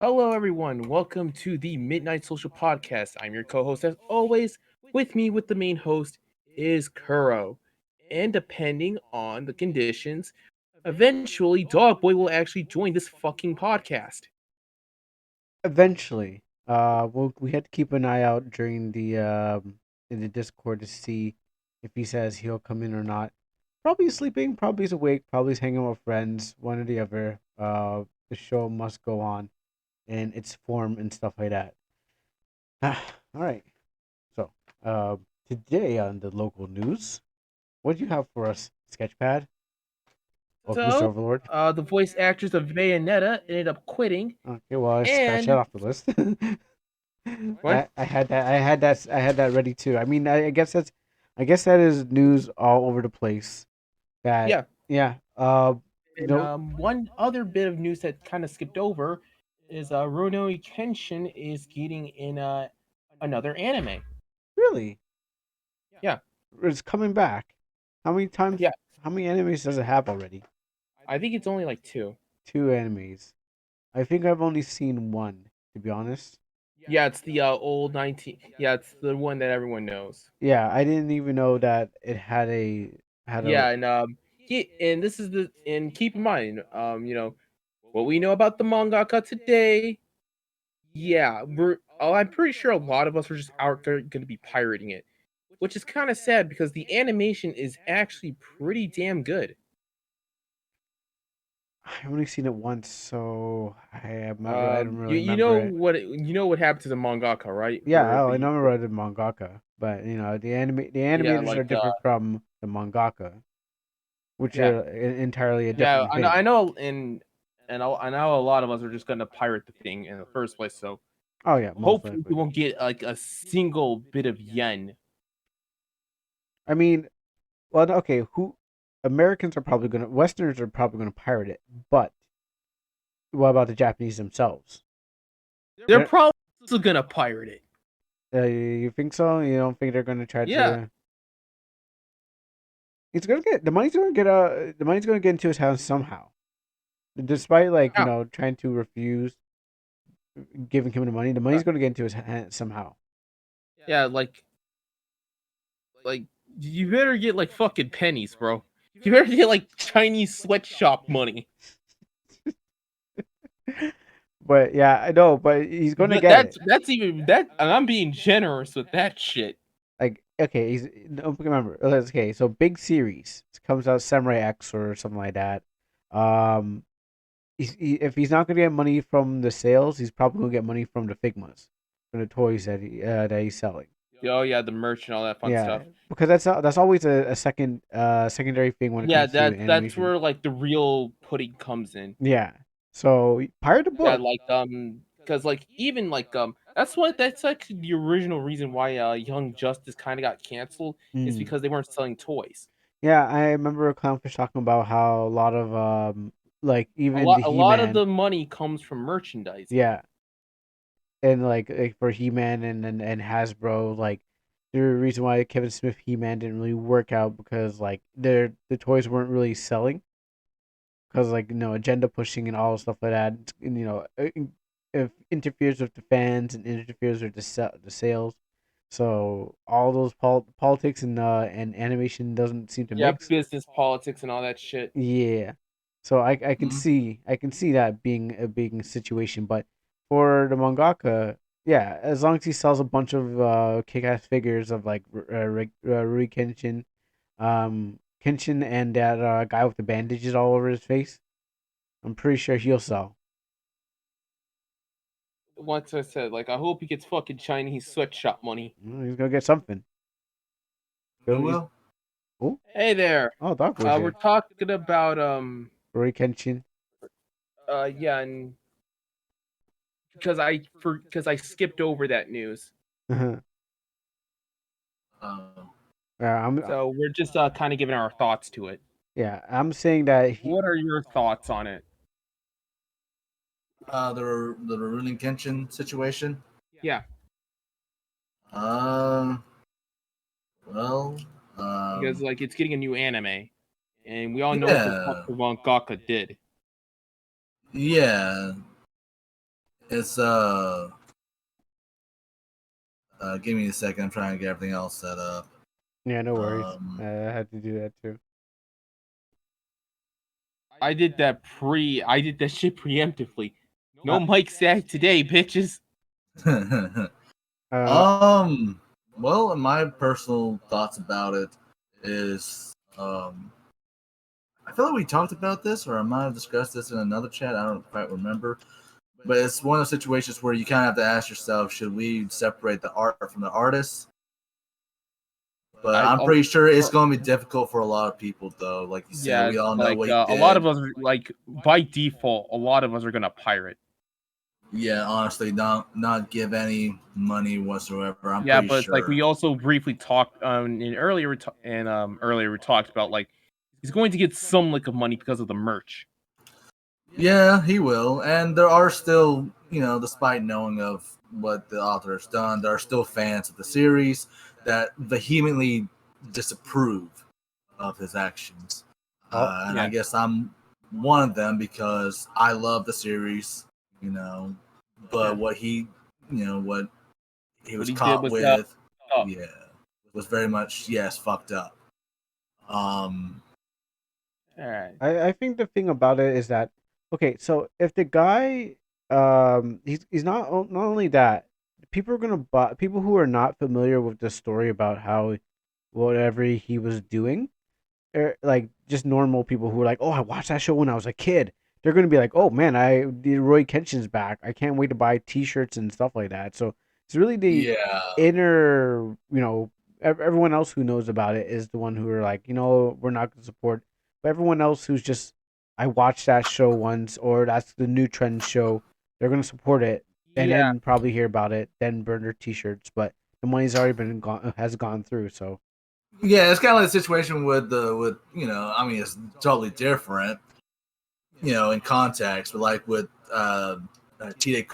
Hello, everyone. Welcome to the Midnight Social Podcast. I'm your co-host, as always. With me, with the main host, is Kuro. And depending on the conditions, eventually, Dogboy will actually join this fucking podcast. Eventually, we had to keep an eye out during the in the Discord to see if he says he'll come in or not. Probably he's sleeping, probably he's awake, probably he's hanging with friends, one or the other. The show must go on in its form and stuff like that. All right. So, today on the local news, what do you have for us, Sketchpad? Welcome, Mr. So, Overlord. the voice actors of Bayonetta ended up quitting, Okay, well, I scratched that and off the list. what? I had that ready too. I mean, I guess that is news all over the place. That Yeah. yeah, you And know, one other bit of news that kind of skipped over is Rurouni Kenshin is getting in another anime. really, Yeah. it's coming back. How many times? Yeah. How many animes does it have already? I think it's only like two. Two animes. I think I've only seen one, to be honest. Yeah, it's the old 19. Yeah, it's the one that everyone knows. Yeah, I didn't even know that it had a. Yeah, and and this is the and keep in mind, what we know about the mangaka today. Yeah, I'm pretty sure a lot of us are just out there going to be pirating it, which is kind of sad because the animation is actually pretty damn good. I've only seen it once, so I am not. I don't really You remember know it. what happened to the mangaka, right? Yeah, oh, I know about the mangaka, but the Yeah, animators are like different from the mangaka, which yeah, are entirely a yeah. different thing. I know, I know a lot of us are just gonna pirate the thing in the first place. So Oh yeah, most hopefully we likely. won't get like a single bit of yen. I mean, well, okay, who Americans are probably gonna Westerners are probably gonna pirate it, but what about the Japanese themselves? They're probably also gonna pirate it. You think so? You don't think they're gonna try Yeah, to? It's gonna get the money's gonna get into his house somehow, despite like yeah, trying to refuse giving him the money. The uh, money's gonna get into his hands somehow. yeah. Like you better get like fucking pennies, bro. You better get like Chinese sweatshop money. But yeah, I know, but he's gonna But get it. that's even that, and I'm being generous with that shit. Like, okay, he's no, remember. Okay, so big series comes out Samurai X or something like that. Um, if he's not gonna get money from the sales, he's probably gonna get money from the Figmas, from the toys that he's selling. Oh yeah, the merch and all that fun Yeah, stuff. because that's always a secondary thing when it Yeah, comes to that's animation. where like the real pudding comes in. Yeah, so pirate the Yeah, book. like because like even like that's like the original reason why Young Justice kind of got canceled is Mm. because they weren't selling toys. Yeah, I remember Clownfish talking about how a lot of like even the A He lot of Man. the money comes from merchandising. Yeah, and like for He Man and Hasbro, like the reason why Kevin Smith He Man didn't really work out because like the toys weren't really selling because like agenda pushing and all the stuff like that. And, it interferes with the fans and interferes with the sales. So all those politics and animation doesn't seem to Yeah, mix. business, politics, and all that shit. Yeah. So I can see that being a big situation, but for the mangaka, yeah, as long as he sells a bunch of kick-ass figures of like Rui Kenshin and that guy with the bandages all over his face, I'm pretty sure he'll sell. Once I said, like, I hope he gets fucking Chinese sweatshop money. He's gonna get something. Who He's, will? oh, Hey there. oh, Dog Boy's We're here. talking about Rui Kenshin. yeah, and because I skipped over that news. yeah, Um, I'm So we're just kind of giving our thoughts to it. yeah, I'm saying that he. What are your thoughts on it? the Rurouni Kenshin situation. Yeah, Um, well, because like it's getting a new anime, and we all know what the fuck yeah, the mangaka did. yeah. It's give me a second. I'm trying to get everything else set up. Yeah, no worries. Um, I had to do that too. I did that shit preemptively. No Mike Sag today, bitches. well, my personal thoughts about it is, I feel like we talked about this, or I might have discussed this in another chat. I don't quite remember, but it's one of those situations where you kind of have to ask yourself, should we separate the art from the artist? But I'm pretty sure it's going to be difficult for a lot of people, though. Like you said, we all know what he did. A lot of us, like by default, a lot of us are gonna pirate. Yeah, honestly, not give any money whatsoever. I'm Yeah, pretty but sure. like we also briefly talked earlier we talked about like he's going to get some lick of money because of the merch. Yeah, he will. And there are still, despite knowing of what the author has done, there are still fans of the series that vehemently disapprove of his actions. And I guess I'm one of them because I love the series, but what he was caught with, was very much, fucked up. All right. I think the thing about it is that okay, so if the guy he's not only that, people are gonna buy, people who are not familiar with the story about how whatever he was doing, like just normal people who are like, oh, I watched that show when I was a kid. They're gonna be like, oh man, the Rurouni Kenshin's back. I can't wait to buy T-shirts and stuff like that. So it's really the inner, everyone else who knows about it is the one who are like, we're not gonna support. But everyone else who's just, I watched that show once, or that's the new trend show, they're gonna support it and then probably hear about it, then burn their T-shirts. But the money's already has gone through. So yeah, it's kind of like the situation with it's totally different, in context, but like with Tite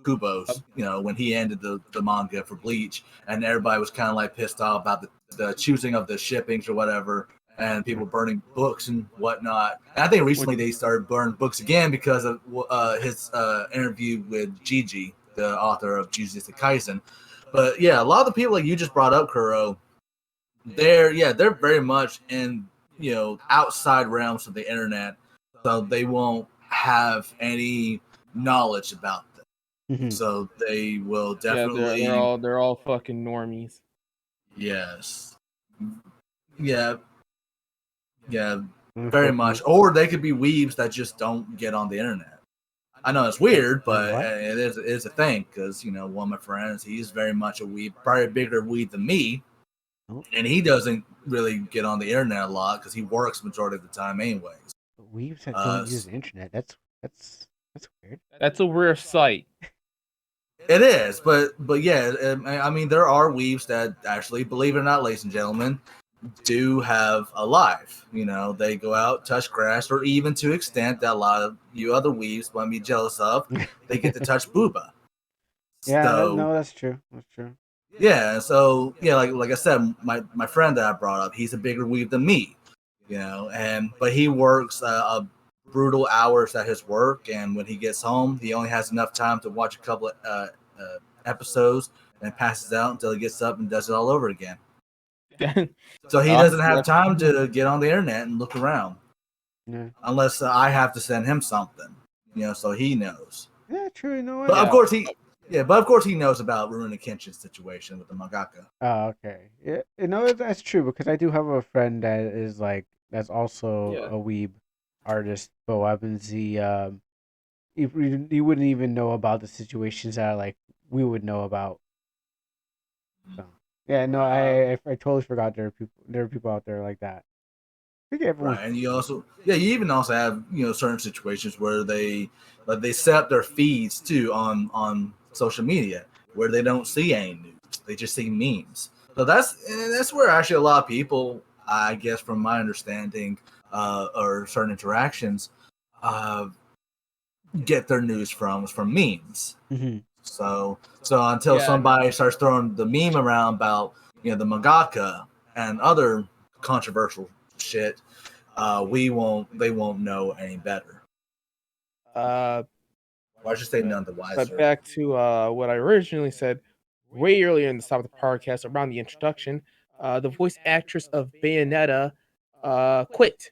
Kubo's, when he ended the manga for Bleach, and everybody was kind of like pissed off about the choosing of the shippings or whatever, and people burning books and whatnot. And I think recently they started burning books again because of his interview with Gigi, the author of Jujutsu Kaisen. But yeah, a lot of the people like you just brought up, Kuro, they're very much in outside realms of the internet, so they won't have any knowledge about them. Mhm. So they will definitely. Yeah, they're all fucking normies. Yes. Yeah. Yeah. Very much. Or they could be weebs that just don't get on the internet. I know it's weird, but it is a thing because one of my friends, he's very much a weeb, probably a bigger weeb than me, and he doesn't really get on the internet a lot because he works majority of the time, anyways. Weebs that don't use the internet. That's weird. That's a rare sight. It is, but yeah, I mean, there are weebs that actually, believe it or not, ladies and gentlemen, do have a life. They go out, touch grass, or even to extent that a lot of you other weebs might be jealous of, they get to touch booba. Yeah, so, no, that's true. That's true. Yeah, so yeah, like I said, my friend that I brought up, he's a bigger weeb than me, but he works a brutal hours at his work, and when he gets home, he only has enough time to watch a couple of episodes and passes out until he gets up and does it all over again. So he doesn't have time to get on the internet and look around, unless I have to send him something, so he knows. Yeah, true. No, but of course he knows about Rurouni Kenshin's situation with the mangaka. Oh, okay. Yeah, that's true because I do have a friend that is like that's also a weeb artist, but happens he wouldn't even know about the situations that like we would know about. So yeah, no, I totally forgot there are people out there like that. I think everyone. Right, and you even also have certain situations where they set up their feeds too on social media where they don't see any news, they just see memes. So that's where actually a lot of people, I guess, from my understanding, or certain interactions, get their news from memes. Mm-hmm. So until somebody starts throwing the meme around about the mangaka and other controversial shit, they won't know any better. Uh, Or I should say none the but wiser. back to what I originally said way earlier in the start of the podcast around the introduction. The voice actress of Bayonetta quit.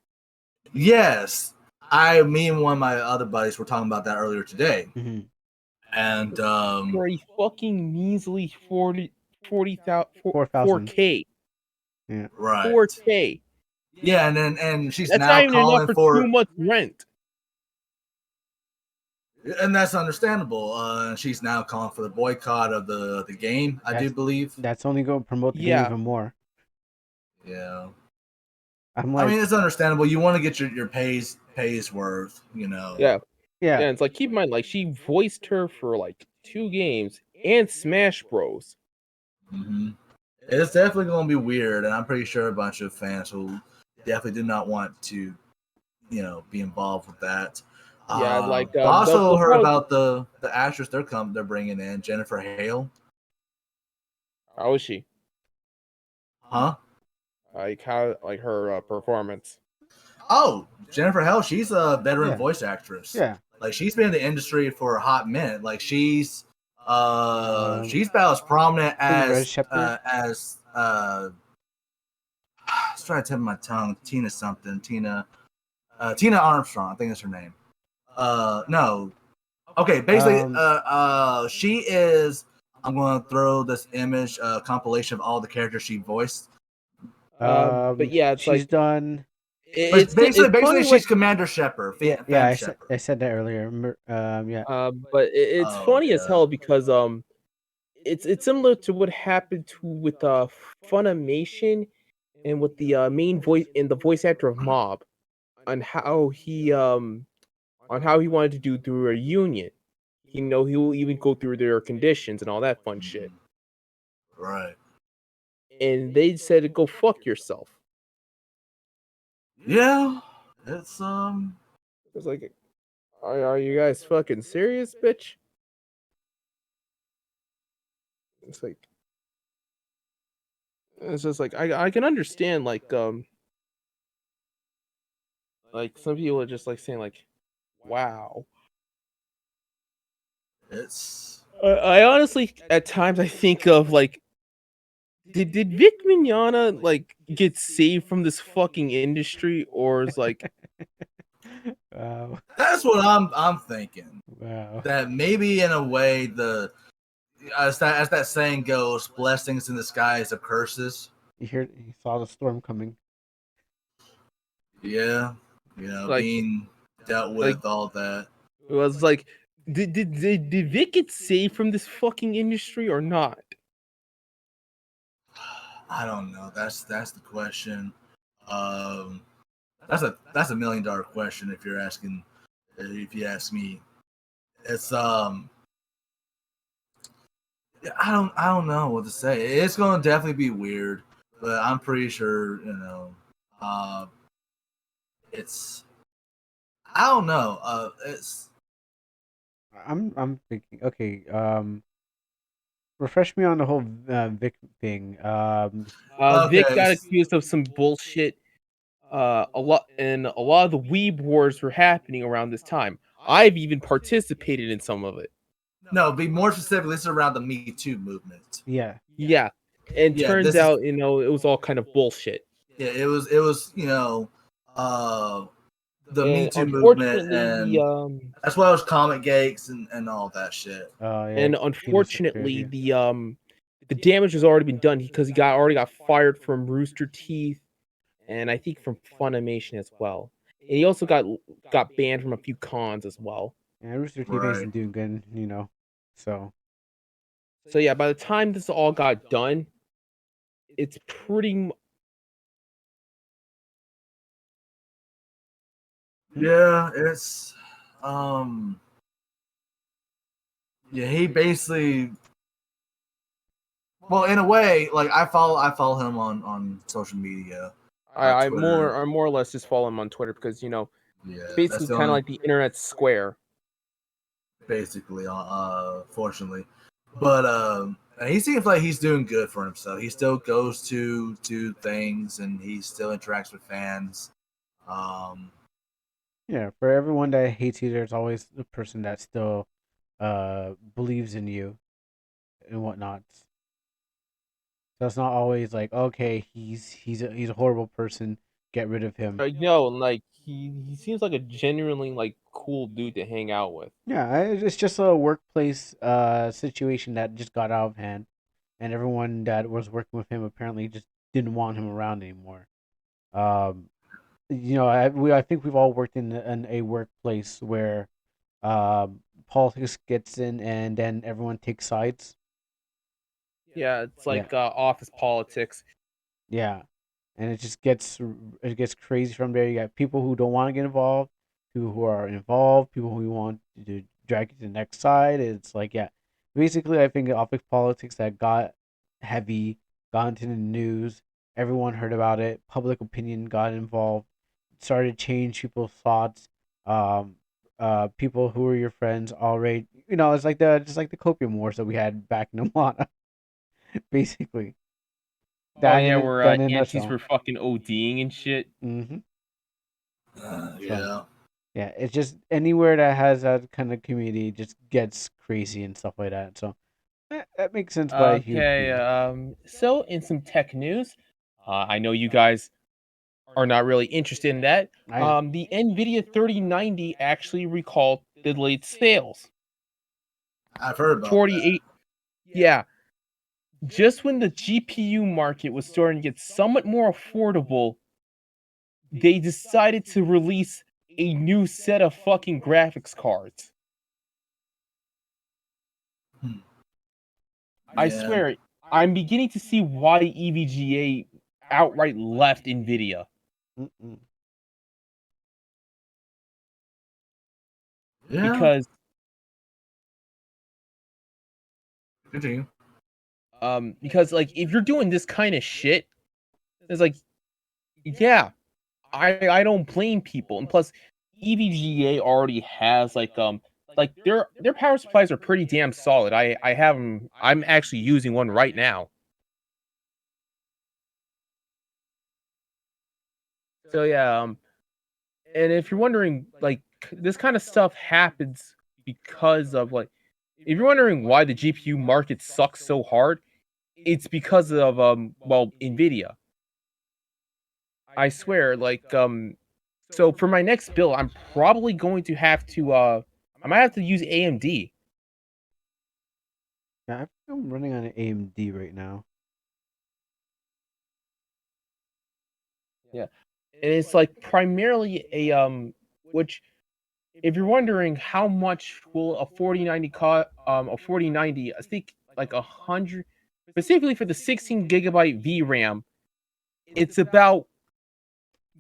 Yes, me and one of my other buddies were talking about that earlier today, Mm-hmm. and For a fucking measly 40,000 4,000. 4K. Yeah. right, 4K. yeah, and she's That's now not even enough calling for for, 2 months rent. and that's understandable. She's now calling for the boycott of the game. I do That's- believe. That's only going to promote the game Yeah. even more. Yeah, I'm I like, mean it's understandable. You want to get your pays worth, you know. Yeah. yeah, Yeah, it's like, keep in mind, like, she voiced her for like 2 games and Smash Bros. hmm It's definitely going to be weird, and I'm pretty sure a bunch of fans will definitely do not want to, be involved with that. Yeah, like, I also they'll heard probably, about the actress they're bringing in, Jennifer Hale. how is she? Huh? Like, how, like, her performance. Oh, Jennifer Hale. She's a veteran Yeah. voice actress. yeah. Like she's been in the industry for a hot minute. Like she's about as prominent Red as Shepherd? I was trying to tip my tongue. Tina Armstrong, I think that's her name. No. Okay, basically, she is. I'm going to throw this image compilation of all the characters she voiced. But yeah, it's she's like, done. it's Basically, funny she's Commander Shepard. Yeah, Shepard. I said that earlier. Yeah. but it's funny as hell because it's similar to what happened with Funimation and with the main voice and the voice actor of Mob on how he wanted to do through a union. He will even go through their conditions and all that fun shit. Right. And they said, "Go fuck yourself." Yeah, it's It's like, are you guys fucking serious, bitch? It's like, it's just like I can understand like some people are just like saying like, wow. it's I honestly at times I think of like, did Vic Mignogna like get saved from this fucking industry, or is like Wow. that's what I'm thinking. Wow. That maybe in a way the as that saying goes, blessings in disguise of curses. You saw the storm coming. Yeah, like being dealt with like all that. it was like, did Vic get saved from this fucking industry or not? I don't know. That's the question. That's a $1 million question if you're asking. If you ask me, it's I don't know what to say. It's gonna definitely be weird, but I'm pretty sure it's I don't know. It's I'm thinking. Okay. Refresh me on the whole Vic thing. Vic okay. got accused of some bullshit. A lot of the weeb wars were happening around this time. I've even participated in some of it. No, be more specific. This is around the Me Too movement. Yeah. Yeah, and Yeah, turns this is- out it was all kind of bullshit. Yeah, it was the Me And Too movement, unfortunately, and as well as Comic Gates and all that shit. Yeah. and Kino unfortunately, Security. the damage has already been done because he already got fired from Rooster Teeth, and I think from Funimation as well. And he also got banned from a few cons as well. Yeah, Rooster Teeth Right. isn't doing good, So So yeah, by the time this all got done, it's pretty. Yeah, it's yeah, he basically, well, in a way, like I follow him on social media. I Twitter. more or less just follow him on Twitter because Yeah, basically that's the kind of only, like the internet square. basically, fortunately, but he seems like he's doing good for himself. He still goes to things and he still interacts with fans. Yeah, for everyone that hates you, there's always the person that still believes in you and whatnot. So it's not always like, okay, he's a horrible person, get rid of him. Like no, like he seems like a genuinely like cool dude to hang out with. Yeah, it's just a workplace situation that just got out of hand, and everyone that was working with him apparently just didn't want him around anymore. Um, I think we've all worked in a workplace where politics gets in, and then everyone takes sides. Yeah, it's Yeah, like office politics. yeah, and it gets crazy from there. You got people who don't want to get involved, people who are involved, people who want to drag it to the next side. It's like, yeah, basically, I think office politics that got heavy, got into the news. Everyone heard about it. Public opinion got involved, started to change people's thoughts. Um, people who were your friends already, it's like the copium wars that we had back in Amana, basically. Oh That yeah, in where that in a aunties nutshell. were fucking ODing and shit. Mm-hmm. So Yeah. yeah, it's just anywhere that has that kind of community just gets crazy and stuff like that. So that makes sense why he would Okay, be. so in some tech news, I know you guys are not really interested in that. I am. The Nvidia 3090 actually recalled the late sales. I've heard about that. 48, yeah, just when the GPU market was starting to get somewhat more affordable, they decided to release a new set of fucking graphics cards. Hmm. I Yeah. swear, I'm beginning to see why EVGA outright left Nvidia. Mm-mm. Yeah. Because Continue. like if you're doing this kind of shit, it's like yeah, I don't blame people. And plus EVGA already has like their power supplies are pretty damn solid. I have them. I'm actually using one right now. So yeah, and if you're wondering like this kind of stuff happens because of like if you're wondering why the GPU market sucks so hard, it's because of Nvidia. I swear, so for my next build, I'm probably going to have to I might have to use AMD. Yeah, I think I'm running on an AMD right now. Yeah. And it's like primarily which if you're wondering how much will a 4090 cost a 4090, I think like 100 specifically for the 16 gigabyte VRAM, it's about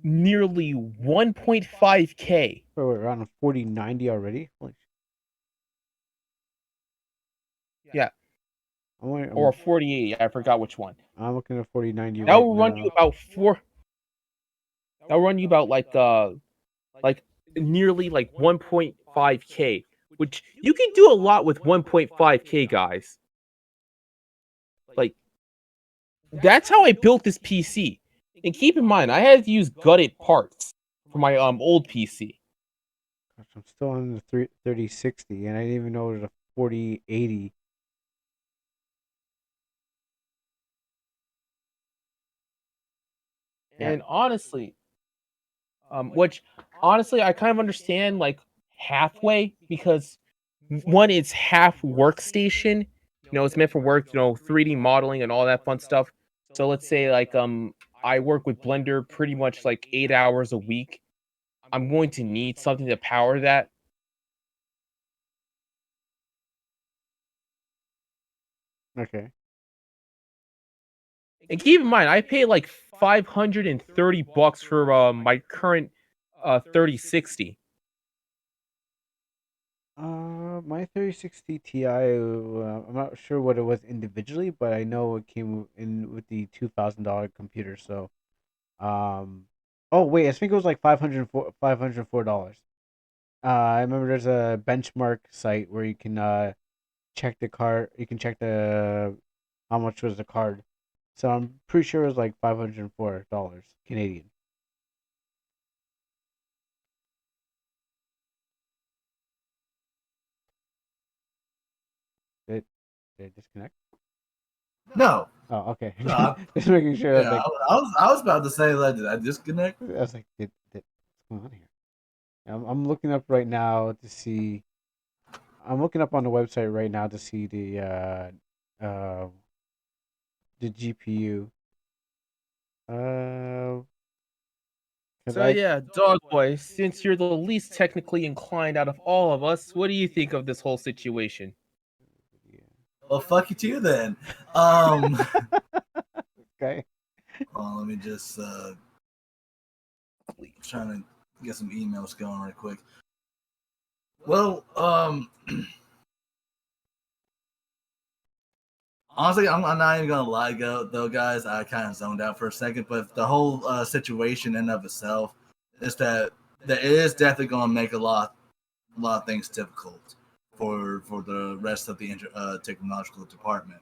nearly 1.5k. Oh, we're on a 4090 already. Yeah, I'm, only- or I'm a 4080, I forgot which one. I'm looking at 4090 That right will run you now. about that'll run you about like nearly like 1.5k, which you can do a lot with 1.5k, guys. Like that's how I built this PC. And keep in mind, I had to use gutted parts for my old PC. Gosh, I'm still on the 3060, and I didn't even know it was a 4080. Yeah. And honestly, which honestly I kind of understand like halfway because one, it's half workstation. It's meant for work, 3D modeling and all that fun stuff. So let's say like I work with Blender pretty much like 8 hours a week. I'm going to need something to power that. Okay. And keep in mind, I pay like $530 for my current 3060. My 3060 Ti, I'm not sure what it was individually, but I know it came in with the $2,000 computer. So, oh wait, I think it was like $504. I remember there's a benchmark site where you can check the card. You can check the how much was the card. So I'm pretty sure it was like $504 Canadian. Did I disconnect? No. Oh, okay. No, Just making sure. yeah, I was about to say, like, did I disconnect? I was like, what's going on here? I'm looking up right now to see. I'm looking up on the website right now to see the GPU. Cause So yeah, Dog Boy, since you're the least technically inclined out of all of us, what do you think of this whole situation? Well, fuck you too then. Okay. Let me just trying to get some emails going right quick. Well, honestly, I'm not even gonna lie, though, guys. I kind of zoned out for a second, but the whole situation in of itself is that it is definitely gonna make a lot of things difficult for the rest of the technological department,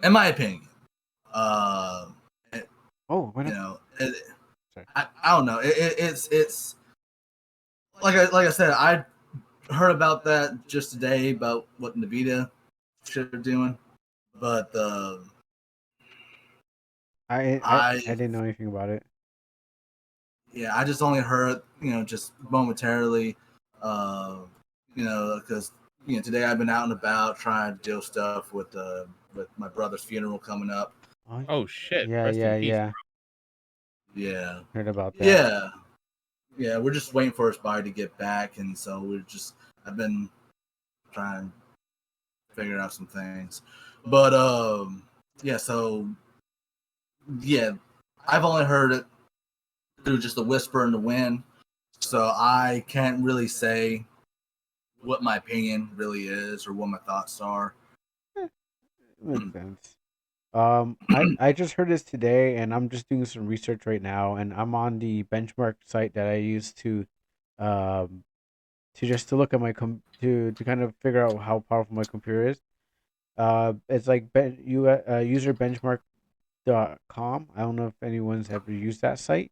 in my opinion. Oh, You know, Sorry. I don't know. It's like I said, I heard about that just today about what Nvida should be doing, but I didn't know anything about it. yeah, I just only heard, just momentarily, because today I've been out and about trying to deal stuff with my brother's funeral coming up. Oh shit! Yeah, Rest in peace. Yeah, Heard about that. yeah. We're just waiting for his body to get back, and so I've been trying to figure out some things, but yeah. So yeah, I've only heard it through just a whisper in the wind, so I can't really say what my opinion really is or what my thoughts are. Makes sense. I just heard this today, and I'm just doing some research right now, and I'm on the benchmark site that I use um, to look at to kind of figure out how powerful my computer is. It's like userbenchmark.com. I don't know if anyone's ever used that site,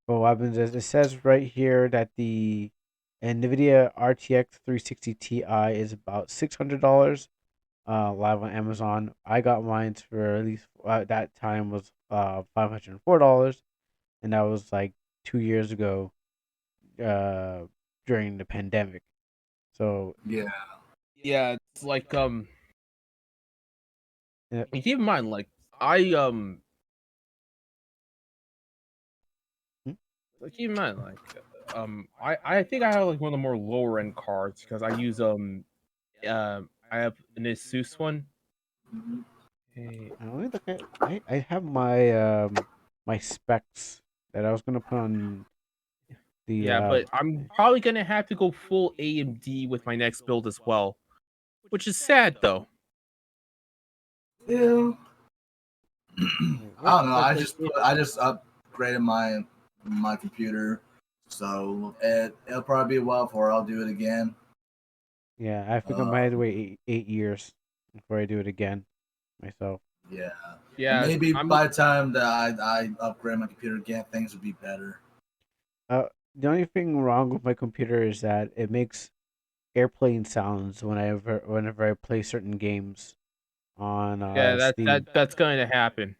but what happens is it says right here that the NVIDIA RTX 360 Ti is about $600 live on Amazon. I got mine for at least that time was $504, and that was like 2 years ago uh during the pandemic. So Yeah, Yeah, it's like yeah, keep in mind, like I hmm? keep in mind, like I think I have like one of the more lower end cards because I use I have an Asus one. Hey, Let me look at I have my specs that I was gonna put on the yeah, but I'm probably gonna have to go full AMD with my next build as well, which is sad though. yeah. what I don't know. spec I just upgraded my computer, so it'll probably be a while before I'll do it again. Yeah, I think I might have to wait 8 years before I do it again myself. Yeah, and Yeah, maybe I'm by the time that I upgrade my computer again, things will be better. The only thing wrong with my computer is that it makes airplane sounds whenever I play certain games on yeah, Steam. that's going to happen.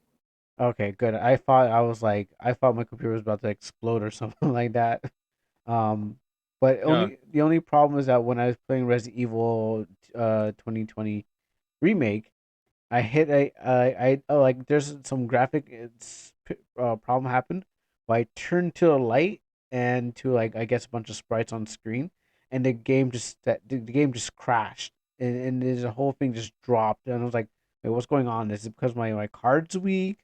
Okay, good. I thought my computer was about to explode or something like that. Um, but Yeah, the only problem is that when I was playing Resident Evil 2020 remake, I hit like there's some problem happened. But I turned to the light and to like I guess a bunch of sprites on screen, and the game just crashed, and the whole thing just dropped, and I was like, wait, what's going on? Is it because my card's weak?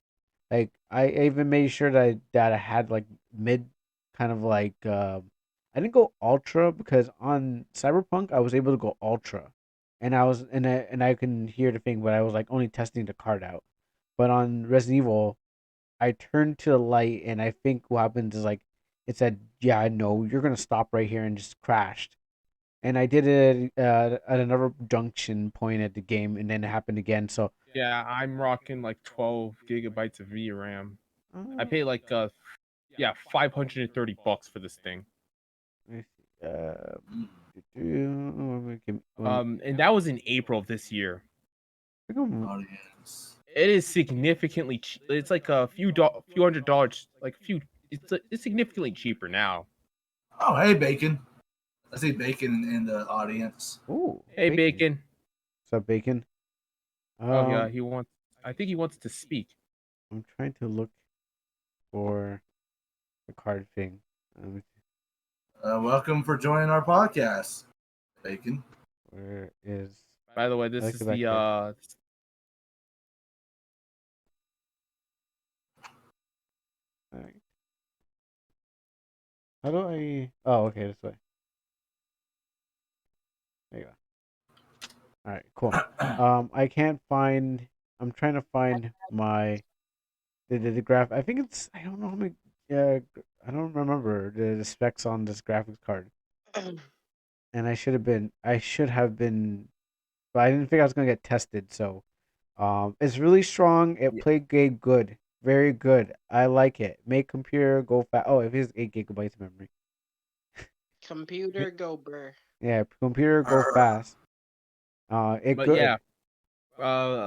Like I even made sure that I had like mid kind of like I didn't go ultra because on Cyberpunk I was able to go ultra, and I can hear the thing, but I was like only testing the card out. But on Resident Evil, I turned to the light, and I think what happens is like it said, "Yeah, no, you're gonna stop right here," and just crashed. And I did it at another junction point at the game, and then it happened again. So, yeah, I'm rocking like 12 gigabytes of VRAM. I uh, pay like yeah, $530 for this thing. let me see. Mm. And that was in April of this year. I think I'm- Audience. It is significantly cheap. It's like a few $100, like a few. It's significantly cheaper now. Oh, hey, Bacon. I see Bacon in the audience. Ooh, Hey, Bacon. What's up, Bacon? Oh yeah, he wants. I think he wants to speak. I'm trying to look for the card thing. Welcome for joining our podcast, Bacon. Where is? By the way, this like is it back the here. All right. How do I? Oh, okay, this way. There you go. All right, cool. I can't find. I'm trying to find my the graph. I think it's. I don't know how many. I don't remember the specs on this graphics card. And I should have been. But I didn't think I was gonna get tested. So, it's really strong. It Yeah. played game good, very good. I like it. Make computer go fast. Oh, it is 8 GB of memory. Computer go burr. Yeah, computer go fast. It But good. yeah,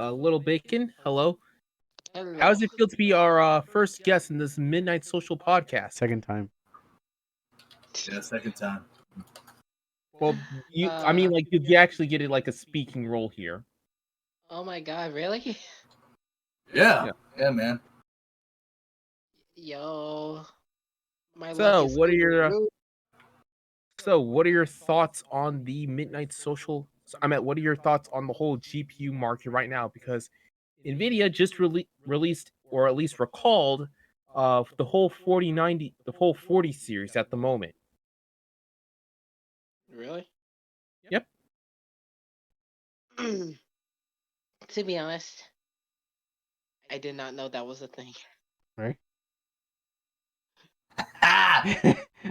little Bacon. Hello. Hello. How does it feel to be our first guest in this Midnight Social podcast? Second time. Yeah, second time. Well, I mean, like you actually get it like a speaking role here. Oh my god, really? Yeah, man. Yo. My So, luck is what are through the your roof. what are your thoughts on the Midnight Social? What are your thoughts on the whole GPU market right now? Because Nvidia just released, or at least recalled, the whole 4090, the whole 40 series at the moment. Really? Yep. To be honest, I did not know that was a thing. Right?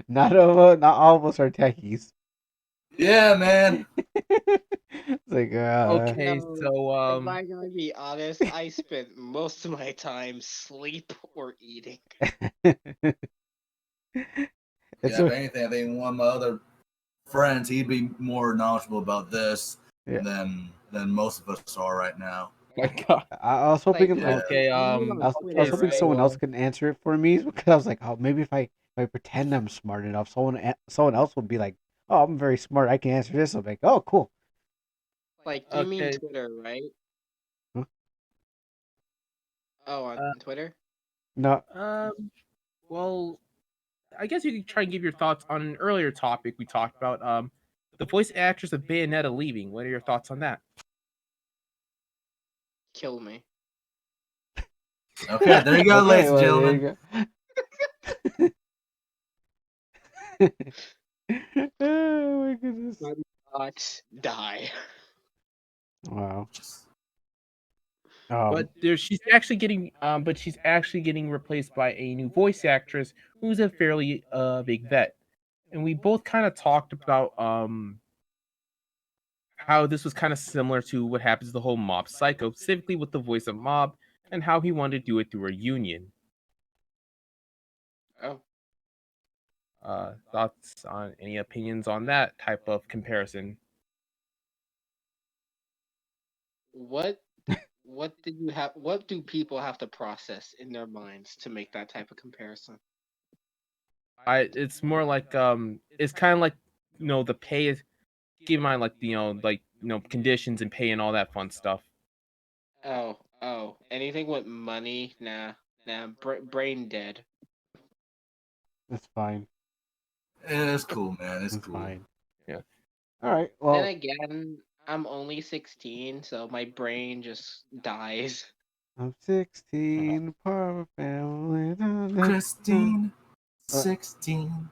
Not all of us are techies. Yeah, man. It's like Okay, No, so if I'm gonna be honest, I spent most of my time sleep or eating. it's If anything, I think one of my other friends, he'd be more knowledgeable about this Yeah. than most of us are right now. my God. I was hoping Yeah. Okay, I was hoping someone else could answer it for me because I was like, oh, maybe if I pretend I'm smart enough, someone else would be like, oh, I'm very smart. I can answer this. I'm like, oh, cool. Like, you mean Okay. Twitter, right? Huh? Oh, on Twitter? No, Well, I guess you could try and give your thoughts on an earlier topic we talked about. The voice actress of Bayonetta leaving. What are your thoughts on that? Kill me. Okay, there you go, okay, ladies and well, gentlemen. there you go. Oh my goodness! Thoughts die. Wow. But she's actually getting replaced by a new voice actress who's a fairly big vet. And we both kind of talked about how this was kind of similar to what happens to the whole Mob Psycho, specifically with the voice of Mob, and how he wanted to do it through a union. Oh. Thoughts on any opinions on that type of comparison? What what do people have to process in their minds to make that type of comparison? It's more like it's kind of like the pay is, keep in mind, like conditions and pay and all that fun stuff. Oh, anything with money? Nah, brain dead. That's fine. Yeah, it's cool, man. It's It's cool. fine. Yeah. All right. Well, Then again, I'm only 16, so my brain just dies. I'm 16, part of a family. Na, na, Christine, na. 16.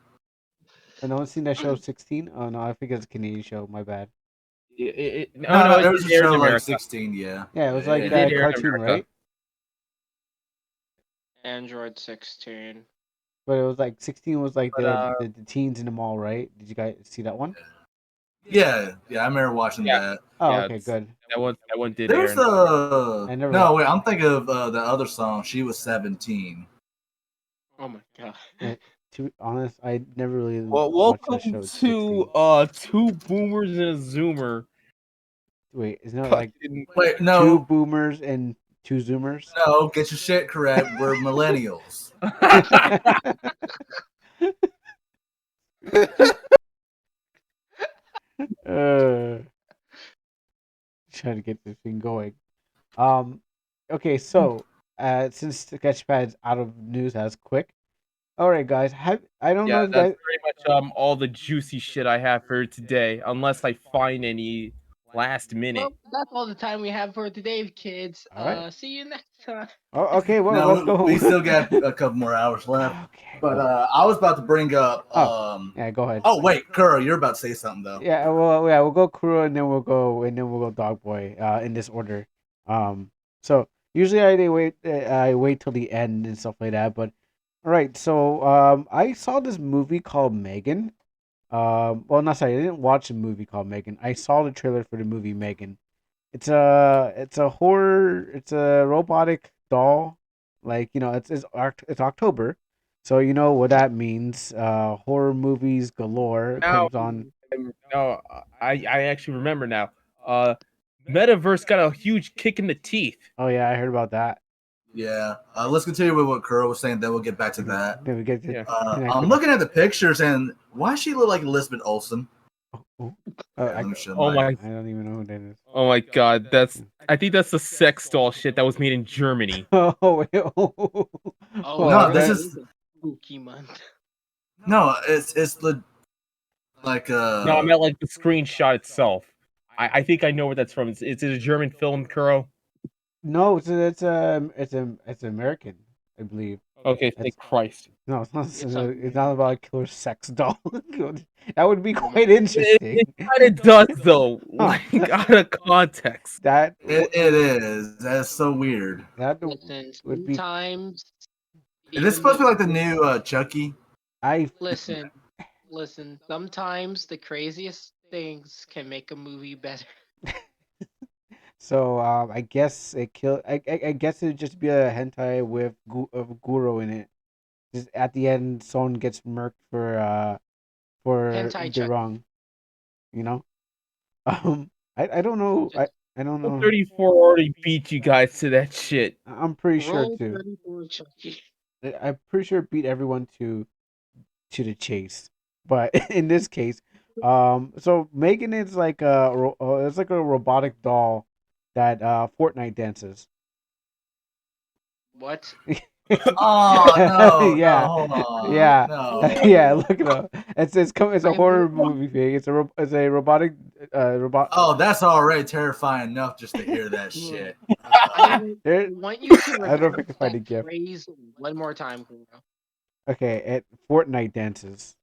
No one's seen that show 16? Oh no, I think it's a Canadian show. My bad. No, there was it a aired show in like America. 16, yeah. Yeah, it was like It did a air in cartoon, America. right? Android 16. But it was like 16 was like But, the teens in the mall, right? Did you guys see that one? Yeah, I remember watching Yeah. that. Oh, Yeah, okay, good. That one did There's air. I never no, wait, I'm thinking of the other song. She was 17. Oh my god. To be honest, I never really Well, watched that welcome show. 16. to Two Boomers and a Zoomer. Wait, isn't it like Fucking- Wait, two no, boomers and two zoomers? no, get your shit correct. We're millennials. Trying to get this thing going. Okay, so since the Sketchpad's out of news as quick, all right, guys. I don't know Yeah, if that's guys. pretty much all the juicy shit I have for today, unless I find any last minute. Well, that's all the time we have for today, kids. All right. See you next time. Oh, okay. Well, No, let's go. we still got a couple more hours left. Okay. But I was about to bring up. Yeah, go ahead. Oh wait, Kuro, you're about to say something though. Yeah, well, yeah, we'll go Kuro and then we'll go Dog Boy. In this order. So usually I wait till the end and stuff like that. But all right, so I saw this movie called Megan. Well, not sorry, I didn't watch a movie called Megan. I saw the trailer for the movie Megan. It's a horror. It's a robotic doll. Like it's October, so you know what that means. Horror movies galore Now, comes on. no, I actually remember now. Metaverse got a huge kick in the teeth. Oh yeah, I heard about that. Yeah. Let's continue with what Kuro was saying. Then we'll get back to that. Then we get to Yeah. I'm looking at the pictures, and why does she look like Elizabeth Olsen? I Oh my, I don't even know who that is. oh my God, I think that's the sex doll shit that was made in Germany. Oh wait, oh, Oh, No, this that is- a spooky month. No, it's the like No, I meant like the screenshot itself. I think I know where that's from. Is it a German film, Kuro? no, it's American, I believe. Okay, thank Christ. No, it's not. It's It's not about a killer sex doll. That would be quite interesting. It kind of does though, like out of context. That it is. That's so weird. that Listen, would be. sometimes. Is this supposed to be like the new Chucky? I Listen, sometimes the craziest things can make a movie better. so I guess it kill. I guess it'd just be a hentai with Guro in it. Just at the end, someone gets murked for Hentai the Chucky. wrong. You know. I don't know. I don't know. 34 already beat you guys to that shit. I'm pretty sure Roll too. 34 Chucky. I'm pretty sure it beat everyone to the chase. But in this case, so Megan is like it's like a robotic doll that Fortnite dances. What? Oh no! Yeah. No, hold on. Yeah. No. Yeah, look it up. It's a I horror want- movie thing. It's a robotic robot. Oh, that's already terrifying enough just to hear that shit. I There- want you to I don't know if I repeat can find that a GIF. phrase one more time, Kuro. Okay, it Fortnite dances.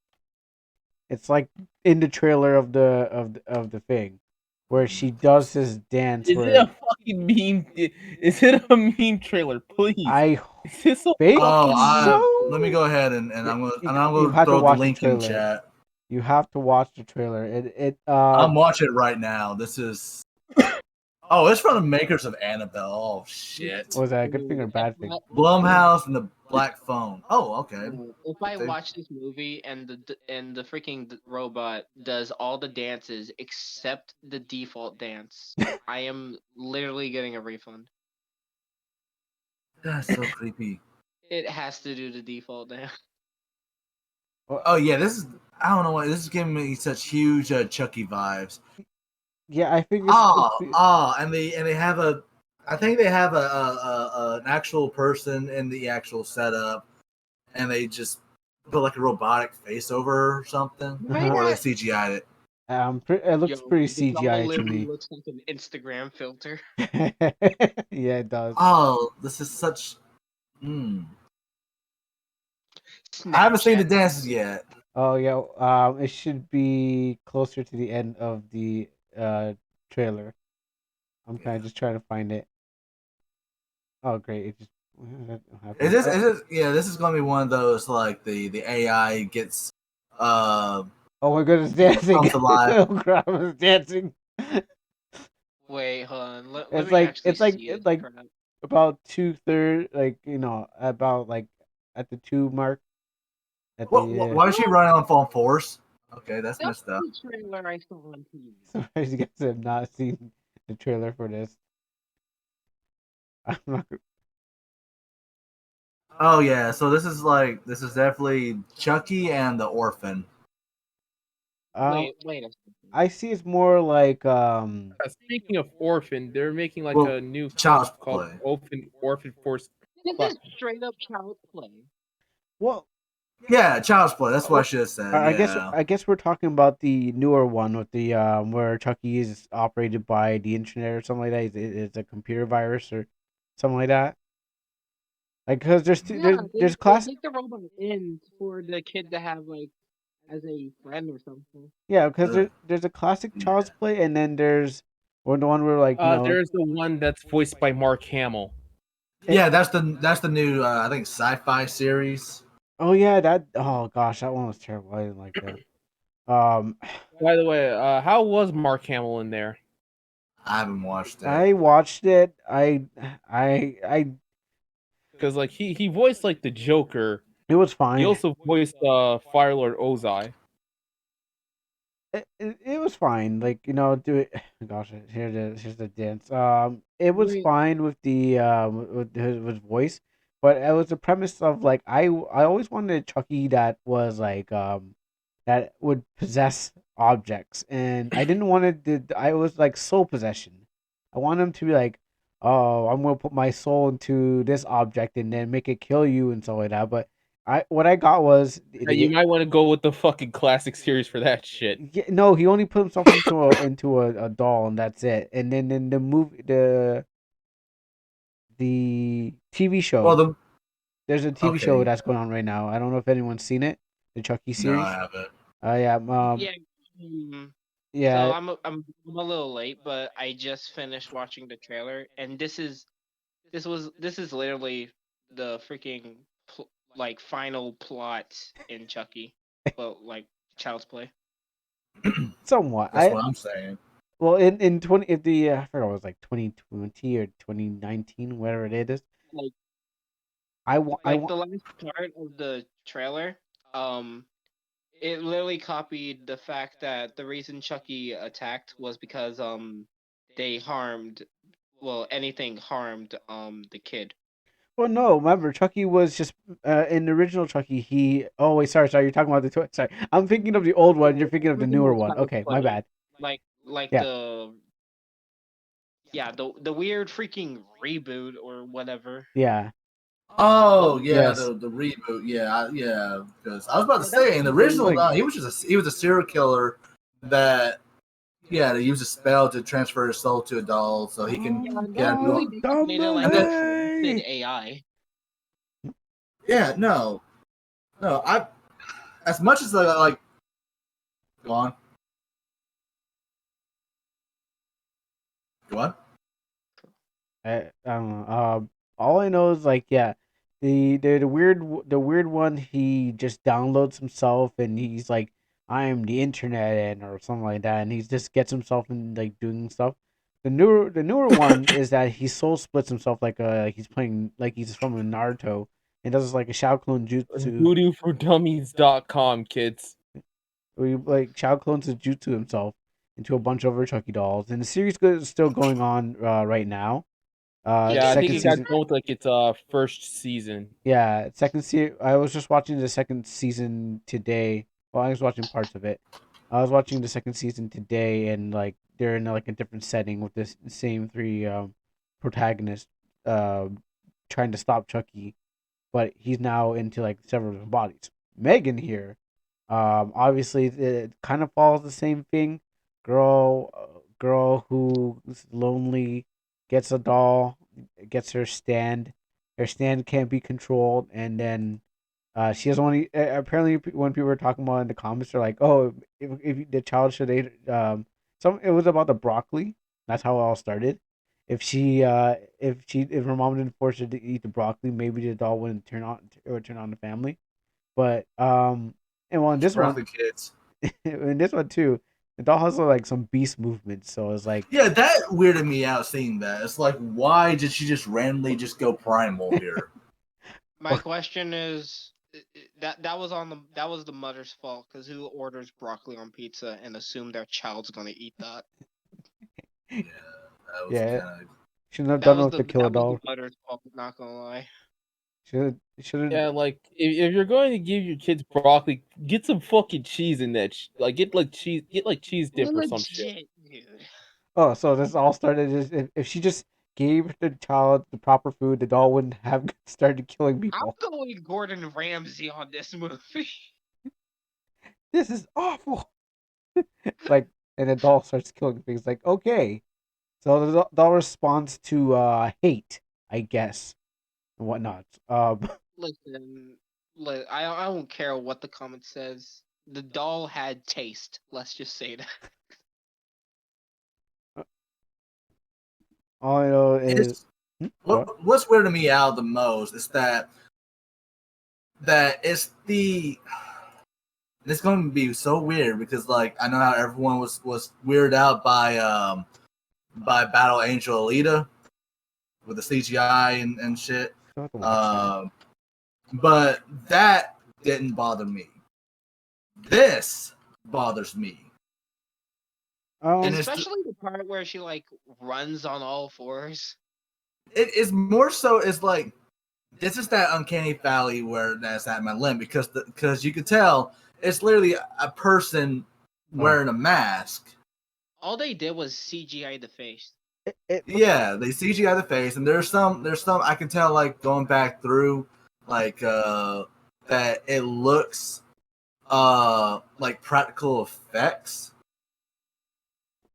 It's like in the trailer of the thing, where she does this dance Is where it a fucking meme? Is it a meme trailer? Please. I Is this a think Oh, so. let me go ahead and I'm You gonna have to throw the watch the link in trailer. chat. You have to watch the trailer. It I'm watching it right now. This is. Oh, it's from the makers of Annabelle. Oh shit. was that a good thing or bad thing? Blumhouse and the Black Phone. Oh, okay. If I Okay. watch this movie and the freaking robot does all the dances except the default dance, I am literally getting a refund. That's so creepy. It has to do the default dance. Oh yeah, this is. I don't know why this is giving me such huge Chucky vibes. Yeah, I think. And they have a. I think they have an actual person in the actual setup, and they just put like a robotic face over her or something, Uh-huh. or they CGI'd it. It looks Yo, pretty the doll CGI to literally me. looks like an Instagram filter. Yeah, it does. Oh, this is such. I haven't seen the Snapchat. dances yet. Oh yeah. It should be closer to the end of the trailer. I'm kind of just trying to find it. Oh great! It just. Is this? Yeah, this is gonna be one of those like the AI gets. Oh my goodness, dancing! Comes alive. Oh crap, it's dancing. Wait, hold on. Let It's me like- actually it's like- see it's this like- crap. About 2/3, like about like at the 2 mark. At What, the, why is she running on phone force? Okay, that's That's messed up. the trailer I saw on TV. Surprised you guys have not seen the trailer for this. I'm not. Oh yeah, so this is definitely Chucky and the Orphan. Um, Wait a I see it's more like Speaking of Orphan, they're making like Well, a new film Child's called Play. Orphan Force. This is straight up child play. well, Yeah, Child's Play. That's what I should have said. I Yeah. guess we're talking about the newer one with the where Chucky is operated by the internet or something like that. It's a computer virus or something like that. Like, cause Yeah, there's they class. take the robot in for the kid to have like as a friend or something. Yeah, because Ugh. there's a classic Yeah. Child's Play, and then there's the one where like There's the one that's voiced by Mark Hamill. Yeah, that's the new I think sci-fi series. oh yeah, oh gosh, that one was terrible. I didn't like that. Um, By the way, how was Mark Hamill in there? I haven't watched it. I watched it. I Because like he voiced like the Joker. it was He fine. also voiced Firelord Ozai. It was fine. Like do it. Gosh, here's the dance. It was Wait, fine with the with his voice, but it was the premise of like I always wanted a Chucky that was like that would possess objects, and I didn't want it. I was like soul possession. I want him to be like, oh, I'm gonna put my soul into this object and then make it kill you and stuff like that. But what I got was You might want to go with the fucking classic series for that shit. yeah, no, he only put himself into a doll and that's it. And then in the movie the TV show, Well, there's a TV show okay. that's going on right now. I don't know if anyone's seen it, the Chucky No, series. I haven't. Yeah, yeah. So yeah. I'm a little late, but I just finished watching the trailer, and this is literally the freaking like final plot in Chucky, but like Child's Play. Somewhat. That's what I'm saying. Well in 20 if the I forgot it was like 2020 or 2019 whatever it is. Like I want the last part of the trailer, it literally copied the fact that the reason Chucky attacked was because they harmed, well, anything harmed the kid. well, no, remember Chucky was just in the original Chucky. He oh wait, sorry, you're talking about sorry. I'm thinking of the old one. You're thinking of the newer one. Child's Okay, my Play. bad. Like Yeah. the weird freaking reboot or whatever. Yeah. Oh yeah, Yes. the reboot. Yeah. Because I was about to say in the original, like- he was a serial killer that they use a spell to transfer his soul to a doll so he can Yeah, Oh, really dumb made it like And then- a corrupted AI. no. I as much as I like go on. Go on. I don't know. All I know is like yeah, the weird one. He just downloads himself and he's like, I am the internet and or something like that, and he just gets himself in like doing stuff. The newer one is that he soul splits himself like he's playing like he's from a Naruto and does like a Shao clone jutsu. VoodooForDummies.com, kids. Where he like Shao clones his jutsu himself into a bunch of other Chucky dolls, and the series is still going on right now. Yeah, I think second it got season. done with like its first season. Yeah, second season. I was just watching the second season today. Well, I was watching parts of it. I was watching the second season today, and like they're in like a different setting with this same three protagonists trying to stop Chucky, but he's now into like several different bodies. Megan here, obviously it kind of follows the same thing. Girl who's lonely, gets a doll, gets her stand. Her stand can't be controlled, and then she doesn't want to. Apparently, when people were talking about it in the comments, they're like, "Oh, if the child should eat it was about the broccoli. That's how it all started. If her mom didn't force her to eat the broccoli, maybe the doll wouldn't turn on. It would turn on the family. But and well, in this one, Roughly kids. in this one too, the doll has like some beast movements. So it's like, Yeah, that weirded me out seeing that. It's like, why did she just randomly just go primal here? My question is that was the mother's fault, because who orders broccoli on pizza and assume their child's gonna eat that? Yeah. That was Yeah, kind of. shouldn't have That done it was with the killer that was doll. the Butter's fault. Not gonna lie. Shouldn't. Yeah, like if you're going to give your kids broccoli, get some fucking cheese in that. Like get like cheese dip or some shit. Legit, dude. Oh, so this all started just if she just gave the child the proper food, the doll wouldn't have started killing I'm people. going Gordon Ramsay on this movie. This is awful. Like, and the doll starts killing things. Like, okay, so the doll responds to hate, I guess, and whatnot. Listen, I don't care what the comment says. The doll had taste. Let's just say that. All I know is It's what's weirding me out the most is that it's the. It's going to be so weird because like I know how everyone was weirded out by Battle Angel Alita with the CGI and shit. I have to watch that. But that didn't bother me. This bothers me. And it's Especially the part where she like runs on all fours. it is more so it's like this is that uncanny valley where that's at my limb because you can tell it's literally a person wearing a mask. All they did was CGI the face. Yeah, they CGI the face, and there's some I can tell like going back through like that it looks like practical effects.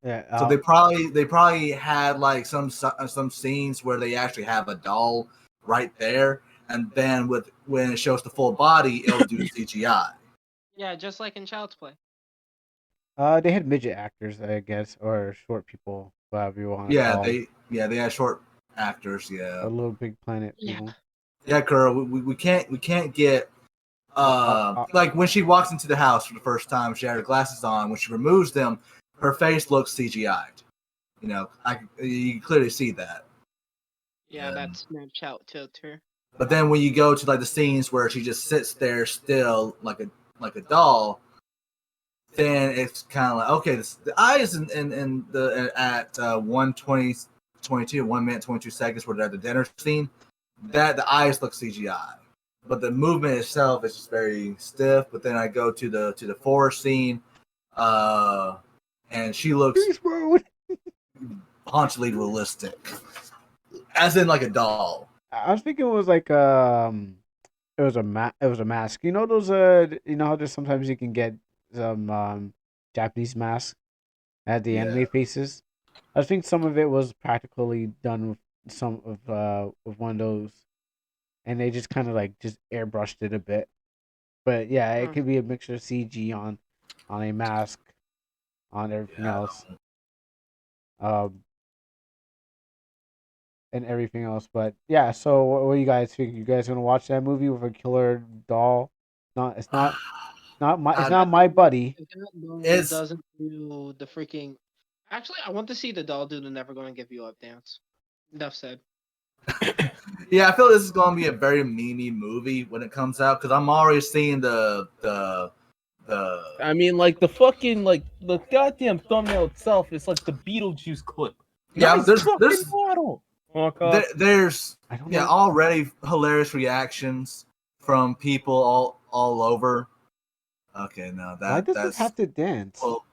Yeah. So they probably had like some scenes where they actually have a doll right there, and then when it shows the full body, it'll do CGI. Yeah, just like in Child's Play. They had midget actors, I guess, or short people, whatever you want to Yeah, call them. they had short actors. Yeah, Or Little Big Planet Yeah. people. yeah, girl. We can't get like when she walks into the house for the first time, she had her glasses on. When she removes them, her face looks CGI'd. You know, you can clearly see that. Yeah, that's Snapchat filter. But then when you go to like the scenes where she just sits there still like a doll, then it's kind of like okay, the eyes in the at 1 minute 22 seconds where they're at the dinner scene, that the eyes look CGI, but the movement itself is just very stiff. But then I go to the forest scene, and she looks hauntingly realistic, as in like a doll. I was thinking it was like it was a mask. You know those you know how there's sometimes you can get some Japanese masks at the anime faces. I think some of it was practically done with some of one of those, and they just kind of like just airbrushed it a bit. But yeah, it could be a mixture of CG on a mask, on everything else. And everything else. But yeah, so what do you guys think? You guys gonna watch that movie with a killer doll? It's not my buddy. It doesn't do the freaking. Actually, I want to see the doll do the "Never Gonna Give You Up" dance. Enough said. Yeah, I feel this is gonna be a very memey movie when it comes out because I'm already seeing the. I mean, like the fucking like the goddamn thumbnail itself is like the Beetlejuice clip. Yeah, Nice there's model. there's already hilarious reactions from people all over. Okay, no, Why does that's it have to dance? Well,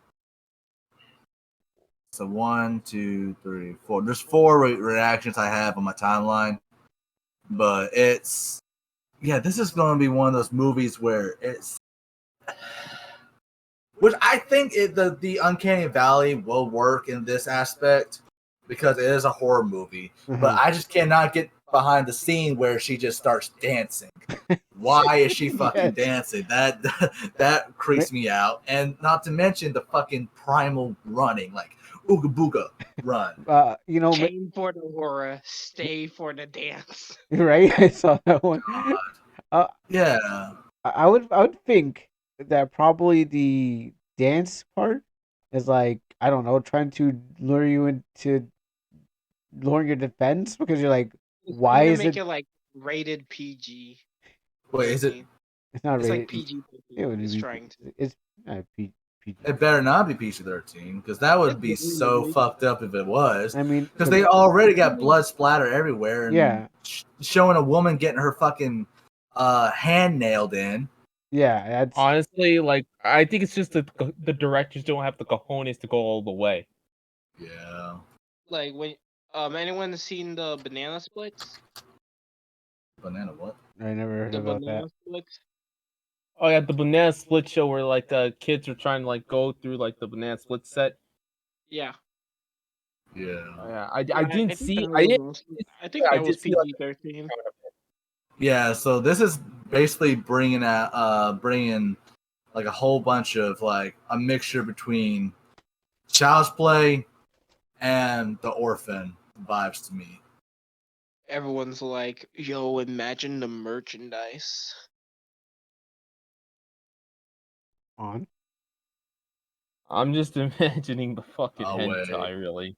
so 1, 2, 3, 4. There's 4 reactions I have on my timeline, but this is going to be one of those movies where which I think the Uncanny Valley will work in this aspect because it is a horror movie, but I just cannot get behind the scene where she just starts dancing. Why is she fucking dancing? That creeps me out, and not to mention the fucking primal running, like ooga booga run. You know, Came for the horror, stay for the dance. Right? I saw that one. Yeah, I would think that probably the dance part is like I don't know, trying to lure you into lowering your defense because you're like, why is make it like rated PG? Wait, is it? It's not It's rated. like PG. It would It's be. trying to. It's not PG. It better not be PG-13 because that would be so fucked up if it was. I mean, Because they already got blood splatter everywhere, and Yeah. showing a woman getting her fucking hand nailed in. Yeah, that's Honestly, like I think it's just that the directors don't have the cojones to go all the way. Yeah. Like when anyone seen the banana splits? Banana what? I never heard The about banana that. splits? Oh yeah, the banana split show where like the kids are trying to like go through like the banana split set. Yeah. Yeah. Yeah, I I didn't think see. that I didn't. was I think I that was did see like PG-13. Yeah. So this is basically bringing like a whole bunch of like a mixture between child's play and the orphan vibes to me. Everyone's like, "Yo, imagine the merchandise." On. I'm just imagining the fucking Oh, hentai, wait. really.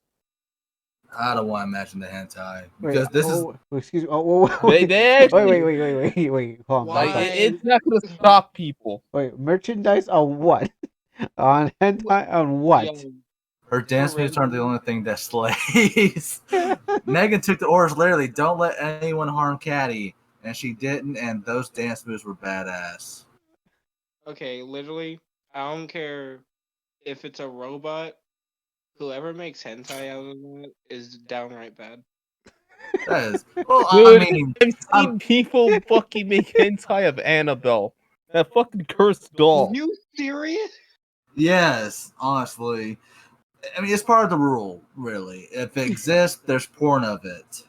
I don't want to imagine the hentai Wait, because this is excuse me. Oh, They actually wait. Hold on. like Back up. it's not gonna stop people. Wait, merchandise on what? On hentai on what? Yo, her dance For moves real. aren't the only thing that slays. Megan took the orders literally. Don't let anyone harm Caddy, and she didn't. And those dance moves were badass. okay, literally, I don't care if it's a robot. Whoever makes hentai out of that is downright bad. That is well. Dude, I mean, I've seen people fucking make hentai of Annabelle. That fucking cursed doll. You serious? yes, honestly. I mean, it's part of the rule, really. If it exists, there's porn of it.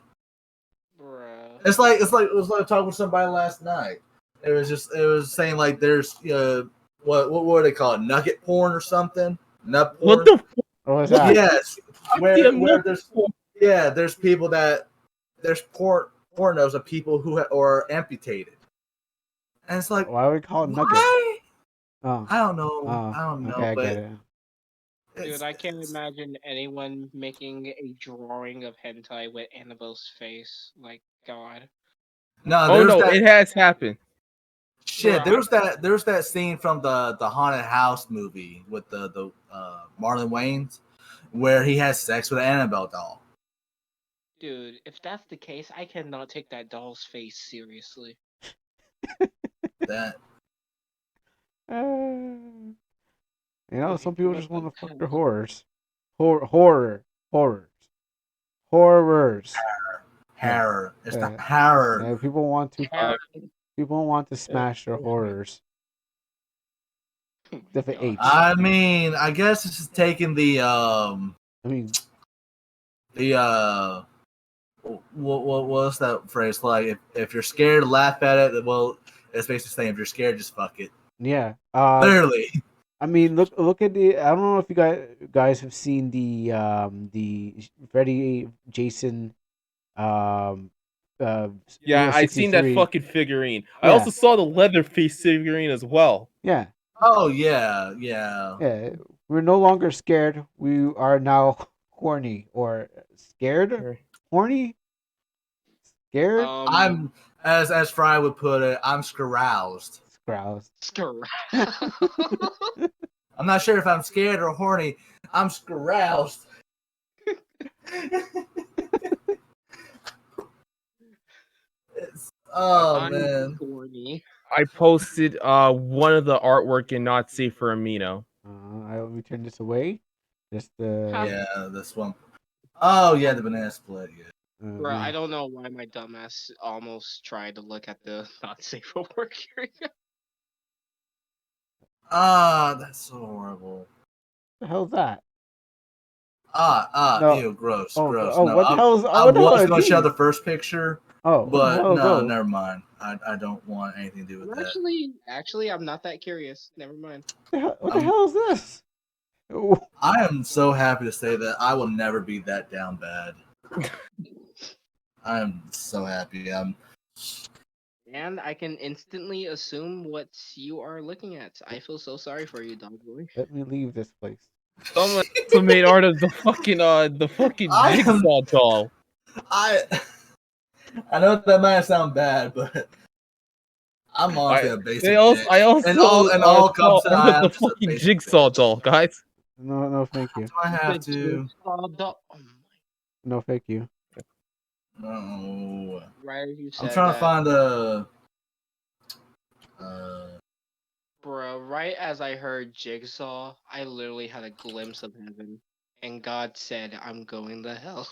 Bruh. It was like talking with somebody last night. It was saying like there's what do they call it, nugget porn or something, nut porn. What the fuck? What was that? Yes, where Goddamn there's people that there's pornos of people who are amputated, and it's like Why would we call it nugget? why? Oh, I don't know. okay, I but get it. Dude, I can't imagine anyone making a drawing of hentai with Annabelle's face. Like, God. No, Oh there's no, that it has happened. shit. Bruh. There's that scene from the haunted house movie with the Marlon Wayans where he has sex with an Annabelle doll. Dude, if that's the case, I cannot take that doll's face seriously. That You know, some people just want to fuck their horrors. horrors. Horrors. horror. It's the Yeah. horror. Yeah, people want to smash their horrors. With an H. I mean, I guess this is taking the I mean, what's that phrase like? If you're scared, laugh at it. Well, it's basically saying if you're scared, just fuck it. yeah. Literally. I mean, look at the. I don't know if you guys have seen the Freddy Jason Yeah, I seen that 63. fucking figurine. I Yeah. also saw the Leatherface figurine as well. Yeah. Oh yeah. We're no longer scared. We are now horny or scared. Horny. Scared. I'm as Fry would put it, I'm scaroused. Scrouse. I'm not sure if I'm scared or horny. I'm scaroused. Oh man. Horny. I posted one of the artwork in Not Safe for Amino. Let me turn this away. Just Yeah, this one. Oh yeah, the banana split. Yeah. Bro, I don't know why my dumbass almost tried to look at the not safe for work area. That's so horrible. What the hell's that? No. Ew, gross. No, what the hell is? I What the hell was are going to show these? the first picture, Oh, but what the hell no, are those? never mind. I don't want anything to do with that. Actually, I'm not that curious. Never mind. What the hell is this? Oh, I am so happy to say that I will never be that down bad. I am so happy. And I can instantly assume what you are looking at. I feel so sorry for you, dog boy. let me leave this place. Someone also made art of the fucking jigsaw doll. I know that might sound bad, but I'm honestly a basic I also, bitch. I also and all comes to saw I'm the just a fucking basic jigsaw bitch. doll, guys. No, thank you. Do I have to? No, thank you. No. Right as you I'm said trying to that, find a. bro. Right as I heard Jigsaw, I literally had a glimpse of heaven, and God said, "I'm going to hell."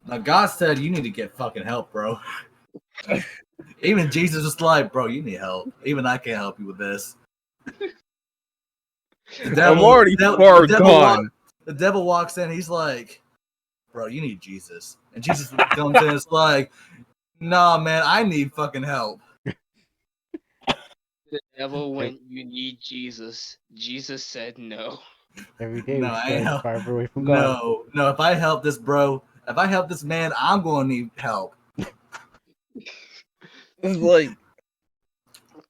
Now God said you need to get fucking help, bro. Even Jesus was like, bro, you need help. Even I can't help you with this. The devil, I'm already far gone. The devil walks in. He's like, bro, you need Jesus. And Jesus comes in. It's like, nah, man, I need fucking help. The devil went, "You need Jesus." Jesus said no. Every day No, we I stray help. farther away from God. No. If I help this bro, if I help this man, I'm going to need help. It's like,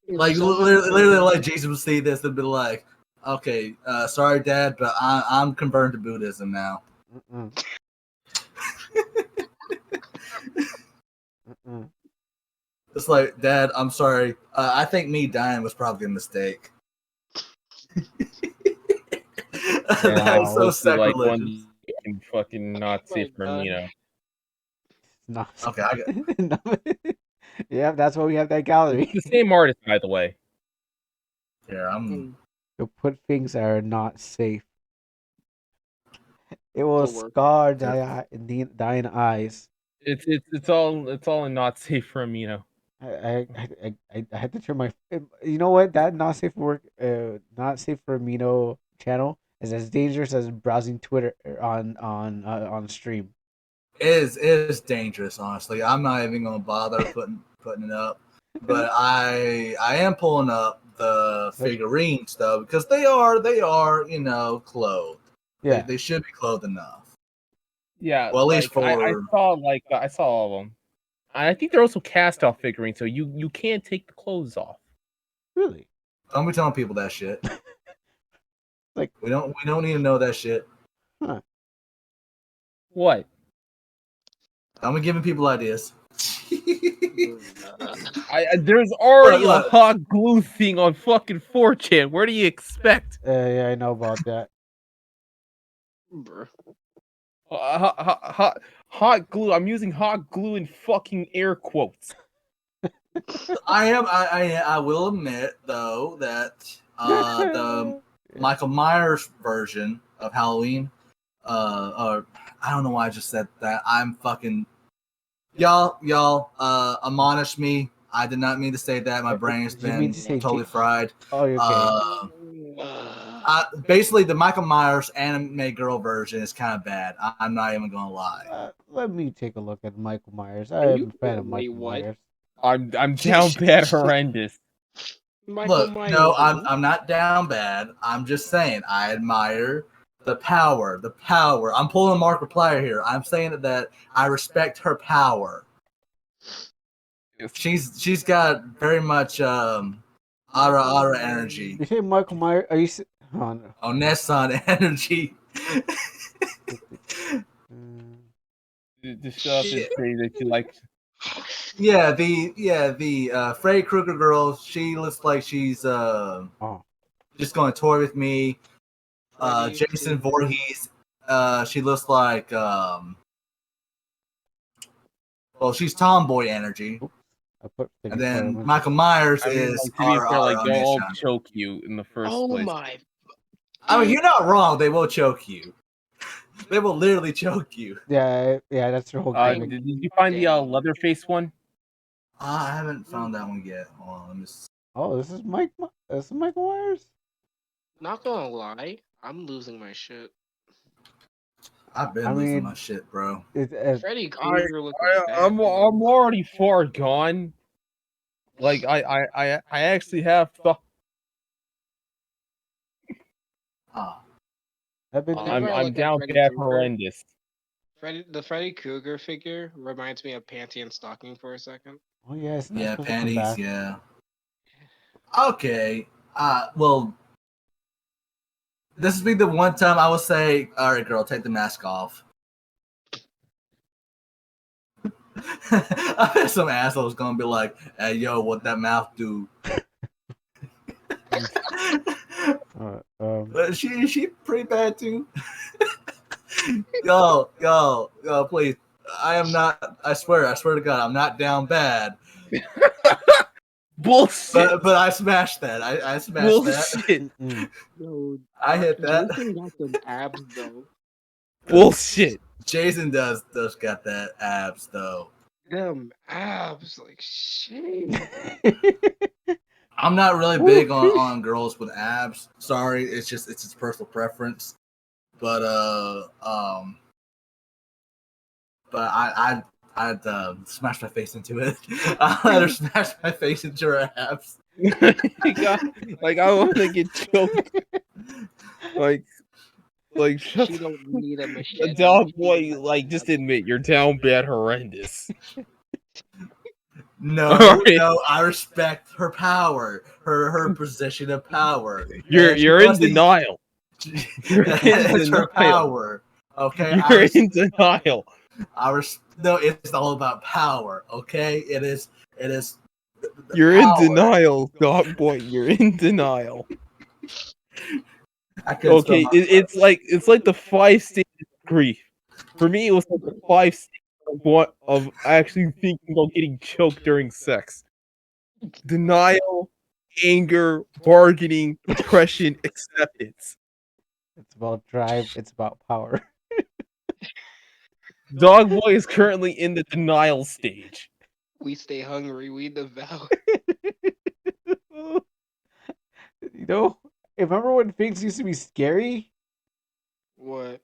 Like literally, like Jesus would see this and be like, "Okay, sorry, Dad, but I'm converted to Buddhism now." Mm-mm. Mm-mm. It's like, Dad, I'm sorry. I think me dying was probably a mistake. That is so like sacrilegious. one fucking not Oh my safe for God. Amino. No. Okay, I got. No. Yeah, that's why we have that gallery. It's the same artist, by the way. Yeah, I'm. To put things that are not safe. It will For work. scar dying eyes. It's all in not safe for Amino. I had to turn my. You know what? That not safe for work. Not safe for Amino channel is as dangerous as browsing Twitter on stream. It is dangerous, honestly. I'm not even gonna bother putting it up, but I am pulling up the figurine stuff because they are clothed. Yeah. They should be clothed enough. Yeah, Well, at least like I saw all of them. I think they're also cast off figurines, so you can't take the clothes off. Really? Don't be telling people that shit. Like, we don't need to know that shit. huh? What? I'm giving people ideas. There's already Look. a hot glue thing on fucking 4chan. Where do you expect? Yeah, I know about that. Bruh. Hot glue. I'm using hot glue in fucking air quotes. I will admit though that the Michael Myers version of Halloween, or I don't know why I just said that. I'm fucking y'all admonish me. I did not mean to say that. My brain's Did you mean been to say totally fried. Oh, you're okay. Basically, the Michael Myers anime girl version is kind of bad. I'm not even gonna lie. Let me take a look at Michael Myers. I Are am you- a fan of wait, Michael what? Myers. I'm down bad horrendous. Michael Look, Myers. no, I'm not down bad. I'm just saying I admire the power. I'm pulling a Markiplier here. I'm saying that I respect her power. She's got very much aura energy. You say Michael Myers? Are you? Oh, no. Onesan energy. The stuff is crazy that you like. Yeah, the Freddy Krueger girl. She looks like she's just going to toy with me. Jason Voorhees. She looks like well, she's tomboy energy. And then Michael Myers is like, to be fair, like they'll all Onesan. choke you in the first Oh place. my! I mean, you're not wrong. They will choke you. They will literally choke you. Yeah, that's their whole gimmick. Did you find the Leatherface one? I haven't found that one yet. Hold on, let me see. Oh, this is Michael Myers. Not gonna lie, I'm losing my shit. I've been losing my shit, bro. Freddy Krueger looks I'm already far gone. Like I actually have thought. I'm down bad horrendous. The Freddy Krueger figure reminds me of Panty and Stocking for a second. Oh yes, yeah, panties, yeah. Okay. Well, this would be the one time I will say, all right, girl, take the mask off. I bet some asshole's gonna be like, "Hey, yo, what that mouth do?" But she pretty bad too. Yo, please. I am not. I swear to God, I'm not down bad. Bullshit. But I smashed that. I smashed that. Bullshit. Yo, I hit that. Jason got some abs though. Bullshit. Jason does got that abs though. Them abs, like shit. I'm not really big on girls with abs. Sorry, it's just personal preference. But I'd smash my face into it. I'd rather smash my face into her abs. Like I want to get choked. Like shut She don't need a the machete. dog boy. Like just admit you're down bad horrendous. No, Alright. no, I respect her power, her position of power. You're in denial. You're in It's her denial. power. Okay, You're in denial. No, it's all about power. Okay, it is. You're in power. denial, dog boy. You're in denial. I couldn't Okay, spell my- it's like the 5 stages of grief. For me, it was like the 5 stages of actually thinking about getting choked during sex. Denial, anger, bargaining, depression, acceptance. It's about drive. It's about power. Dog boy is currently in the denial stage. We stay hungry, we devour. You know, remember when things used to be scary? What?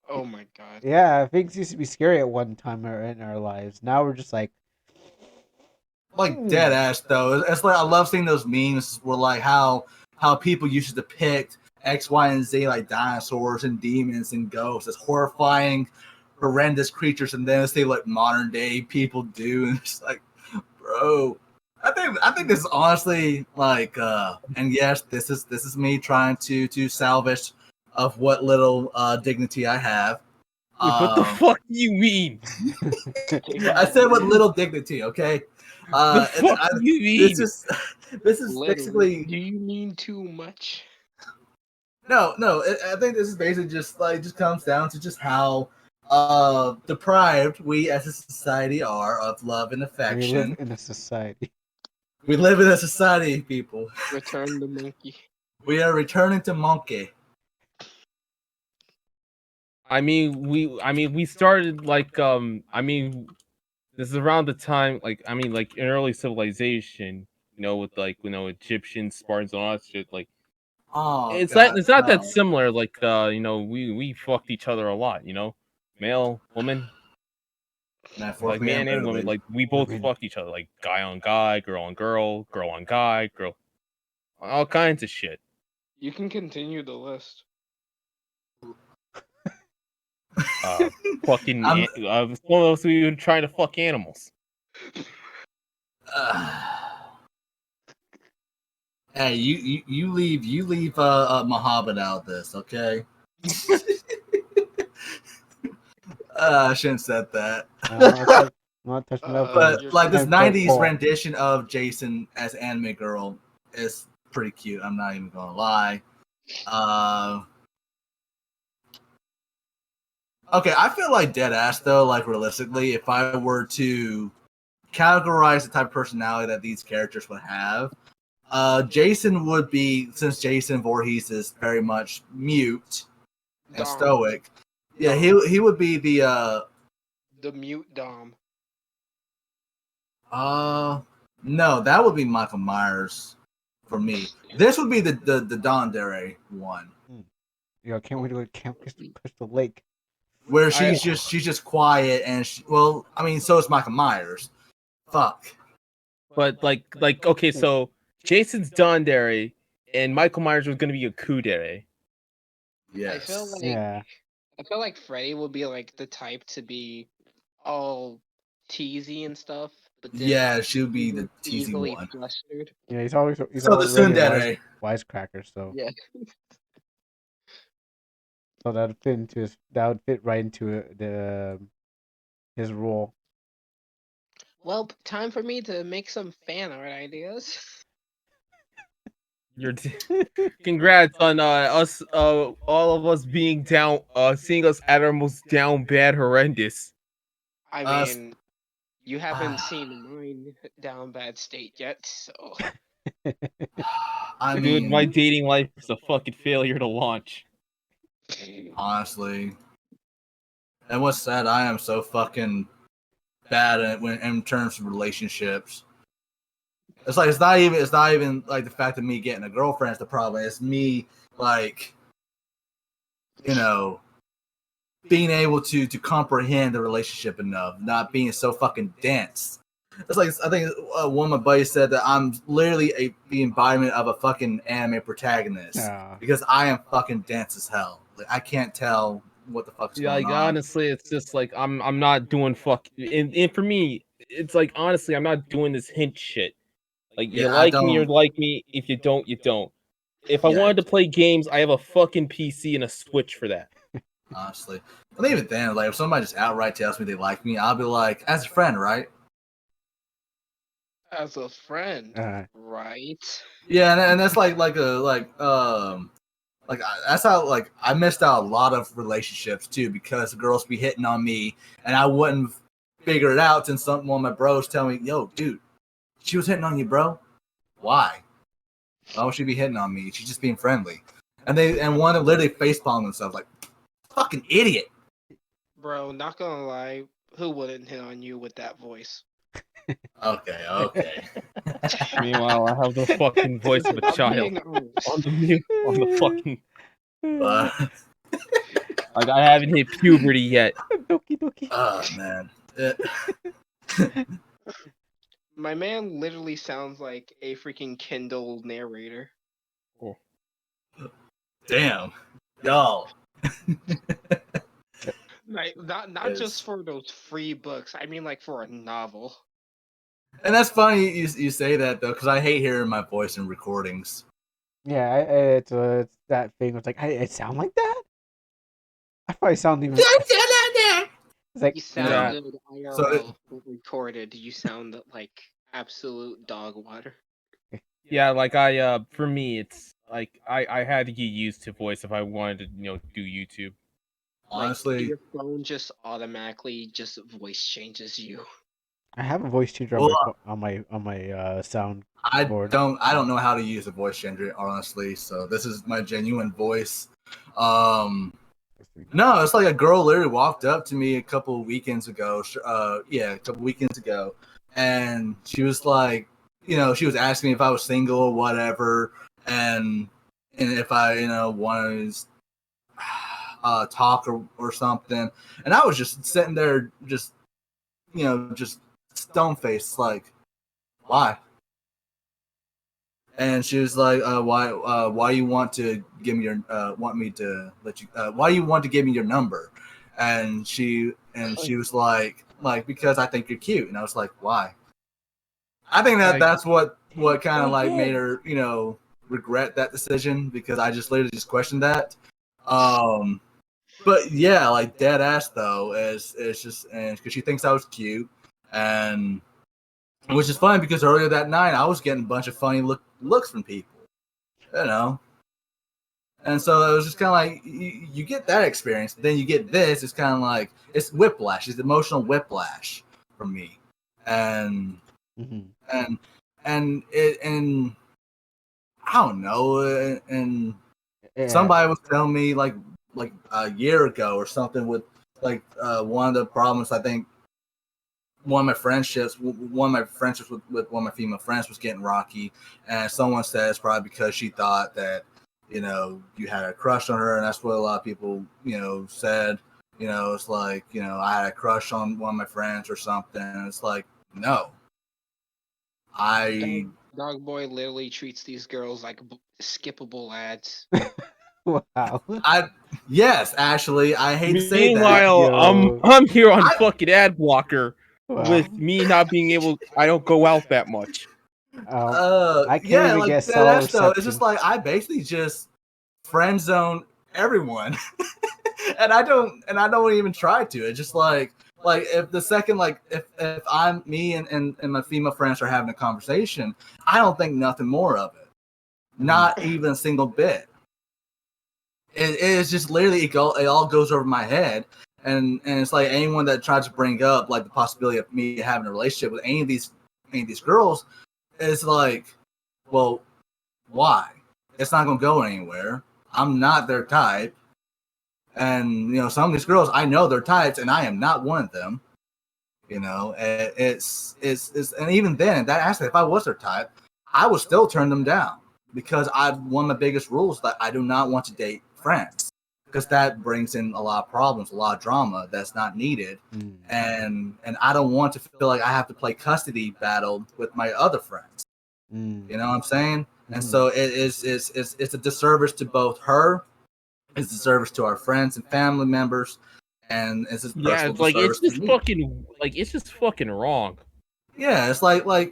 Oh my god. Yeah, things used to be scary at one time in our lives. Now we're just like, dead ass though. It's like I love seeing those memes where like how people used to depict X, Y, and Z like dinosaurs and demons and ghosts as horrifying, horrendous creatures, and then they like modern day people do, and it's like, bro. I think this is honestly like and yes, this is me trying to salvage of what little dignity I have. What the fuck do you mean? I said with little dignity, okay? The fuck do you mean? This is basically Do you mean too much? no. I think this is basically just comes down to just how deprived we as a society are of love and we affection. live in a society. We live in a society, people. Return the monkey. We are returning to monkey. I mean, we started like this is around the time like in early civilization, with like Egyptians, Spartans, and all that shit. Like Oh, it's God, not that no. similar. Like we fucked each other a lot. Male, woman, like man and woman. Like we both fucked each other. Like guy on guy, girl on girl, girl on guy, girl, all kinds of shit. You can continue the list. Fucking some of us we were trying to fuck animals. Hey, you leave Muhammad out of this, okay? I shouldn't have said that. I'm not touching that. But like this And '90s Paul. rendition of Jason as anime girl is pretty cute. I'm not even gonna lie. Okay, I feel like dead ass though. Like realistically, if I were to categorize the type of personality that these characters would have, Jason would be, since Jason Voorhees is very much mute and Dom. stoic. Yeah, he would be the mute Dom. no, that would be Michael Myers for me. This would be the Dondere one. Yo, can't wait to Camp Crystal Lake. Where she's just quiet and so is Michael Myers. Fuck. But like okay, so Jason's Dondere and Michael Myers was gonna be a Kudere. Yes. I feel like Freddy would be like the type to be all teasy and stuff. But then yeah, she would be the teasy easily one. flustered. Yeah, he's always So the really Tsundere. wisecracker. So Yeah. so that would fit right into his role. Well, time for me to make some fan art ideas. You're congrats on us all of us being down seeing us at our most down bad horrendous. I Uh, mean, you haven't seen mine down bad state yet, so I Dude, my mean, dating life is a fucking failure to launch. honestly. And what's sad, I am so fucking bad at when in terms of relationships. It's like it's not even like the fact of me getting a girlfriend is the problem. It's me like, you know, being able to comprehend the relationship enough, not being so fucking dense. It's like I think one of my buddies said that I'm literally the embodiment of a fucking anime protagonist because I am fucking dense as hell. Like I can't tell what the fuck's Yeah, going like on. honestly, it's just like I'm not doing and for me, it's like honestly, I'm not doing this hint shit. Like you Yeah, I like me or don't. like me. If you don't, you don't. If I Yeah, wanted to play games, I have a fucking PC and a Switch for that. honestly, but even then, like if somebody just outright tells me they like me, I'll be like, as a friend, right? as a friend, right? Yeah, and that's that's how like I missed out a lot of relationships too because the girls be hitting on me and I wouldn't figure it out until one of my bros tell me, "Yo, dude, she was hitting on you, bro. Why? Why would she be hitting on me? She's just being friendly." And one of them literally facepalm themselves like, "Fucking idiot." Bro, not gonna lie, who wouldn't hit on you with that voice? Okay. Meanwhile, I have the fucking voice of a I'm child being honest. on the fucking But, like I haven't hit puberty yet. Doki doki. oh man. My man literally sounds like a freaking Kindle narrator. Damn. Y'all. Like not Yes. just for those free books. I mean, like for a novel. And that's funny you say that though, because I hate hearing my voice in recordings. Yeah, it's that thing. It's like I sound like that. I probably sound even. It's like You Yeah. sounded IRL So but recorded. You sound like absolute dog water. Yeah, like for me, it's like I had to get used to voice if I wanted to, do YouTube. honestly, Like, your phone just automatically just voice changes you. I have a voice changer well, on my sound I board. don't know how to use a voice changer, honestly. So this is my genuine voice. No, it's like a girl literally walked up to me a couple weekends ago. And she was like, she was asking me if I was single or whatever, and if I, wanted to talk or something. And I was just sitting there, just stone faced, like, why? And she was like, why you want to give me your why you want to give me your number? And she was like because I think you're cute. And I was like, why? I think that's what kind of like made her, regret that decision because I just literally just questioned that. But yeah, like dead ass though, is just and because she thinks I was cute, and which is funny because earlier that night I was getting a bunch of funny looks from people, and so it was just kind of like you get that experience, then you get this. It's kind of like it's whiplash, it's emotional whiplash for me, and and I don't know, and somebody was telling me like a year ago or something with like one of the problems I think one of my friendships with one of my female friends was getting rocky, and someone said it's probably because she thought that you had a crush on her, and that's what a lot of people said. It's like I had a crush on one of my friends or something. And it's like no, Dog boy literally treats these girls like skippable ads. Wow. Yes, actually, I hate to say that. Meanwhile, I'm here on fucking ad blocker Wow. with me not being able. I don't go out that much. I can't even get solid reception. It's just like I basically just friend zone everyone, and I don't even try to. It's just like like if the second like if I'm me and my female friends are having a conversation, I don't think nothing more of it. Not even a single bit. It's just literally it all goes over my head, and it's like anyone that tries to bring up like the possibility of me having a relationship with any of these girls, it's like, well, why? It's not gonna go anywhere. I'm not their type, and some of these girls I know their types, and I am not one of them. It's and even then, that aspect, if I was their type, I would still turn them down because one of my biggest rules that I do not want to date friends because that brings in a lot of problems, a lot of drama that's not needed, and I don't want to feel like I have to play custody battle with my other friends. You know what I'm saying? And so it's a disservice to both her, it's a disservice to our friends and family members, and it's a personal it's like disservice it's just to me. it's just fucking wrong. Yeah, it's like Yeah,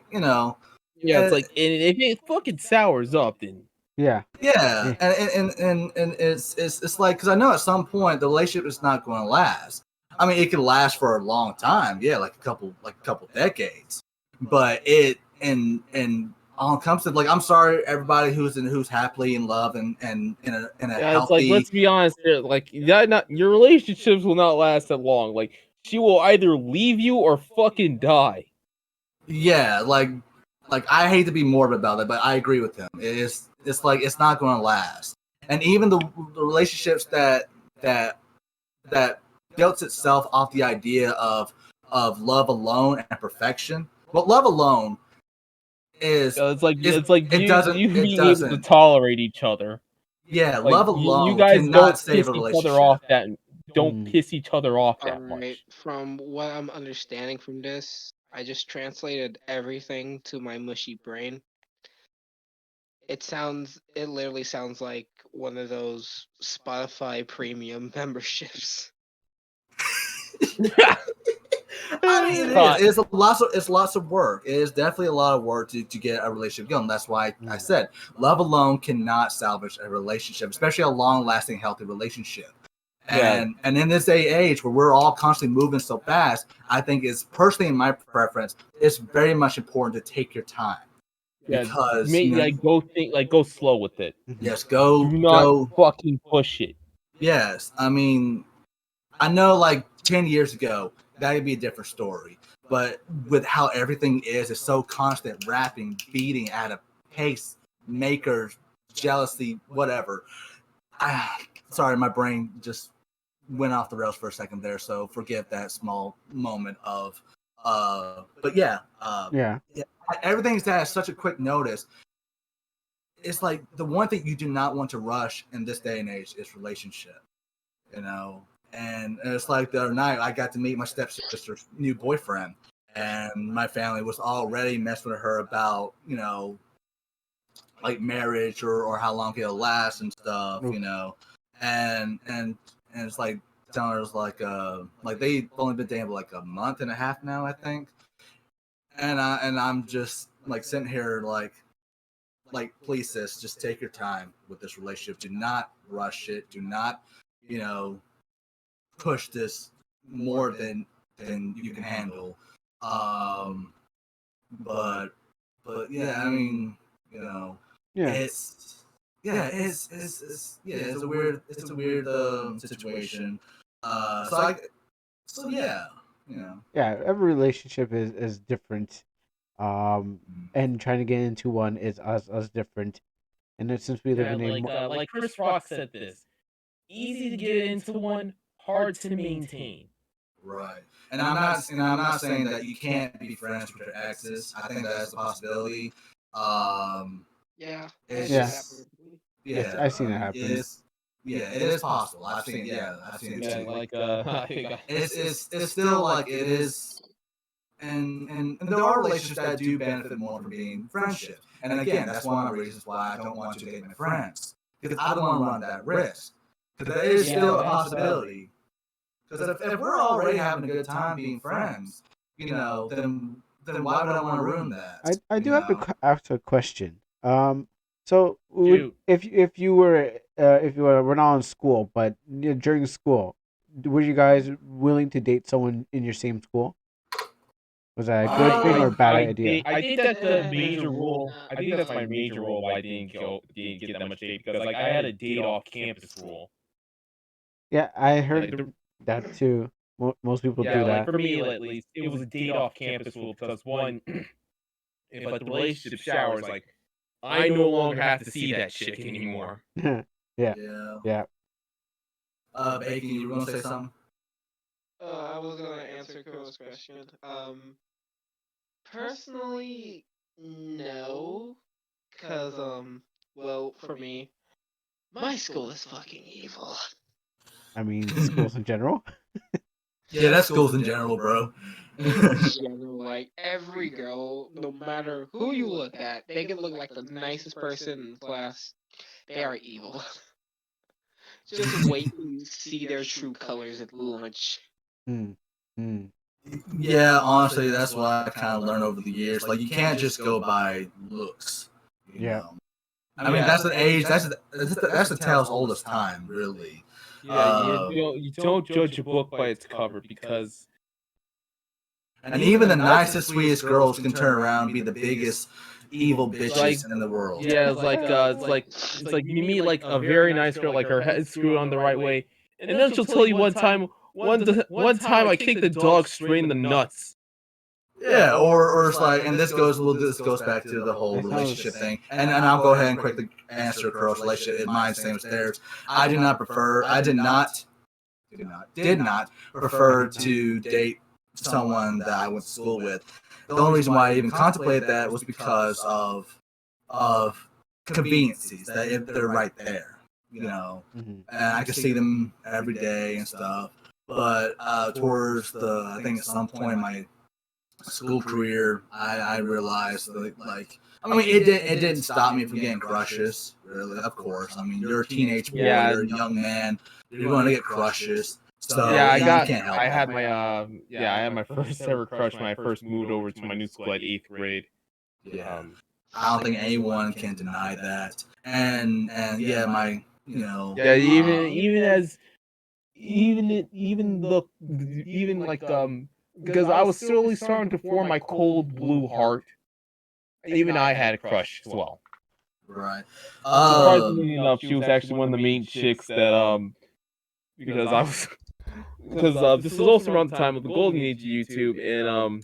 it's like, and if it fucking sours up, then yeah, and it's like, because I know at some point the relationship is not going to last. I mean, it could last for a long time, like a couple decades, but and all comes to, like, I'm sorry everybody who's happily in love and in a healthy. It's like, let's be honest here, like your relationships will not last that long. Like, she will either leave you or fucking die. Yeah, like I hate to be morbid about it, but I agree with him. It's like it's not going to last, and even the relationships that built itself off the idea of love alone and perfection. But love alone is it's like it doesn't being able to tolerate each other. Yeah, like, love alone you guys cannot don't save piss a each relationship. other off don't piss each other off that Alright, much. from what I'm understanding from this, I just translated everything to my mushy brain. It literally sounds like one of those Spotify premium memberships. I mean, it is. It's lots of work. It is definitely a lot of work to get a relationship going. That's why I said love alone cannot salvage a relationship, especially a long-lasting, healthy relationship. And in this day and age where we're all constantly moving so fast, I think it's personally in my preference, it's very much important to take your time. Yeah, because go slow with it. Yes, do not fucking push it. Yes, I mean, I know like 10 years ago that would be a different story, but with how everything is, it's so constant, rapping, beating at a pace, makers, jealousy, whatever. Sorry, my brain just went off the rails for a second there, so forgive that small moment of but yeah, everything's at such a quick notice. It's like the one thing you do not want to rush in this day and age is relationship, and it's like the other night I got to meet my stepsister's new boyfriend, and my family was already messing with her about like marriage or how long it'll last and stuff, and it's like telling her, like they've only been dating like a month and a half now, I think, and I'm just like sitting here like please, sis, just take your time with this relationship. Do not rush it. Do not push this more than you can handle. But yeah, I mean, it's a weird situation. Every relationship is different, and trying to get into one is us different. And then since we live in a like Chris Rock said this, easy to get into one, hard to maintain. Right, and I'm not saying that you can't be friends with your exes. I think that's a possibility. Yeah, I've seen it happen. It is possible. I've seen it too. Like it's still like it is, and there are relationships that do benefit more from being friendships. And again, that's one of the reasons why I don't want to date my friends, because I don't want to run that risk. Because there is still a possibility. Because if we're already having a good time being friends, then why would I want to ruin that? I do have to ask a question. So if you were not in school, but during school, were you guys willing to date someone in your same school? Was that a good thing or a bad idea? I think that's the major rule. I think that's my major rule why I didn't get that much date because like I had a date off campus rule. Yeah, I heard Like, that too. Most people do yeah, like that. for me at least, it was a date off campus rule because one, if like the relationship showers, like I no longer have to see that chick anymore. Yeah, Yeah. yeah. Bacon, you were gonna say something? I was gonna answer Kuro's question. Personally, no, cause well, for me, my school is fucking evil. I mean, schools in general. Yeah, that's schools in general, bro. In general, like every girl, no matter who you look at, they can look like the nicest person in class. They are evil. Just wait till you see their true colors at lunch. Yeah, honestly, that's what I kind of learned over the years. Like, you can't just go by looks. You Yeah. know? I mean, that's the age. That's the tale's oldest time, really. Yeah, you don't judge a book by its cover because. And even the nicest, sweetest girls can turn around and be the biggest evil bitches in the world. Yeah, it's like you meet like a very nice girl, like her head's screwed on the right way, and then she'll tell you one time I kicked the dog straight in the nuts. Yeah, or it's like, and this goes back to the whole relationship thing, and I'll go ahead and quickly answer Crow's relationship. Mine's same as theirs. I did not prefer to date someone that I went to school with. The only reason why I even contemplated that was because of conveniences, that if they're right there, you know, and I could see them every day and stuff. But towards I think at some point in my school career, I realized that, like, I mean, it didn't stop me from getting crushes, really, of course. I mean, you're a teenage boy, you're a young man, you're going to get crushes. So yeah, I had my first ever crush when I first moved over to my new school at 8th grade. Yeah. I don't think anyone can deny that. And yeah, my yeah, even like because I was slowly starting to form my cold blue heart. Even I had a crush as well. Right. Surprisingly enough, she was actually one of the main chicks that because this is also around the time of the golden age of YouTube, and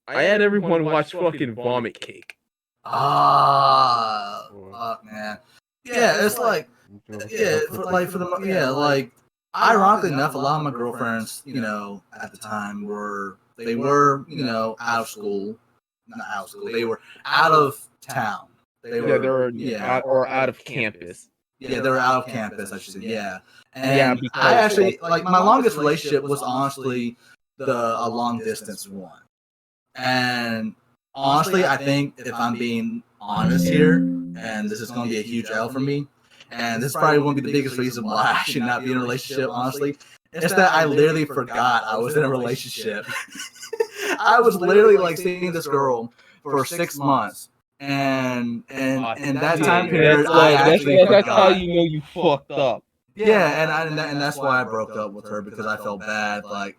I had everyone watch fucking Vomit Cake. Fuck, man. Yeah, it's like, like, ironically enough, a lot of my girlfriends, at the time were out of school, not out of school, they were out of town. They were out of campus. Yeah, they were out of campus, I should say. Yeah. And I actually, like, my longest relationship was honestly a long distance one. And honestly, I think if I'm being honest here, and this is going to be a huge L for me, and this is probably going to be the biggest reason why I should not be in a relationship, honestly, it's that I literally forgot I was in a relationship. I was literally, like, seeing this girl for 6 months. And that time period, I actually forgot. That's how you know you fucked up. Yeah, and that's why I broke up with her, because I felt bad. Like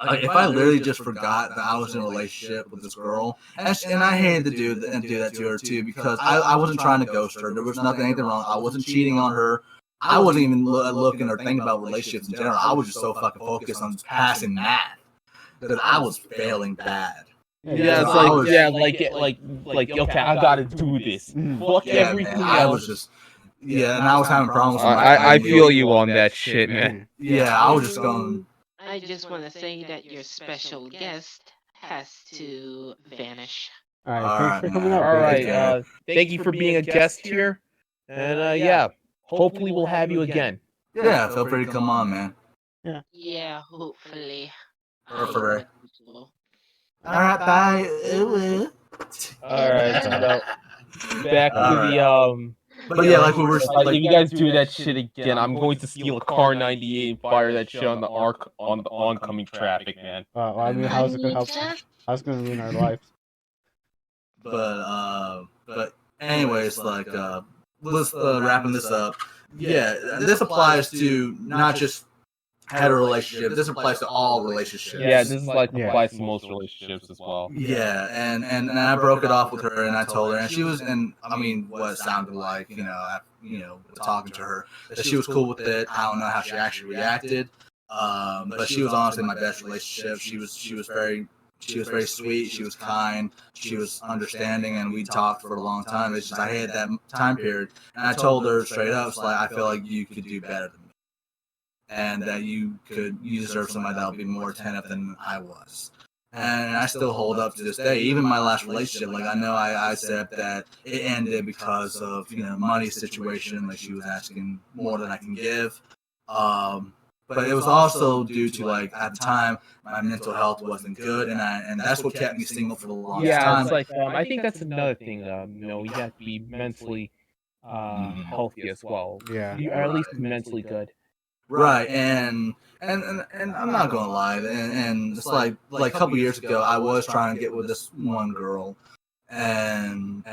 if I literally just forgot that I was in a relationship with this girl, and I hated to do that to her too, because I wasn't trying to ghost her. There was anything wrong. I wasn't cheating on her. I wasn't even looking or thinking about relationships in general. I was just so fucking focused on passing math that I was failing bad. Yeah, it's like okay, I gotta do this. Fuck everything else. I was just, and I was having problems. I feel you on that shit, man. Yeah, I was just going. I just want to say that your special guest has to vanish. All right, thanks for coming out. All right, thank you for being a guest here, and yeah, hopefully we'll have you again. Yeah, feel free to come on, man. Yeah, hopefully. All right, bye. All right, so back to the But yeah, like we were like, if you guys do that shit again, I'm going to steal a car 98 and fire that shit on the oncoming traffic, man. Well, I mean, how's it gonna help? How's it gonna ruin our lives? But anyways, like let's wrapping this up. Yeah, this applies to not just had a relationship. This applies to all relationships. Yeah, this is like Yeah. applies to most relationships as well. Yeah, and I broke it off with her, and I told her, and she was, and I mean, what it sounded like, talking to her, that she was cool with it. I don't know how she actually reacted, but she was honestly my best relationship. She was very sweet. She was kind. She was understanding, and we talked for a long time. It's just I had that time period, and I told her straight up, like, I feel like you could do better than me, and that you deserve somebody that'll be more attentive than I was. And I still hold up to this day. Even my last relationship, like, I know I said that it ended because of money situation. Like, she was asking more than I can give. But it was also due to, like, at the time my mental health wasn't good, and that's what kept me single for the longest time. It's like I think that's another thing. You have to be mentally healthy as well. Yeah. You are at least mentally good. Right, and I'm not gonna lie, and it's like a couple years ago, I was trying to get with this one girl, and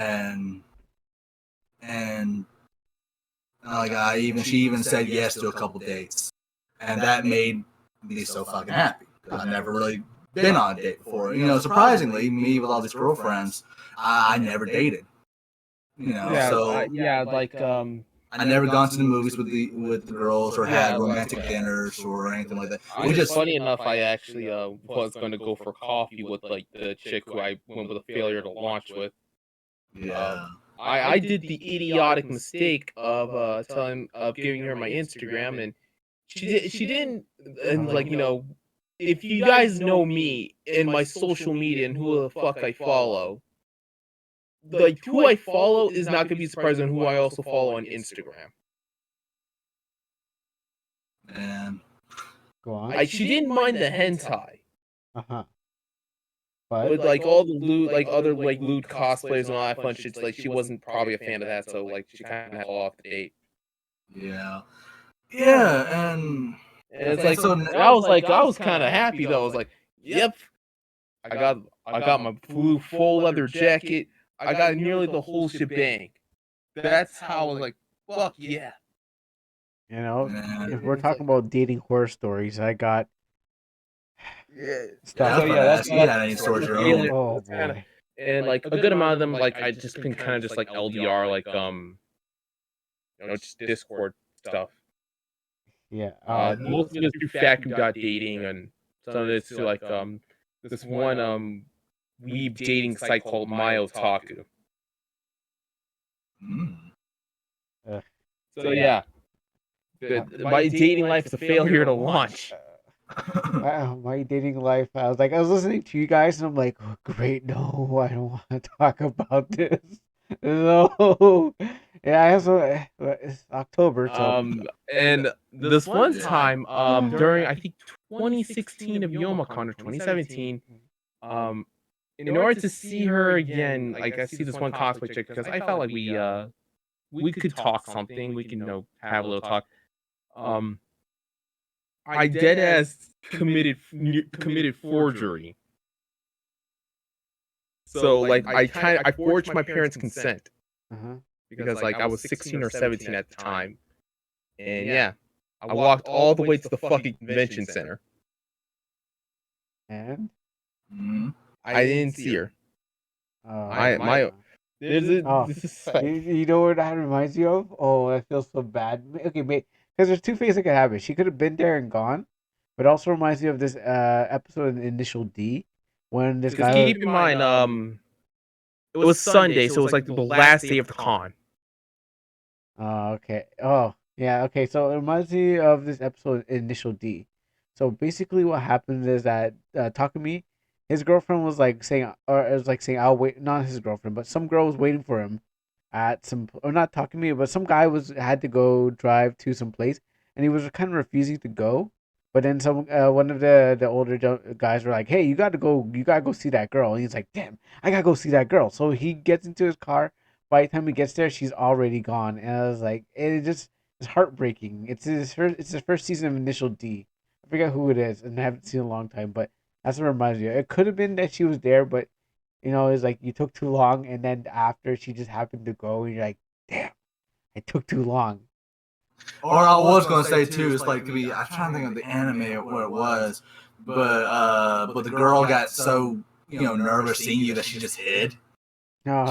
like she even said yes to a couple dates, and that made me so fucking happy because I never really been on a date before. Surprisingly, me with all these girlfriends, I never dated. I never gone to the movies with the girls or had romantic dinners or anything like that. Funny enough, I actually was going to go for coffee with like the chick who I went with a failure to launch with. Yeah. I did the idiotic mistake of giving her my Instagram, and she didn't, and if you guys know me and my social media and who the fuck I follow, like who I follow is not gonna be surprised on who I also follow on Instagram. And Go on. She didn't mind the hentai. Uh-huh. But like all the loot, like other like loot cosplayers and all that fun shit, like she wasn't probably a fan of that, so like she kind of had all off the date. yeah, And it's like I was kind of happy though. I was like, yep, I got my blue full leather jacket. I got nearly the whole shebang. That's how I was like, fuck yeah. If we're talking about dating horror stories, I got stuff. You had any stories your own? Oh boy. And like a good amount of them, like I just been kind of just like LDR, like just Discord stuff. Yeah. Most of it's through Fact.dating, and some of it's through like this one weeb dating site called My Otaku. So yeah, my dating life is a failure to launch. My dating life, I was listening to you guys, and I'm like, oh, great, no, I don't want to talk about this. No. Yeah, I have some. It's October, so. And this one time, during I think 2016 of YomaCon or 2017, in order to see her again, like I see this one cosplay chick because I felt like we could talk something, we can have a little talk. I dead ass committed forgery. So like I forged my parents' consent because like I was 16 or 17 at the time, and yeah, I walked all the way to the fucking convention center, And I didn't see her. This is like, you know what that reminds you of? Oh, I feel so bad. Okay, mate, because there's two things that could happen. She could have been there and gone, but also reminds you of this episode in Initial D when this guy. Keep in mind, it was Sunday, so it was like the last day of the con. Oh, okay. Oh, yeah. Okay, so it reminds me of this episode in Initial D. So basically, what happened is that Takumi, his girlfriend was like saying, or it was like saying, "I'll wait." Not his girlfriend, but some girl was waiting for him at some, or not Takumi, but some guy had to go drive to some place, and he was kind of refusing to go. But then one of the older guys were like, "Hey, you gotta go see that girl." And he's like, "Damn, I gotta go see that girl." So he gets into his car. By the time he gets there, she's already gone, and I was like, it's heartbreaking. It's his first season of Initial D. I forget who it is, and I haven't seen it in a long time, but that's what it reminds me of. It could have been that she was there, but it's like you took too long, and then after she just happened to go, and you're like, damn, it took too long. Or I was gonna say too, it's like I'm trying to think of the anime where it was, but the girl got so nervous seeing you that she just hid.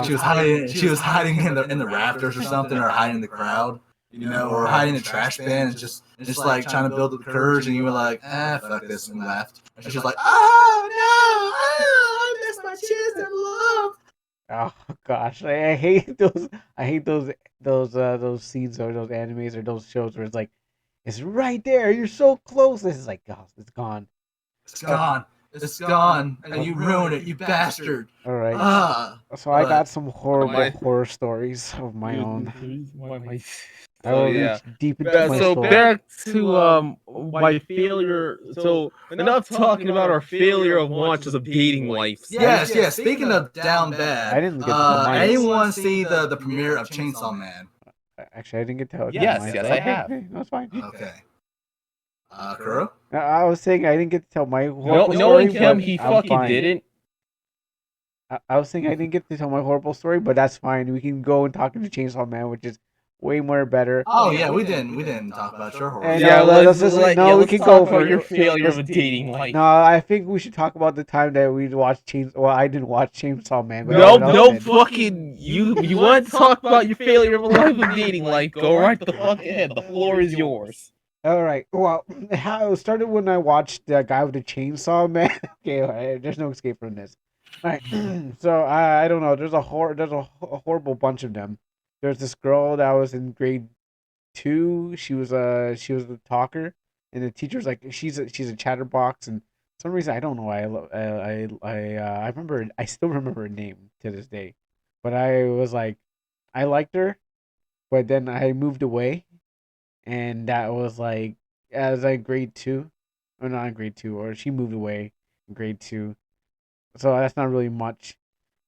She was hiding. She was hiding in the rafters or something, or hiding in the crowd, or hiding in the trash bin, and just like trying to build up the courage. And you were like, fuck this, and left. And she was like, oh no, I miss my chance at love. Oh gosh, I hate those. I hate those scenes or those animes or those shows where it's like, it's right there. You're so close. This is like, oh, it's gone. It's gone. It's gone, and you ruined it, you bastard. All right. So I got some horrible horror stories of my own. I will reach deep into my soul. Back to my failure. So enough talking about our failure of watches of dating life. Yes. Speaking of down bad, I didn't get to tell mine. anyone see the premiere of Chainsaw Man? Actually, I didn't get to tell. Yes, mine. I have. Okay, that's fine. Okay. Kuro? I was saying I didn't get to tell my No, horrible story. knowing him, but he I'm fucking fine. didn't. I was saying I didn't get to tell my horrible story, but that's fine. We can go and talk to Chainsaw Man, which is way more better. Oh yeah, we didn't talk about your horror. And Yeah, let's just we can talk go about for your failure of a dating life. No, I think we should talk about the time that we watched Chainsaw. Well, I didn't watch Chainsaw Man. But No, fucking you want to talk about your failure of a life of dating life? Go right the fuck ahead. The floor is yours. All right. Well, how it started when I watched the guy with the chainsaw, man. Okay, all right, there's no escape from this. All right. So I don't know. There's a horrible bunch of them. There's this girl that was in grade 2. She was a talker, and the teacher's like she's a chatterbox, and for some reason I don't know why I remember I still remember her name to this day, but I was like I liked her, but then I moved away. And that was like as like grade 2, or not in grade 2, or she moved away in grade 2, so that's not really much.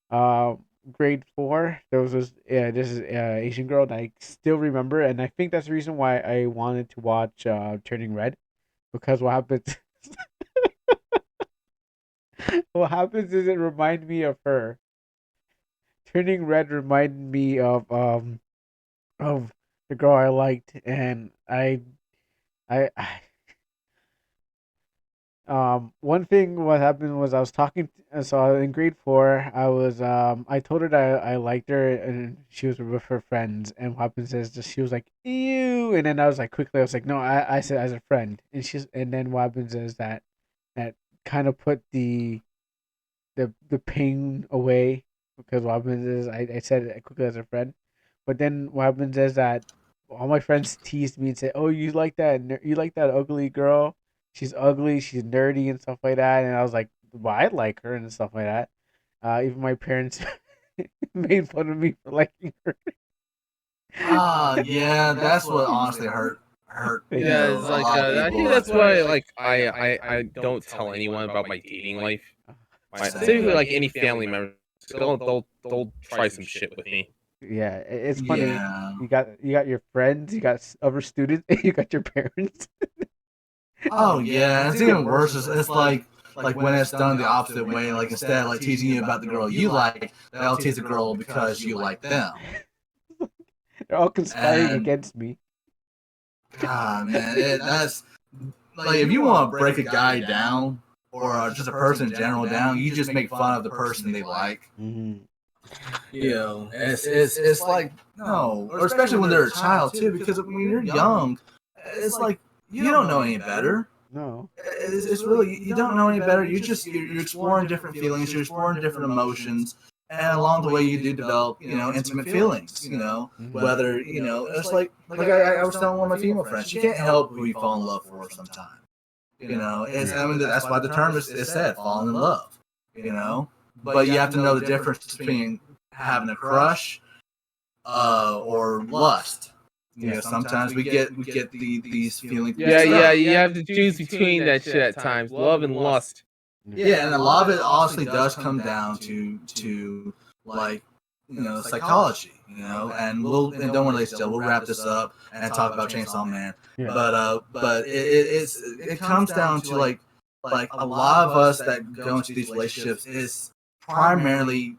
Grade 4, there was this Asian girl that I still remember, and I think that's the reason why I wanted to watch Turning Red, because what happens what happens is it reminded me of her. Turning Red reminded me of the girl I liked, and I one thing what happened was I was talking. So in grade 4, I told her that I liked her, and she was with her friends. And what happens is just she was like, "Ew," and then I was like, "No, I said as a friend." And then what happens is that kind of put the pain away, because what happens is I said it quickly as a friend. But then what happens is that all my friends teased me and said, "Oh, you like that ugly girl? She's ugly, she's nerdy and stuff like that." And I was like, "Well, I like her and stuff like that." Even my parents made fun of me for liking her. Yeah, that's what honestly hurt. Yeah, it's like I think that's why I don't tell anyone about my dating life. Specifically, like any family member, they'll try some shit with me. Yeah, it's funny. Yeah. You got your friends, you got other students, and you got your parents. Oh yeah, it's even worse. It's like when it's done the opposite way. Like instead of like teasing you about the girl you like, they'll tease the girl because you like them. They're all conspiring against me. God, man, that's like if you want to break a guy down or just a person in general down, you just make fun of the person they like. Mm-hmm. It's like no, or especially when they're a child too, because when you're young, it's like you don't know any better. No, it's really you don't know any better. You're exploring different feelings, you're exploring different emotions, and along the way you do develop intimate feelings. Whether it's like I was telling one of my female friends, you can't help who you fall in love for sometimes. That's why the term is said, falling in love. But you have to know the difference between having a crush or lust. Sometimes we get these feelings. Yeah, you have to choose between that shit at times, love and lust. Yeah, and a lot of it honestly does come down to like psychology. And don't worry, still we'll wrap this up and talk about Chainsaw Man. Yeah. But it comes down to like a lot of us that go into these relationships is primarily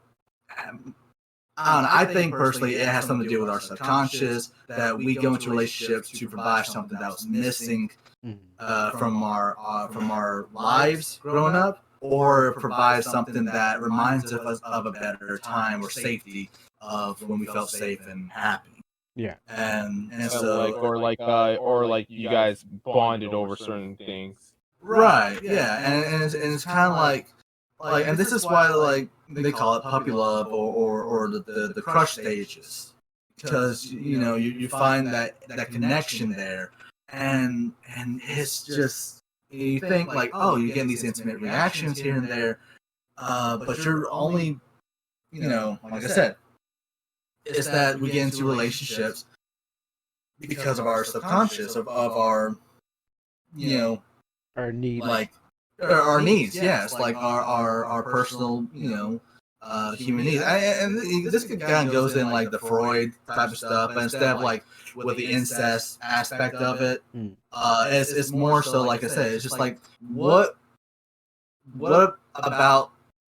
I don't know. I think personally it has something to do with our subconscious, that we go into relationships to provide something that was missing from our lives growing up, or provide something that reminds us of a better time or safety of when we felt safe and happy. Yeah. And So, or like you guys bonded over certain things. right, yeah, and it's kind of like, and this is why like they call it puppy love or the crush stages, because you find that connection there, and it's just, you think like, oh, you're getting these intimate reactions here and there, but you're only, like I said, it's that we get into relationships because of our subconscious, of our Our need. like our needs, yes, like our personal, human needs. And this kind of goes in like the Freud type of stuff, but instead of like with the incest aspect of it, it's more so, like I said, it's just like what about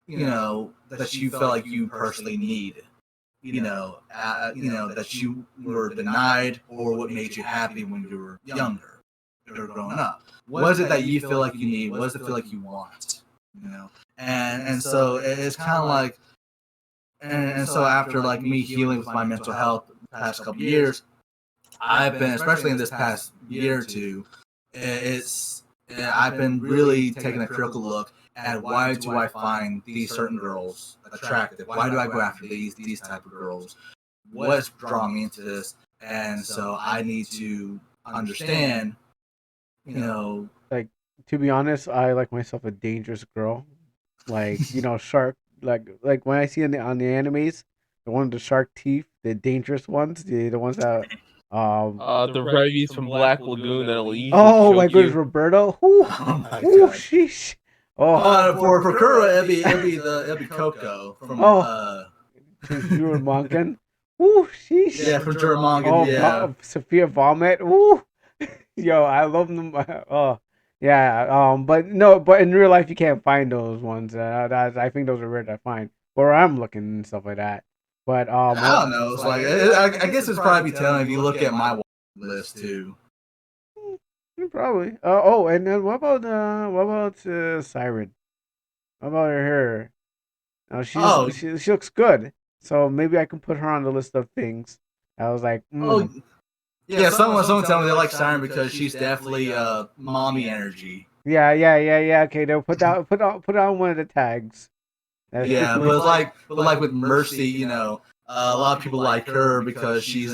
that you felt like you personally needed, that you were denied, or what made you happy when you were younger or growing up. What is it that you feel like you need? What does it feel like you want? And so it's kind of like, and so after like me healing with my mental health the past couple years, I've been, especially in this past year or two, I've been really taking a critical look at why do I find these certain girls attractive? Why do I go after these type of girls? What's drawing me into this? And so I need to understand, Like, to be honest, I like myself a dangerous girl. Like, shark. Like when I see on the animes, the one with the shark teeth, the dangerous ones, the ones that The Revies from Black Lagoon that'll easily oh my choke goodness, you. Roberto. oh my Ooh, god. sheesh. Oh, For Kuro, it'd be Coco from Juremongan. Ooh, sheesh. yeah, from Juremongan, Oh, yeah. Sophia Vomit. Ooh, yo, I love them. Oh, yeah. But no, but in real life you can't find those ones. I think those are rare to find. Where I'm looking and stuff like that. But I don't know. It's like I guess it's probably telling if you look at my list too. probably. Oh, and then what about Siren? What about her? Now Oh. she looks good. So maybe I can put her on the list of things. I was like, Oh, yeah. Someone tell me they like Siren because she's definitely mommy energy. Yeah. Okay, they'll put on one of the tags. Yeah, but like with Mercy, a lot of people like her because she's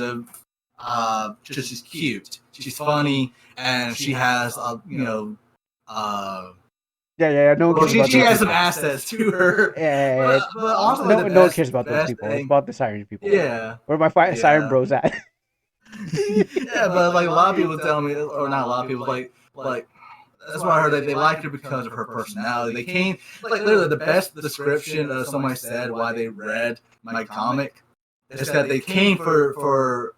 she's cute, she's funny, and she has yeah. No one well, cares about she those has some people. assets to her. Yeah, But also no one cares about those people. It's about the Siren people. Yeah. Where my Siren bros at? Yeah, but like a lot of people tell me, or not a lot of people, like that's why I heard that they liked her because of her personality. They came, like, literally the best description of somebody said why they read my comic is that they came for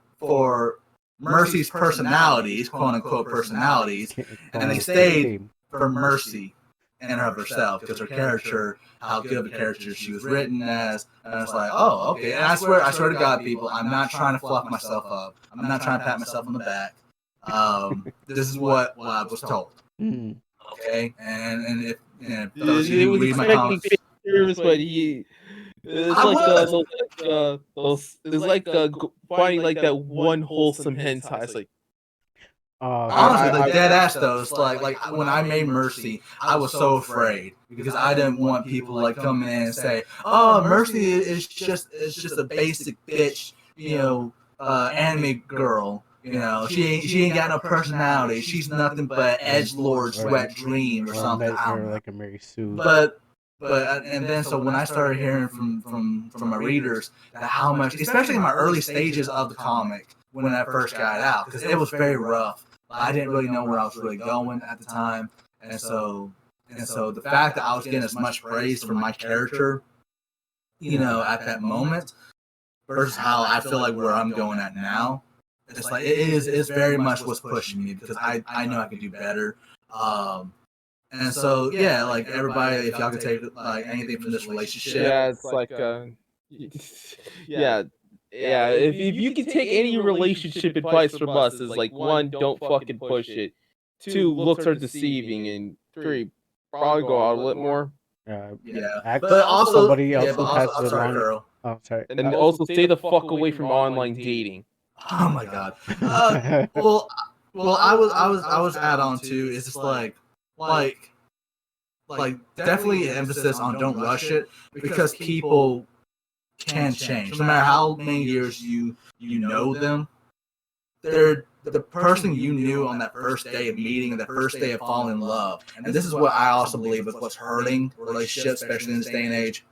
Mercy's personalities, quote unquote personalities, and they stayed for Mercy and of herself, because her character, how good of a character she was written as, and it's like, oh, okay. And I swear to God, people, I'm not trying to fluff myself up. I'm not trying to pat myself on the back. This is what I was told. Okay, and if those of you who read my comics, but it's like finding like that one wholesome hentai. It's like, honestly, like dead ass though. It's like when I made Mercy, I was so afraid because I didn't want people like come in and say, "Oh, Mercy is just a basic bitch, anime girl." She ain't got no personality. She's nothing but edgelord wet dream or something. Or like a Mary Sue. But and then so when I started hearing from my readers that how much, especially in my early stages of the comic when I first got out, because it was very rough. I didn't really know where I was really going at the time, and so the fact that I was getting as much praise for my character, at that moment, versus how I feel like where I'm going at now. It's like it's very much what's pushing me, because I know I can do better. And so yeah, like everybody, if y'all could take like anything from this relationship, yeah, it's like yeah, yeah. If you can take any relationship advice from us, is like one, don't fucking push it. Two, looks are deceiving, and three, probably go out a little more. Yeah, Ask but also, somebody else yeah, who but has also, I'm the sorry, long. Carl. Oh, sorry. And also stay the fuck away from online dating. Oh my god. Well, I was add on to is just like definitely emphasis on don't rush it because people can change no matter how many years you know them. They're the person you knew on that first day of meeting and the first day of falling in love. And this is what I also believe is what's hurting relationships, especially in this day and age.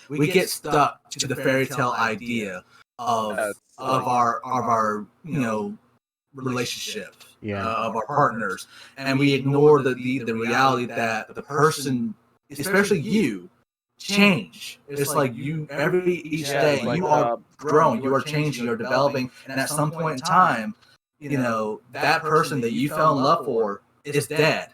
We get stuck to the fairy tale idea of our relationship of our partners, and we ignore the reality that the person, especially you, change. It's like each day like, you are growing, you are changing, you're developing, and at some point in time, that person that you fell in love for is dead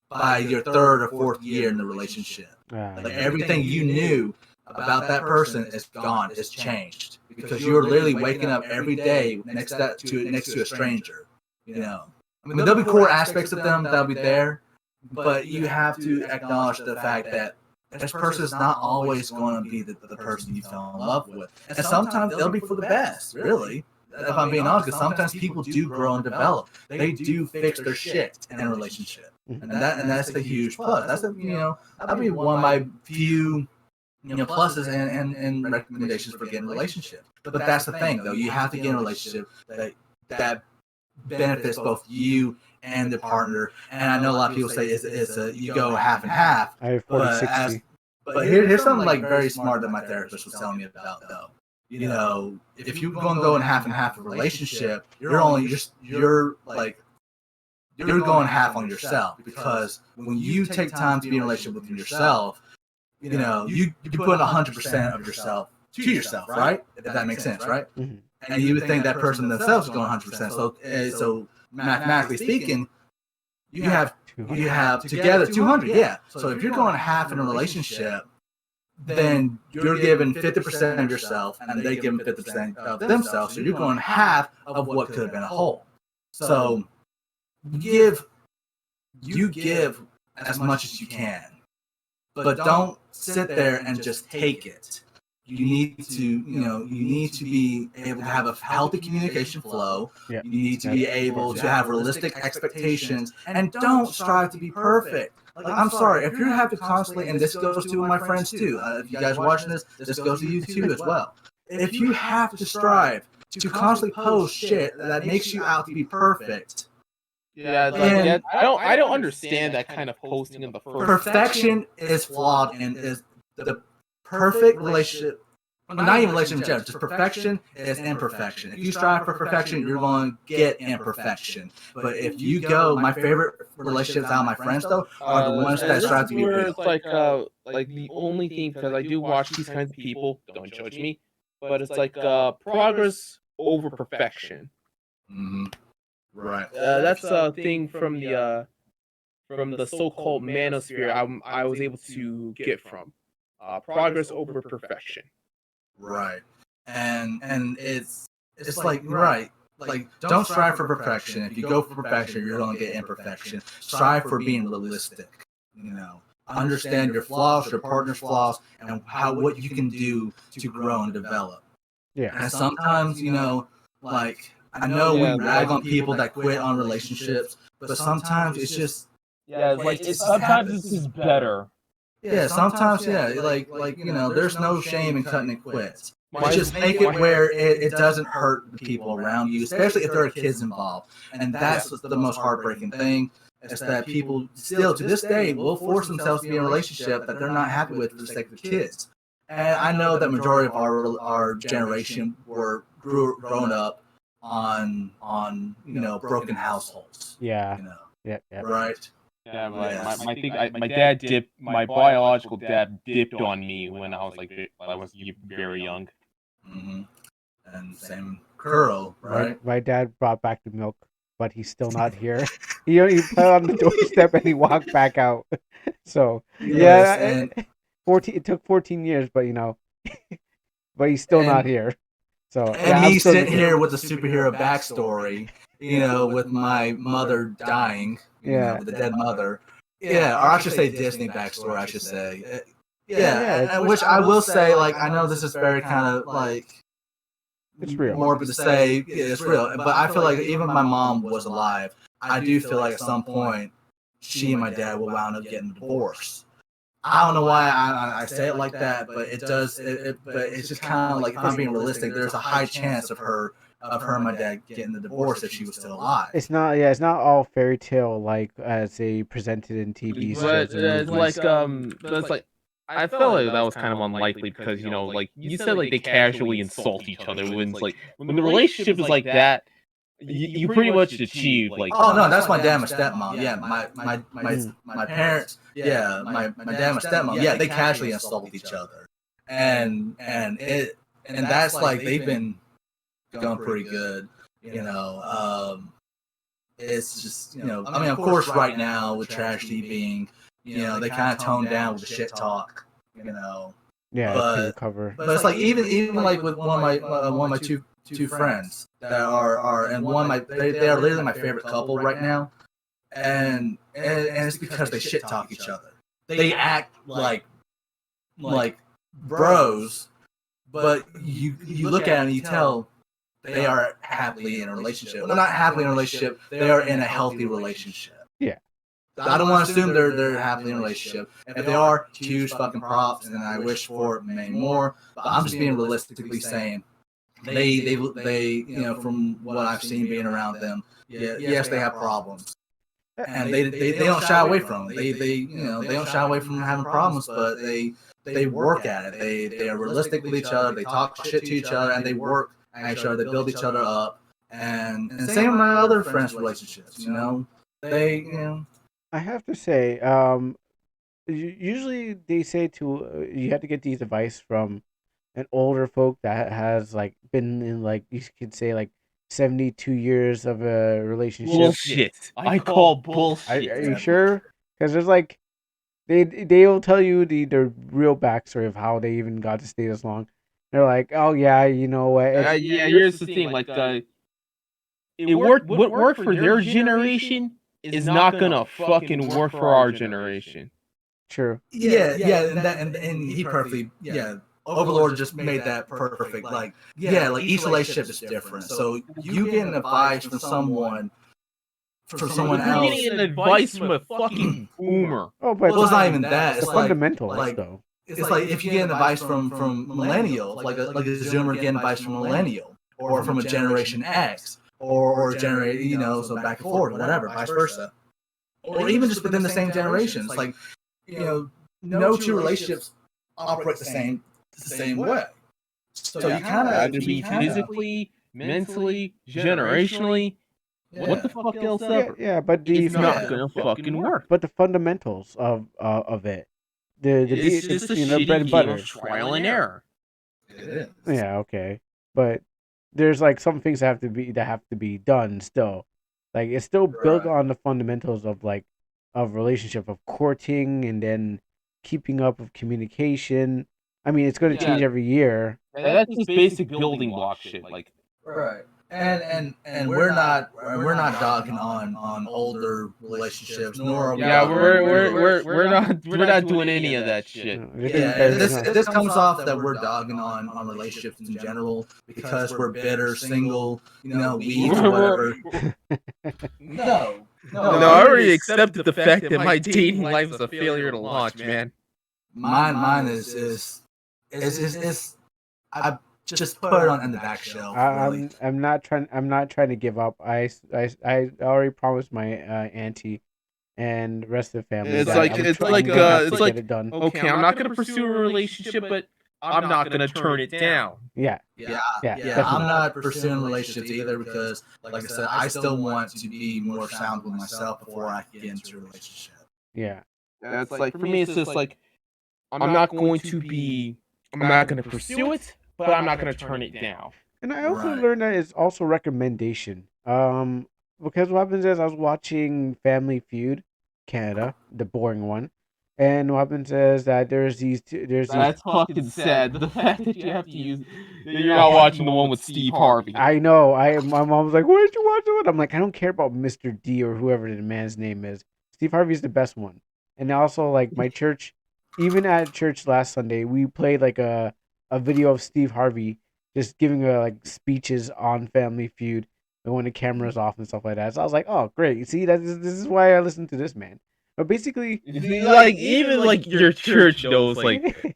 by your third or fourth year in the relationship. Like everything you knew about that person is gone, is changed because you're literally waking up every day next to a stranger. I mean, there'll be core aspects of them that'll be there, but you have to acknowledge the fact that this person is not always going to be the person you fell in love with, and sometimes they'll be for the best. Really, if I'm being honest, because sometimes people do grow and develop. They do fix their shit in a relationship, and that's the huge plus. That's that'd be one of my few pluses and recommendations for getting a relationship. But that's the thing, though. You have to get in a relationship that benefits both you and the partner. And I know a lot of people say you go half and half. I have 40-60. But here's something like very smart that my therapist was telling me about, though. If you're going to go in half and half a relationship, you're going half on yourself, because when you take time to be in a relationship with yourself, you put 100% of yourself to yourself, right? If that makes sense, right? Mm-hmm. And you would think that person themselves is going 100%. So mathematically speaking, you have together 200. Yeah. So if you're going half in a relationship, then you're giving 50% of yourself, and they give 50% of themselves. So you're going half of what could have been a whole. So you give as much as you can, but don't sit there and just take it. You need to be able to have a healthy communication flow. Yeah. You need to be able to have realistic expectations, and don't strive to be perfect. Like, I'm sorry, if you have to constantly, and this goes to my friends too, if you guys are watching this goes to you too as well. If you have to strive to constantly post shit that makes you out to be perfect, I don't understand that kind of posting in the first. Perfection is flawed, and is the perfect relationship. Not even relationship in general, just perfection is imperfection. If you strive for perfection, you're going to get imperfection. But if you go, my favorite relationships out of my friends though are the ones that strive to be real. It's like the only thing, because I do watch these kinds of people. Don't judge me, but it's like progress over perfection. Mm-hmm. Right. That's a thing from the so-called manosphere I was able to get from progress over perfection. Right. And it's like, right, like, don't strive for perfection. If you go for perfection, you're going to get imperfection. Strive for being realistic. Understand your flaws, your partner's flaws, and what you can do to grow and develop. Yeah. And sometimes, like, I know we rag on people that quit on relationships, but sometimes it's just sometimes this is better. Yeah, sometimes, like there's no shame in cutting it quits. Just make it where it doesn't hurt the people around you, especially if there are kids involved. And that's the most heartbreaking thing, is that people still, to this day, will force themselves to be in a relationship that they're not happy with for the sake of the kids. And I know that majority of our generation were grown up on broken households. Yeah. Right. Yeah, my biological dad dipped on me when I was very young. Mm-hmm. And same Curl, right? My dad brought back the milk, but he's still not here. He put it on the doorstep and he walked back out. So Yes, and 14. It took 14 years, but but he's still not And- here. So And yeah, I'm he's still sitting looking. here with the superhero backstory, with my mother dying, Yeah. with the dead mother. Yeah, or I should say Disney backstory, I should say. Which I will say, like, I know this is very kind of, like, It's real. morbid to say, it's real, but I feel like even if my mom was alive, I do feel like at some point, she and my dad will wound up getting a divorce. I don't know why I say it like that, but it does. But it's just kind of like, if I'm being realistic, there's a high chance of her and my dad getting the divorce if she was still alive. It's not all fairy tale like as they presented in TV shows But and it's movies. but it's like I felt like that was kind of unlikely because like you said, like they casually insult each other when it's like when the relationship is like that, you pretty much achieved like. Oh no, that's my dad and my stepmom. Yeah, my parents. Yeah, my dad and my stepmom. Yeah, they casually insult each other, and that's like they've been going pretty good. It's just I mean, of course, right now with tragedy being, they kind of toned down with the shit talk. Yeah, but- to recover. But it's like even like with one of my two friends that are and they are literally my favorite couple right now, and it's because they shit talk each other. They act like bros, but you look at them and you tell they are happily in a relationship. Well, not happily in a relationship. They are in a healthy relationship. Yeah. I don't want to assume they're happily in a relationship. If they are, huge fucking props, and I wish for many more. But I'm just being realistically saying they from what I've seen being around them, yes, they have problems, and they don't shy away from it. They don't shy away from having problems, but they work at it. They are realistic with each other. They talk shit to each other, and they work at each other. They build each other up, and same with my other friends' relationships. I have to say, usually they say you have to get these advice from an older folk that has like been in like you could say like 72 years of a relationship. Bullshit. I call bullshit. Are you sure? Because there's like they'll tell you the real backstory of how they even got to stay this long. They're like, oh yeah, you know what? Yeah, here's the thing. Like, it worked. What worked for their generation is not gonna fucking work for our generation. True. Yeah, and he perfectly, Overlord just made that perfect. Like, like each relationship is different. So you getting advice from someone You're else. getting an advice from a fucking boomer. Oh, but Well, it's not even that. the It's like fundamentals though. it's like if you get advice from millennials, like a Zoomer getting advice from a millennial, or from a Generation X, or generation, so back and forth, whatever, vice versa, or even just within the same generation. It's like, no two relationships operate the same way. So you kind of Either be physically, mentally, generationally. What the fuck else ever? Yeah, but the It's not gonna fucking work. but the fundamentals of it, the It's just a shitty bread and game butter. of trial and error. It is. Yeah, okay, but there's like some things that have to be done still. Like it's still built Right. on the fundamentals of like of relationship of courting and then keeping up of communication. I mean, it's going to change every year. That's just basic building block shit. Like, Right. And we're not dogging on older relationships, nor are we. yeah, dogging we're not doing any of that shit. If this comes off that we're dogging on relationships in general because we're bitter, single, weeds, or whatever. No, I already accepted the fact that my dating life is a failure to launch, man. Mine is I just put it on in the back shelf. Really. I'm not trying to give up. I already promised my auntie and the rest of the family. It's that like I'm it's trying like to have to it's like get it done. okay, I'm not gonna pursue a relationship, but I'm not gonna turn it down. Yeah. Yeah, definitely. I'm not pursuing relationships either because, like I said, I still want to be more sound with myself before I can get into a relationship. Yeah. That's like for me, it's just like I'm not going to pursue it, but I'm not gonna turn it down. And I also Right. learned that it's also recommendation. Because what happens is I was watching Family Feud, Canada, the boring one, And what happens is that there's these That's fucking sad. The fact that you have to use that you're not watching the one with Steve Harvey. I know. My mom was like, "Why did you watch it?" I'm like, I don't care about Mr. D or whoever the man's name is. Steve Harvey's the best one. And also, like my church, even at church last Sunday, we played like a video of Steve Harvey just giving like speeches on Family Feud and when the camera's off and stuff like that. So I was like, "Oh, great! You see, this is why I listen to this man." But basically, Like even like your church knows like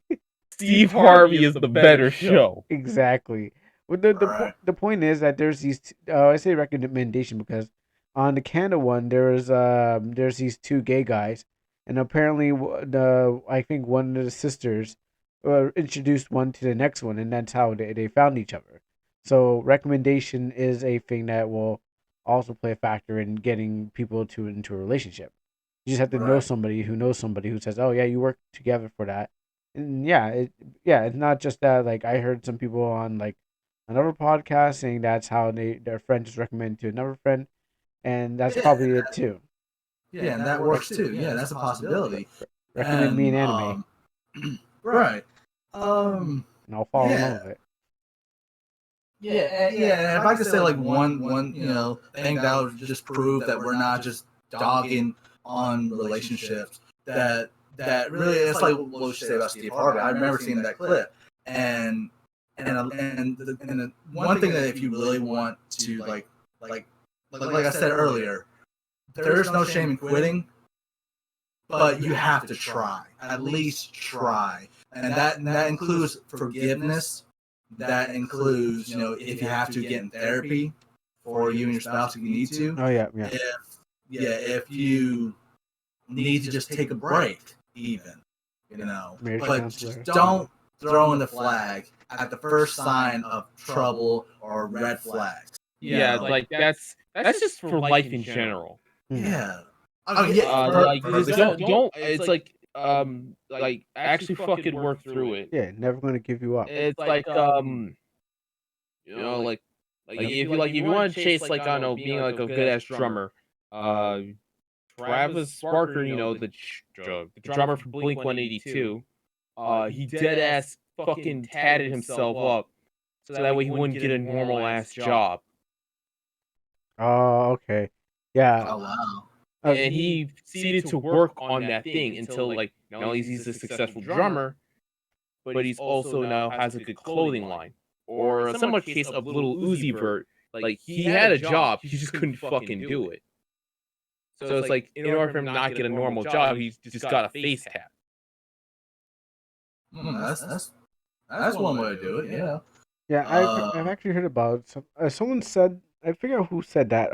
Steve Harvey is the better show. Exactly. But the point is that there's these I say recommendation because on the Canada one there's these two gay guys, and apparently I think one of the sisters introduced one to the next one, and that's how they found each other. So recommendation is a thing that will also play a factor in getting people into a relationship. You just have to know somebody who knows somebody who says, "Oh yeah, you work together for that." And it's not just that. Like I heard some people on like another podcast saying that's how their friend just recommended to another friend, and that's probably it too. Yeah, and that works too. Yeah, that's a possibility. Recommend me an anime, Right. and I'll follow along with it. Yeah. And if I could say like one thing that would just prove that we're not just dogging on relationships, that really it's like what we should say about Steve Harvey. I remember seeing that clip, and the one thing that if you really want to like I said earlier, there is no shame in quitting, but you have to try, at least try, and that includes forgiveness. That includes, if you have to get in therapy for you and your spouse if you need to. Oh yeah. If you need to just take a break, even, but just don't throw in the flag at the first sign of trouble or red flags. Yeah, like that's just for life in general. Yeah. Like don't. It's like actually fucking work through it. Yeah, never gonna give you up. It's like like if you want to chase like I don't know being like a good ass drummer, Travis Barker, the drummer for Blink 182, he dead ass fucking tatted himself up so that way he wouldn't get a normal ass job. Oh, okay. Yeah. Oh wow. And he proceeded to work on that thing until like now he's a successful drummer, but he's also now has a good clothing line. Or a similar case of Little Uzi Vert, like he had a job, he just couldn't fucking do it. So it's like in order for him to not get a normal job, he's just got a face tap. That's one way to do it. Yeah. Yeah, I've actually heard about someone said, I forget who said that.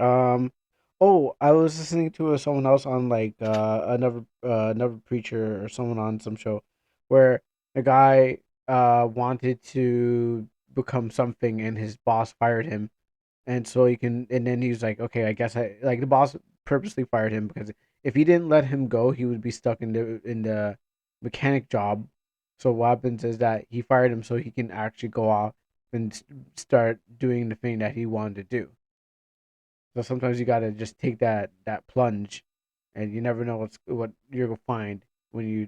Oh, I was listening to someone else on like another preacher or someone on some show where a guy wanted to become something and his boss fired him, and so and then he was like, okay, I guess I like the boss purposely fired him because if he didn't let him go, he would be stuck in the mechanic job. So what happens is that he fired him so he can actually go off and start doing the thing that he wanted to do. So sometimes you gotta just take that plunge, and you never know what you're gonna find when you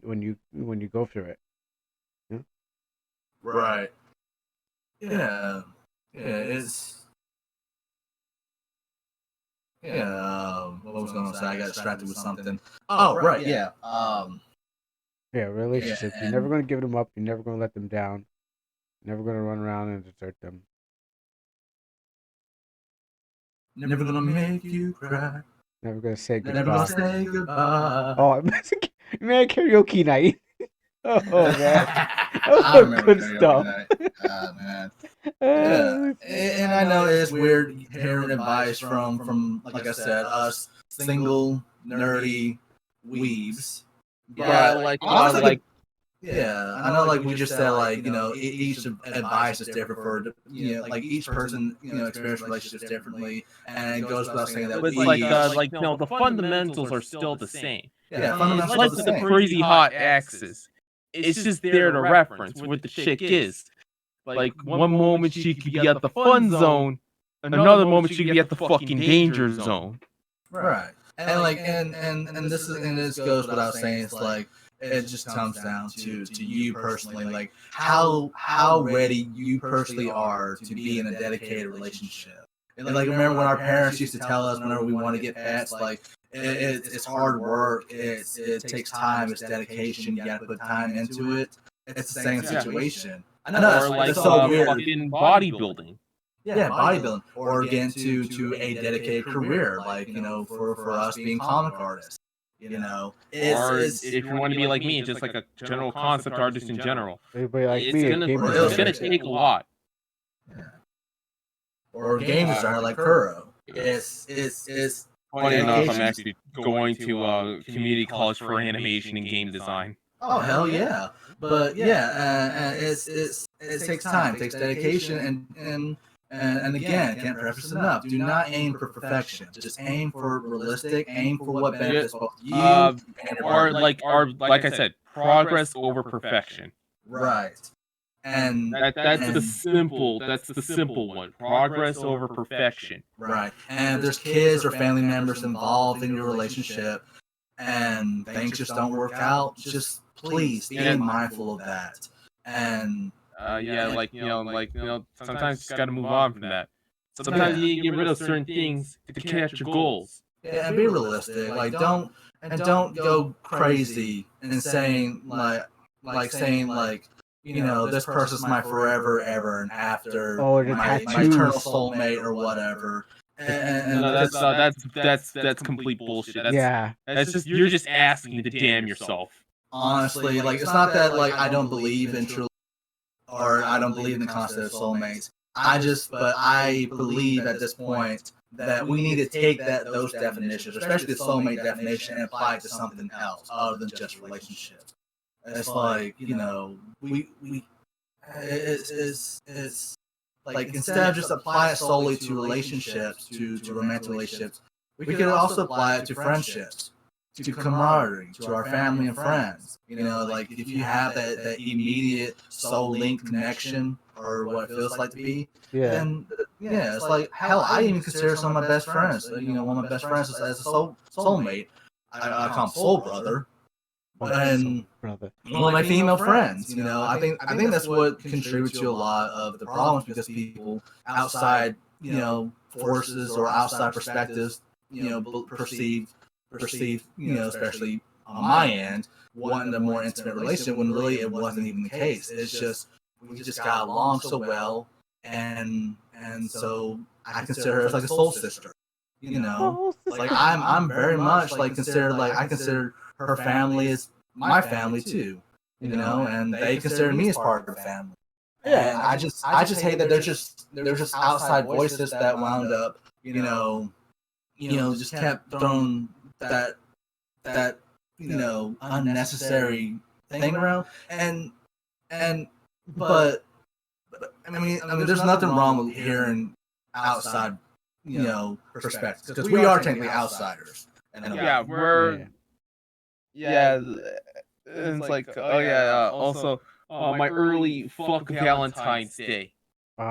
go through it. Yeah? Right. Yeah. It's. Yeah. What was going to say? I got distracted with something. Oh, right. Yeah. Yeah, relationships. You're never gonna give them up. You're never gonna let them down. You're never gonna run around and desert them. Never gonna make you cry. Never gonna say goodbye. Never gonna say goodbye. Oh, man, karaoke night. Oh man, I remember good stuff. Man. Yeah. And I know it's weird hearing advice from like I said, us single nerdy weebs. Yeah, But honestly, yeah, I know. Like we just said, like each advice is different for like each person experience relationships differently, and it goes without saying that. But the fundamentals are still the same. Yeah, fundamentals It's like are the the same. crazy hot axis. It's just there to reference what the chick is. Like one moment she could be at the fun zone, another moment she could be at the fucking danger zone. Right. And like and this goes without saying. It's like it just comes down to you personally, like how ready you personally are to be in a dedicated relationship. And like remember when our parents used to tell us whenever we want to get pets, like it's hard work, it takes time, it's dedication, you got to put time into it. It's the same situation. I know Or like it's so weird. fucking bodybuilding. Yeah, bodybuilding, or get into a dedicated career, like for us being comic artists. Or if you want to be like me, just like a general concept artist in general, Everybody like it's me, a gonna game it's gonna designer. take a lot. Or game designer like Kuro. It's Funny enough, I'm dedication. actually going to community college for animation and game design. Oh hell yeah! But yeah, it takes time, it takes dedication, and again, can't preface enough. Do not aim for perfection. Just aim for realistic. Aim for what benefits both you and your partner. Like I said, progress over perfection. Right. And That's the simple one. Progress over perfection. right. And if there's kids or family members involved in your relationship, and things just don't work out, just please be mindful of that. And sometimes you just gotta move on from that. Sometimes you need to get rid of certain things to catch your goals. yeah, and be realistic. Like don't go crazy and saying like this person's my forever ever and after Oh, the my tattoos. eternal soulmate or whatever. And No, that's complete bullshit. That's just you're just asking to damn yourself. honestly, like it's not that like I don't believe in true or I don't believe in the concept of soulmates. But I believe at this point that we need to take those definitions, especially the soulmate definition, and apply it to something else other than just relationships. It's like we it's like instead of just applying it solely to relationships, to romantic relationships, we could also apply it to friendships, to camaraderie, to our family and friends. Like if you have that immediate soul link connection or what it feels like to be, then it's like hell. I even consider some of my best friends. One of my best friends as a soulmate. I call him soul brother. And brother. one of my female friends, I think that's what contributes to a lot of the problems because people outside, forces or outside perspectives, perceive, especially on my end, wanting a more intimate relationship when really it wasn't even the case. It's just we just got along so well, and so I consider her as like a soul sister. Like I'm very much like I consider her family is my family too, and they consider me as part of the family. Yeah, and I just hate that they're just outside voices that wound up, just kept throwing that unnecessary thing around, but I mean, there's nothing wrong with hearing outside, perspectives because we are technically outsiders. It's like also my early fuck Valentine's Day. You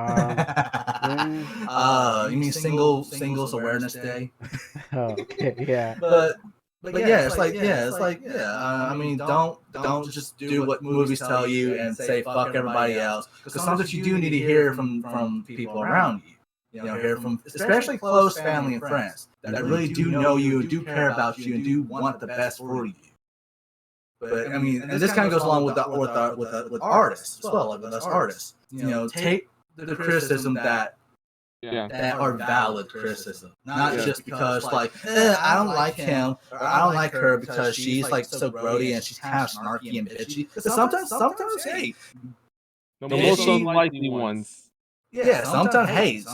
mean singles awareness day? Okay, yeah. But yeah, it's like I mean, don't just do what movies tell you and say fuck everybody else, because sometimes you do need to hear from people around you. Hear from especially close family and friends that really do know you, do care about you, and do want the best for you. But I mean, and this kind of goes along with artists as well, like with us artists. Take the criticism that are valid criticism, not just because like I don't like him or I don't like her because she's like so grody and she's kind of snarky and bitchy. Sometimes, hey, The most unlikely ones. Yeah, sometimes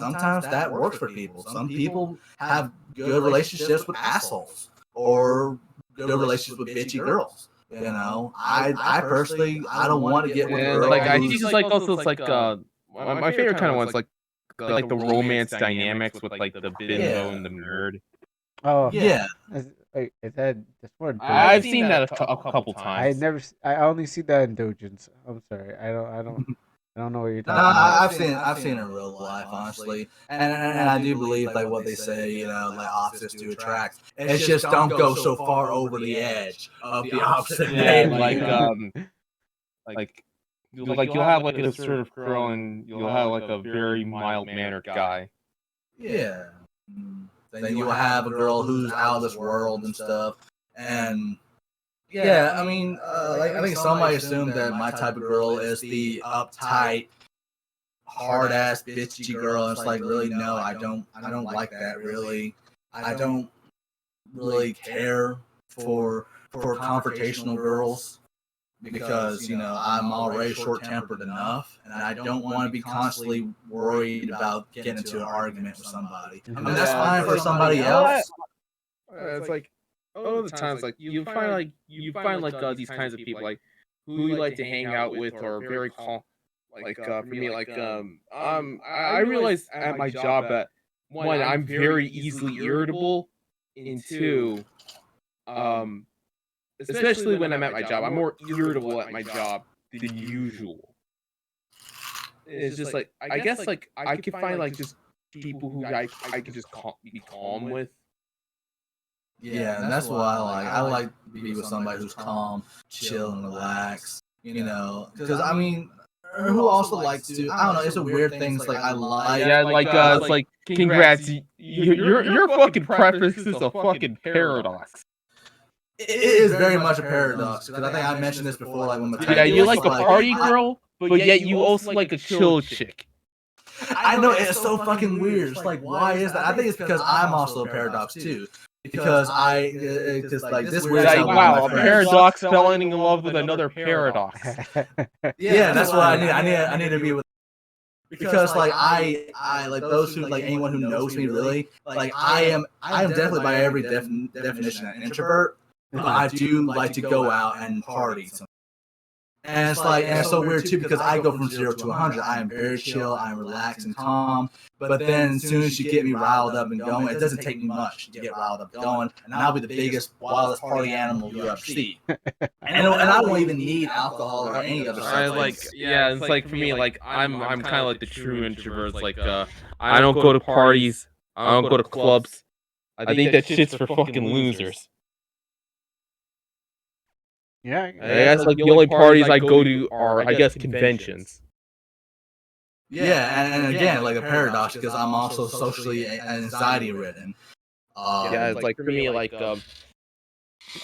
that works for people. Some people have good relationships with assholes or good relationships with bitchy girls. I personally I don't want to get with a girl. Like I think it's like also it's like my favorite kind of ones like the romance dynamics with like the bimbo and the nerd. Oh yeah. Is that this word? I've seen that a couple times. I only see that in dojins. I'm sorry. I don't. I don't know what you're No, talking about. I've seen it in real life, honestly, and I do believe like what they say, like opposites do attract. It's just don't go so far over the edge of the opposite. Yeah, maybe. like you'll have like a sort of girl, and you'll have like a very mild mannered guy. Yeah. Then you'll have a girl who's out of this world and stuff, and yeah, I mean, I think somebody assumed that my type of girl is the uptight, hard ass, bitchy girl, and it's like, really, no, I don't like that. Really, I don't really care for confrontational girls because I'm already short tempered enough, and I don't want to be constantly worried about getting into an argument with somebody. I mean, that's fine for somebody else. It's like all the times, like you find these kinds of people like who you like to hang out with or very calm. Like for me, like I realized at my job that one, I'm very easily irritable, and two, especially when I'm at my job, I'm more irritable at my job than usual. It's just like I guess like I can find like just people who I can just be calm with. Yeah, and that's what I like. I like to be with somebody who's calm, chill, and relax. Because I mean, who also likes to? I don't know. It's a weird thing. It's like I like. Yeah, it's like congrats. Your fucking preference is a fucking paradox. It is very much a paradox because I think I mentioned this before. Like when Yeah, you like a party girl, but yet you also like a chill chick. I know, it's so fucking weird. It's like, why is that? I think it's because I'm also a paradox too. Because like this weird. Like, wow, a paradox fell in love with another paradox. Yeah, that's what I need. I need to be with. Because like I like those who like anyone who knows me really, like I am definitely by every definition an introvert, but I do like to go out and party. And it's like, and it's so weird too because I go from 0 to 100. I am very chill, I'm relaxed and calm. But then as soon as you get me riled up and going, it doesn't take me much to get riled up and going, and I'll be the biggest, wildest party animal you ever see. And I don't even need alcohol or any other stuff. It's like for me, like I'm kind of like the true introvert. Like I don't go to parties, I don't go to clubs. I think that shit's for fucking losers. Yeah, I guess like the only parties I go to are, I guess, conventions. Yeah, and again, like a paradox because I'm also socially anxiety ridden. Yeah, it's like for me, like I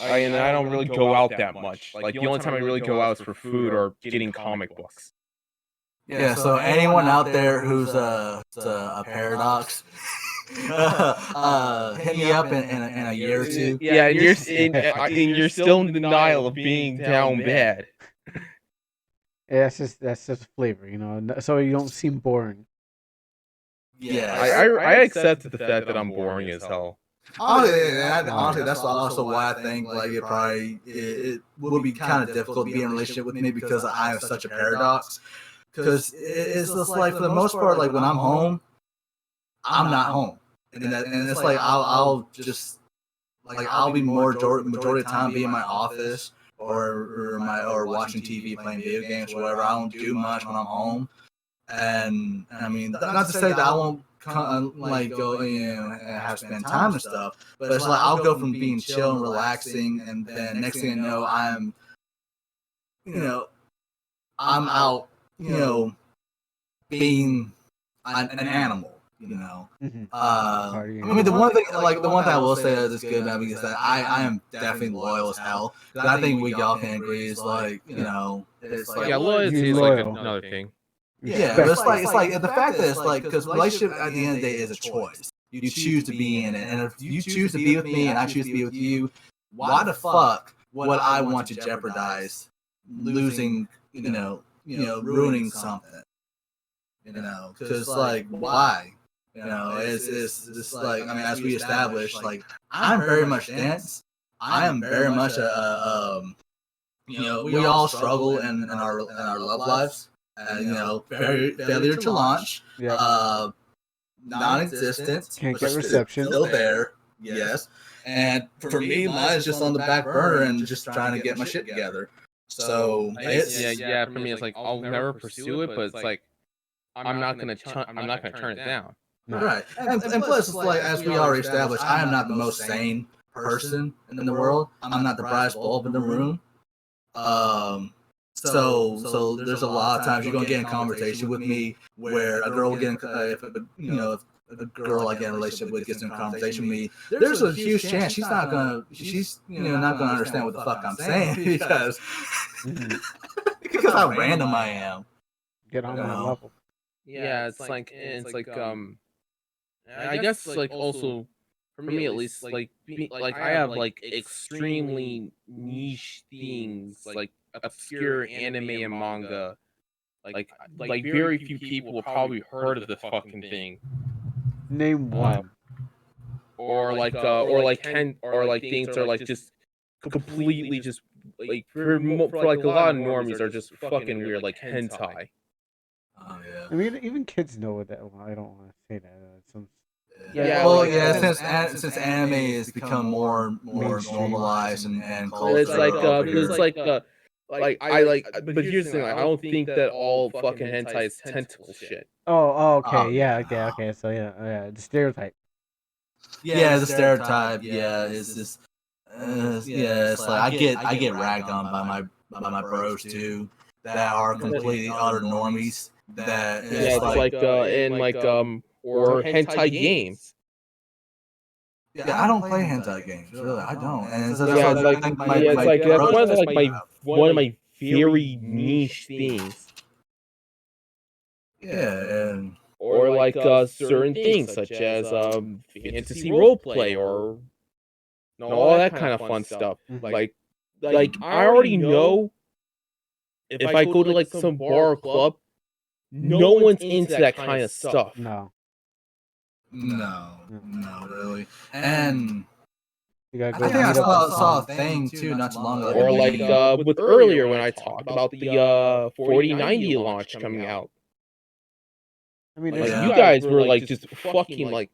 don't really go out that much. Like the only time I really go out is for food or getting comic books. Yeah, so anyone out there who's a paradox, hit me up in a year or two. Yeah, and you're still in denial of being down bad. Yeah, that's just flavor, so you don't seem boring. Yeah, I accept the fact that I'm boring as hell. Honestly, that's also why I think like it would be kind of difficult to be in a relationship with me because I have such a paradox. Because it's just like for the most part, like when I'm home, I'm not home, and it's like I'll just like I'll be majority of the time be in my office or watching TV, playing video games, or whatever. I don't do much when I'm home, and I mean not to say that I won't like go and have spend time and stuff, but it's like I'll go from being chill and relaxing, and then next thing you know I'm out, being an animal. Mm-hmm. I mean, the one thing I will say that is good about me is that I am definitely loyal as hell. I think we all can agree is like, it's like loyalty is like another thing. Yeah, but it's like the fact that it's like because relationship at the end of the day is a choice. You choose to be in it, and if you choose to be with me and I choose to be with you, why the fuck would I want to jeopardize losing, ruining something? Because like why? It's like, I mean, as we established, like I'm very much dense. I am very much we all struggle in our love lives. Failure to launch, non-existent, can't get reception, still there, yes. And for me, mine is just on the back burner and just trying to get my shit together. So it's For me, it's like I'll never pursue it, but it's like I'm not gonna turn it down. No. right. And plus, it's like as we already established, I am not the most sane person in the world. I'm not the brightest bulb in the room. So there's a lot of times you're gonna get in conversation with me where a girl will get if a girl I get in a relationship with gets in conversation with me, there's a huge chance she's not gonna understand what the fuck I'm saying because because how random I am. Get on my level. Yeah, it's like I guess like also for me at least like I have like extremely niche things like obscure anime and manga. Like very few people have probably heard of the fucking thing. Name one. Or like things are like just completely just like for like a lot of normies are just fucking weird, like hentai. Oh yeah. I mean, even kids know what that. Well, I don't want to say that. Since anime has become more Mainstream. normalized and It's like culture. but here's the thing, like, I don't think that all fucking hentai is tentacle shit. Okay, Oh, yeah, yeah. okay. So yeah, the stereotype. Yeah, the stereotype. Yeah, is this. It's like I get ragged on by my bros too that are completely utter normies. That Yeah, it's like or hentai games. Yeah, I don't play hentai games. Really, I don't. And it's Yeah, it's like that's one of my very niche things. Yeah, and Or like certain things such as fantasy roleplay or all that kind of fun stuff. Like I already know if I go to like some bar or club, no one's into that kind of stuff. No. no, really. And You gotta I go think I meet up saw a with thing too not too long ago. Or like with earlier when I talked about the 4090 launch coming out. I mean, Like Yeah. you guys were like just fucking like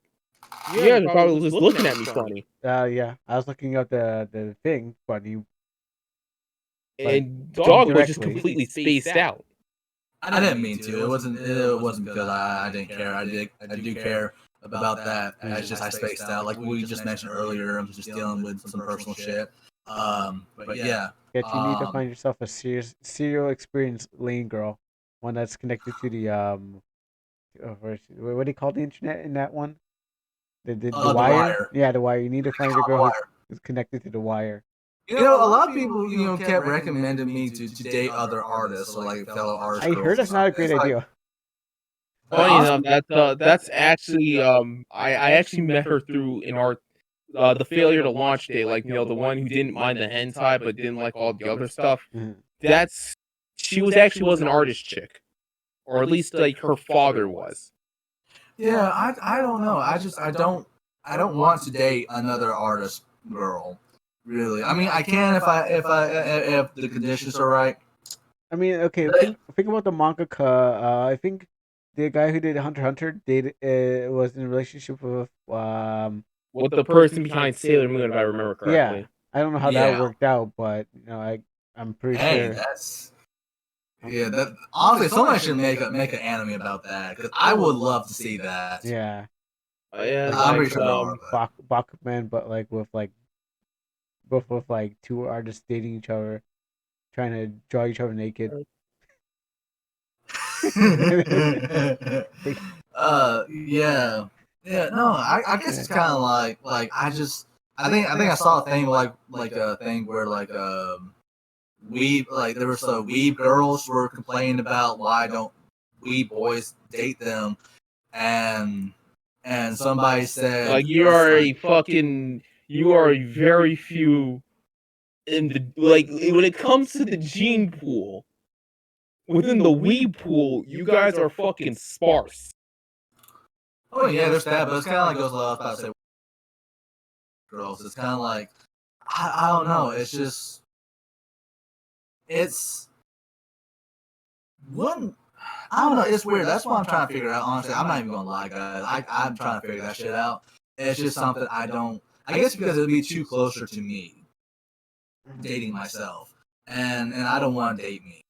you guys were probably just looking at me funny. yeah, I was looking up the thing, but you. And Dog was just directly. completely spaced out. I didn't mean to. It wasn't because I didn't care. I do care about that. It's just I spaced out. Like we just mentioned earlier, I'm just dealing with some personal shit. But yeah. You need to find yourself a serial experience lane girl, one that's connected to the what do you call the internet in that one? The wire? Yeah, the wire. You need to find a girl who's connected to the wire. You know, a lot of people, kept recommending me to date other artists or like fellow artists. I heard that's not a great idea. Funny enough, that's actually I actually met her through in our the failure to launch day, like the one who didn't mind the hentai but didn't like all the other stuff. She was an artist chick, or at least like her father was. Yeah, I don't know. I don't want to date another artist girl. Really, I mean, I can if the conditions are right. I mean, okay, think about the mangaka. I think the guy who did Hunter x Hunter was in a relationship with with the person behind Sailor Moon, if I remember correctly. Yeah, I don't know how that worked out, but I'm pretty sure. That honestly, someone should make an anime about that because I would love to see that. Yeah, I'm pretty sure Bakuman, but with like two artists dating each other, trying to draw each other naked. No, I guess it's kind of like I think I saw a thing like a thing where there were some weeb girls were complaining about why don't weeb boys date them, and somebody said like you are a very few in the when it comes to the gene pool. Within the weeb pool, you guys are fucking sparse. Oh yeah, there's that, but it's kind of like those love about to say girls. It's kind of like I don't know. It's just one. I don't know. It's weird. That's what I'm trying to figure out. Honestly, I'm not even gonna lie, guys. I'm trying to figure that shit out. It's just something I don't. I guess because it'd be too closer to me dating myself. and I don't want to date me.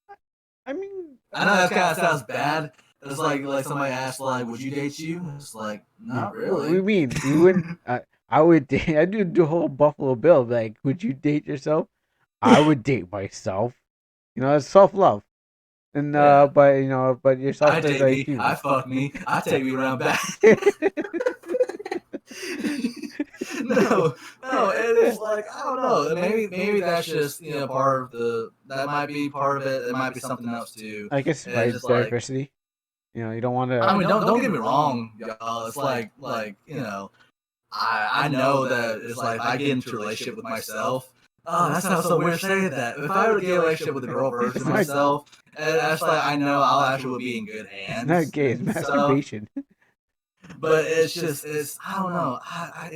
I mean, I know that kind of sounds bad. It's like somebody asked, like, would you date you? It's like, not what do really. you mean? You wouldn't? I would date. I do the whole Buffalo Bill. Like, would you date yourself? I would date myself. You know, it's self love. And Yeah. but yourself I is date me. I fuck me. I take me around back. no, it's like I don't know. Maybe that's just part of that might be part of it. It might be something else too. I guess And by it's just like diversity. You know, you don't want to. I mean, don't get me wrong, y'all. It's like I know that it's like if I get into a relationship with myself. Oh, that sounds so weird saying that. If I were to get a relationship with a girl version of myself, and that's like I know I'll actually be in good hands. It's not gay. It's masturbation. But it's I don't know. I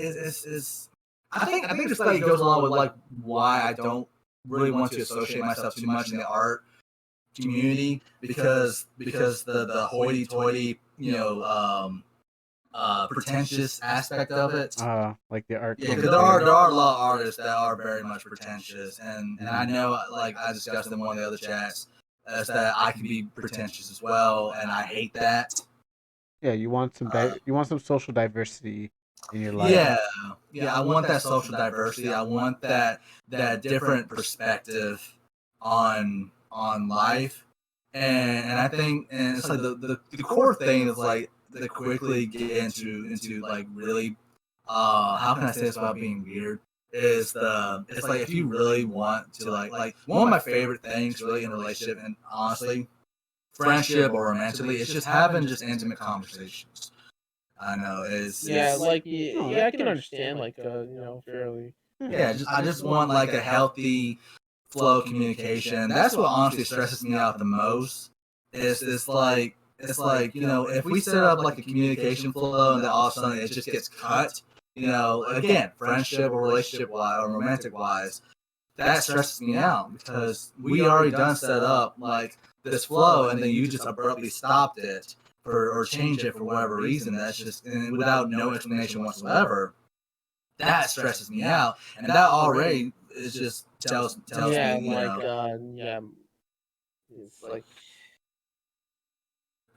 think this like goes along with like why I don't really want to associate myself too much in the art community because the hoity-toity pretentious aspect of it. Like the art. Yeah, because there are a lot of artists that are very much pretentious, and I know, like I discussed in one of the other chats, is that I can be pretentious as well, and I hate that. Yeah, you want some social diversity in your life. Yeah, I want that social diversity. I want that different perspective on life, and I think, and it's like the core thing is like to quickly get into like really how can I say this without being weird it's like if you really want to like one of my favorite things really in a relationship and honestly friendship or romantically it's just having just intimate conversations. I know it's I can understand fairly. I just want like a healthy flow of communication. That's what honestly stresses me out the most. It's like if we set up like a communication flow and then all of a sudden it just gets cut, again, friendship or relationship wise or romantic wise, that stresses me out because we already done set up like this flow and then you just abruptly stopped it or changed it for whatever reason. That's just without no explanation whatsoever. That stresses me out, and that already is just tells me. It's like.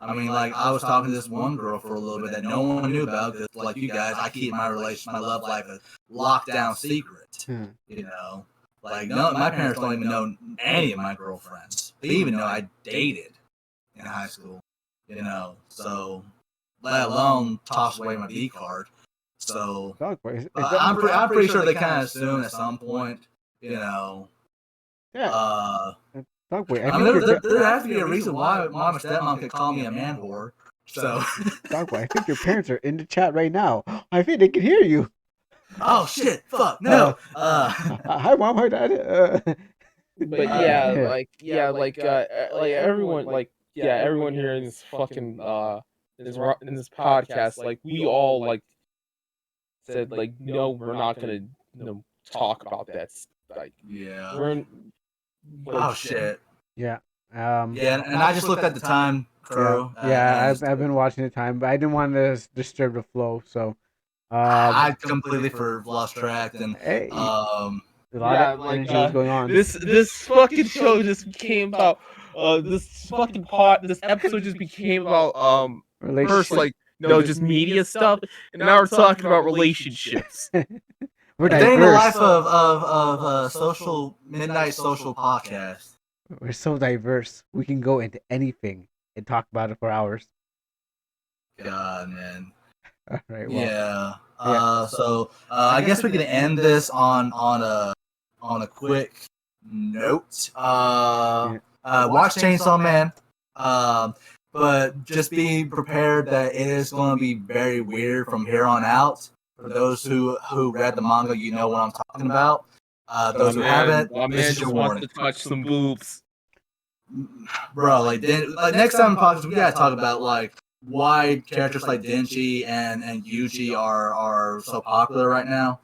I mean, like I was talking to this one girl for a little bit that no one knew about because, like you guys, I keep my love life a lockdown secret. Like my parents don't even know any of my girlfriends. They even know I dated in high school. So let alone toss away my B card. So I'm pretty sure they kind of assume at some point, Yeah. Dogboy, I mean, there has to be a reason why mom and stepmom could call me a man whore. So, Dogboy, I think your parents are in the chat right now. I think they can hear you. Oh shit! Fuck no. Hi mom, hi dad. But everyone here in this fucking in this podcast, like we all like said like no, we're not gonna talk about that. Like oh shit. Yeah. And I just looked at the time, Kuro. I've been watching the time, but I didn't want to disturb the flow, so I completely lost track and a lot of energy was going on. This fucking show just became about this episode just became about first like just media stuff, and now we're talking about relationships. We're a day in the diverse. life of social midnight social podcast. We're so diverse. We can go into anything and talk about it for hours. God, man. All right. Well, So I guess we can end this on a quick note. Watch Chainsaw Man. But just be prepared that it is going to be very weird from here on out. For those who read the manga, you know what I'm talking about. Those who haven't, this is your warning. To touch some boobs, bro. Like next time we gotta talk about like why characters like Denji and Yuji are so popular right now.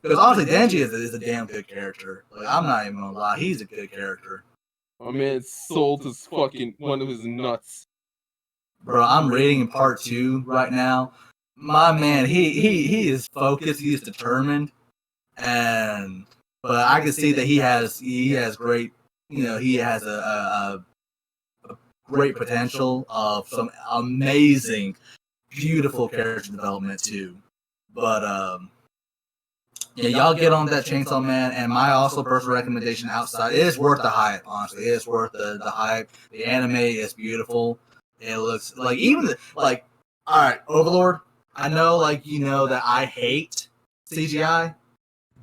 Because honestly, Denji is a damn good character. Like I'm not even gonna lie, he's a good character. My man sold his fucking one of his nuts. Bro, I'm reading in part 2 right now. My man, he is focused, he is determined, and but I can see that he has great, he has a great potential of some amazing, beautiful character development too. But yeah, y'all get on that Chainsaw Man, and my also personal recommendation outside, it is worth the hype, honestly. It is worth the hype. The anime is beautiful. It looks like all right, Overlord, I know that I hate CGI,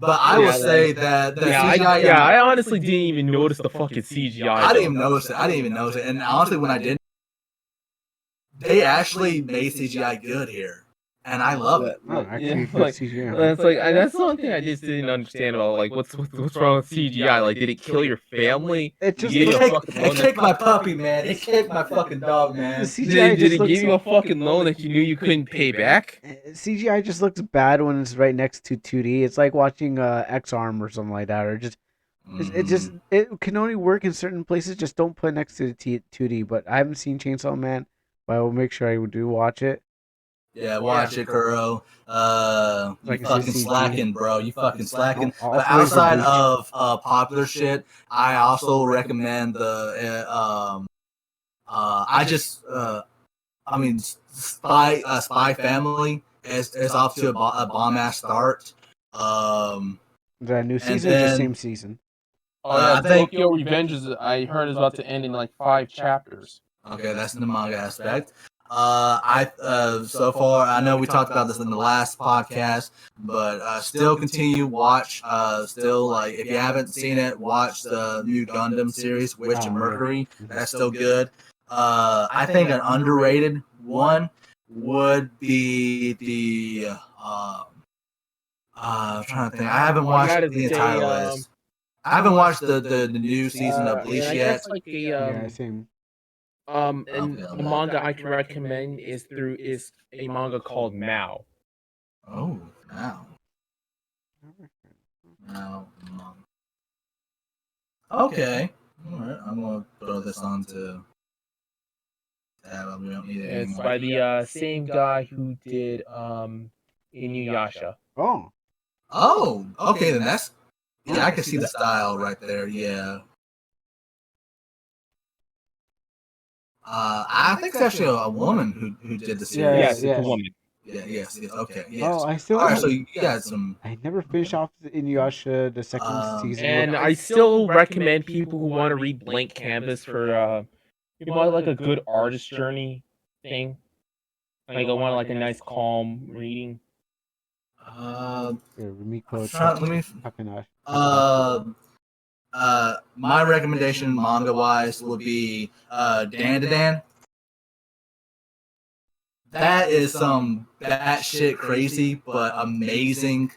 but I will say that the CGI I honestly didn't even notice the fucking CGI. I didn't even notice it. I didn't even notice it. And honestly, when I did, they actually made CGI good here, and I love it. Oh, actually, good Like, CGI. that's like that's the one thing I just didn't understand about like what's wrong with CGI. Like, did it kill your family? It just Did looks- It kicked my puppy, man. It kicked my fucking dog, The man. CGI Did just it looks give you a fucking loan that you knew you couldn't pay back? CGI just looks bad when it's right next to 2D. It's like watching X-Arm or something like that, or just it can only work in certain places. Just don't put it next to the 2D. But I haven't seen Chainsaw Man, but I will make sure I do watch it. Yeah, watch it, Kuro. You Like I fucking said, CG. slacking, bro. You fucking slacking. I'll But wait for outside Bleach. of popular shit, I also recommend the I just I mean Spy Family is off to a bomb ass start. The new and season or just then- same season? Oh yeah, I think- Tokyo Revenge I heard is about to end in like 5 chapters. Okay, that's the manga aspect. So far, I know we talked about this in the last podcast, but still continue watch. Still, like, if you haven't seen it, watch the new Gundam series, Witch of Mercury. That's still good. I think an underrated one would be the. I'm trying to think. I haven't watched the entire list. I haven't watched the new season of Bleach I yet. guess like Yeah, same. and Okay, the manga I can recommend is a manga called Mao. Oh, wow. Now, okay. All right, I'm gonna throw this on to tab. We don't need it It's anymore. by the same guy who did Inuyasha. Oh, okay. Then that's I can see the style right there. Yeah. I think it's actually a woman who did the series. Yes, yes. it's a woman. Yeah. Yes. Okay. Yes. Oh, I still. All right. So you got some. I never finished off the Inuyasha the second season. And I still recommend people who want to read Blank Canvas for you want like a good artist journey thing. Like I want like a nice calm reading. Rumiko Takanashi. My recommendation manga wise would be Dan. That is some batshit crazy but amazing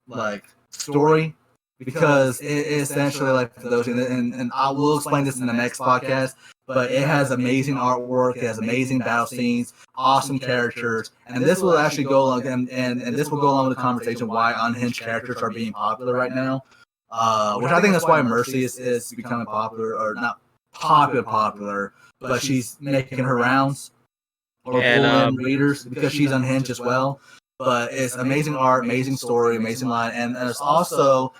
like story, because it essentially, like, for those, and I will explain this in the next podcast, but it has amazing artwork, it has amazing battle scenes, awesome characters, and this will actually go along, and this will go along with the conversation why unhinged characters are being popular right now, which I think that's why Mercy is becoming popular, or not popular, but she's making her rounds, or pulling readers, because she's unhinged as well. But it's amazing art, amazing story, amazing line, and there's also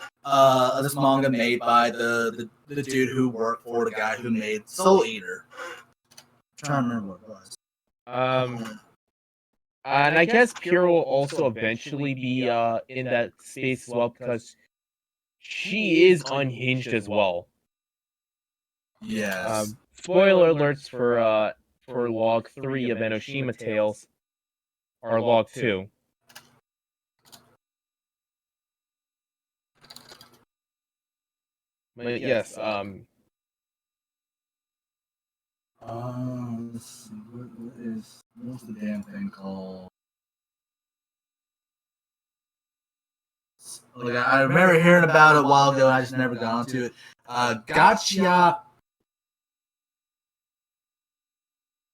this manga made by the dude who worked for the guy who made Soul Eater. I'm trying to remember what it was. And I guess Pure will also eventually be in that space as well, because she is unhinged as well. Yes. Spoiler alerts for log 3 of Enoshima Tales, or log 2. But yes, let's see, what's the damn thing called? Like, I remember hearing about it a while ago, and I just never got onto it. Gotcha.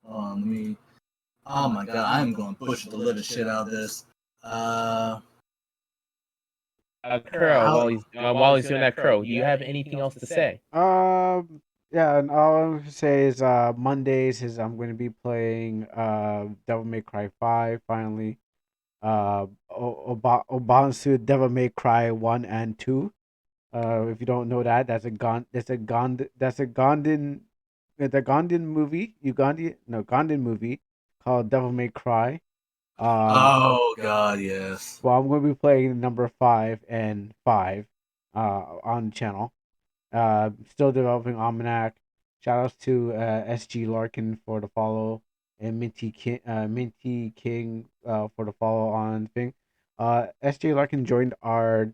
Let me. Oh my god, I am going to push the living shit out of this. Crow, while he's doing that, Crow, do you have anything else to say? Yeah, and all I'm gonna say is Mondays is I'm gonna be playing Devil May Cry 5 finally. Obansu Devil May Cry 1 and 2. If you don't know that, that's a Gondan movie, Gondan movie called Devil May Cry. Oh God, yes. Well, I'm going to be playing number 5 and 5 on the channel. Still developing Almanac. Shout outs to SG Larkin for the follow and Minty King for the follow on thing. SG Larkin joined our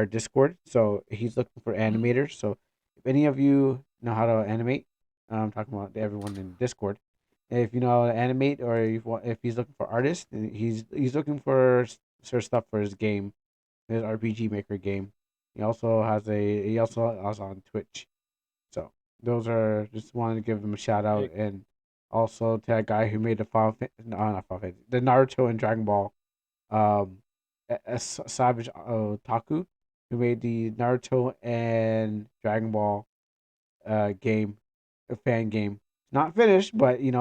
Discord, so he's looking for animators. So if any of you know how to animate, I'm talking about everyone in Discord. If you know how to animate, or if he's looking for artists, he's looking for stuff for his game, his RPG Maker game. He also is on Twitch. So those are, just wanted to give them a shout out, and also to that guy who made the the Naruto and Dragon Ball, Savage Otaku, who made the Naruto and Dragon Ball game, a fan game. Not finished, but it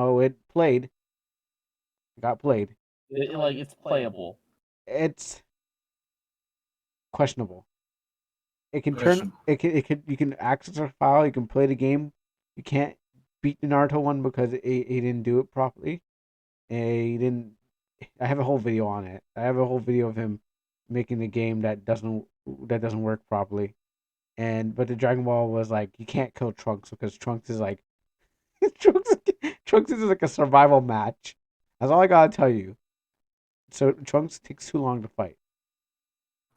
got played. It's playable. It's questionable. It can Question. you can access a file, you can play the game. You can't beat the Naruto one because he didn't do it properly. He didn't. I have a whole video on it. I have a whole video of him making the game that doesn't work properly. But the Dragon Ball was like, you can't kill Trunks because Trunks is like Trunks is like a survival match. That's all I gotta tell you. So Trunks takes too long to fight.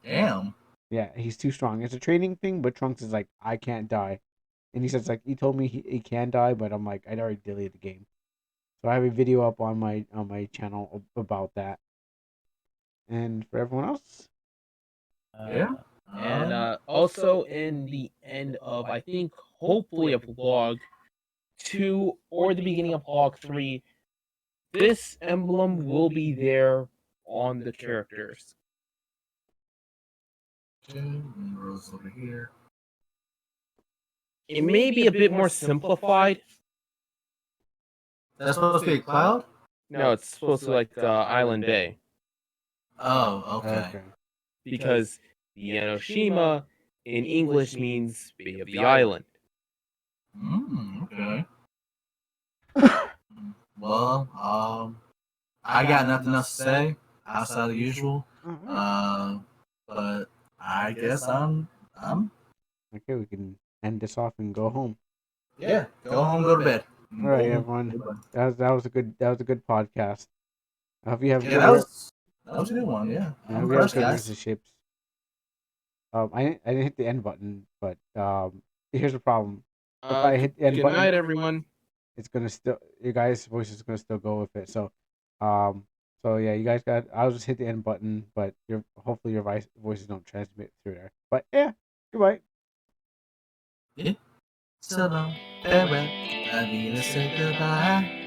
Damn. Yeah, he's too strong. It's a training thing, but Trunks is like, I can't die. And he says, like, he told me he can die, but I'm like, I'd already deleted the game. So I have a video up on my channel about that. And for everyone else, Yeah. And also in the end of, I think, hopefully of vlog 2 or the beginning of vlog 3, this emblem will be there on the characters. Rose over here. It may be a bit more simplified. That's supposed to be a cloud? No, it's supposed to be like Island Bay. Oh, okay. Because the Enoshima in English means Bay of the Island. Okay. Well, I got nothing else to say outside of the usual. But I guess I'm. Okay, we can end this off and go home. Yeah, go home, go to bed. All right, everyone. That was a good podcast. I hope you have Yeah, that was a good one. Yeah, I I'm hope you have impressed, good guys. relationships. I didn't hit the end button, but here's the problem. If I hit the end Good button, night, everyone. it's gonna still, your guys' voice is gonna still go with it. So yeah, you guys got. I'll just hit the end button, but hopefully your voices don't transmit through there. But yeah, goodbye. Yeah. So long, farewell. I need to say goodbye.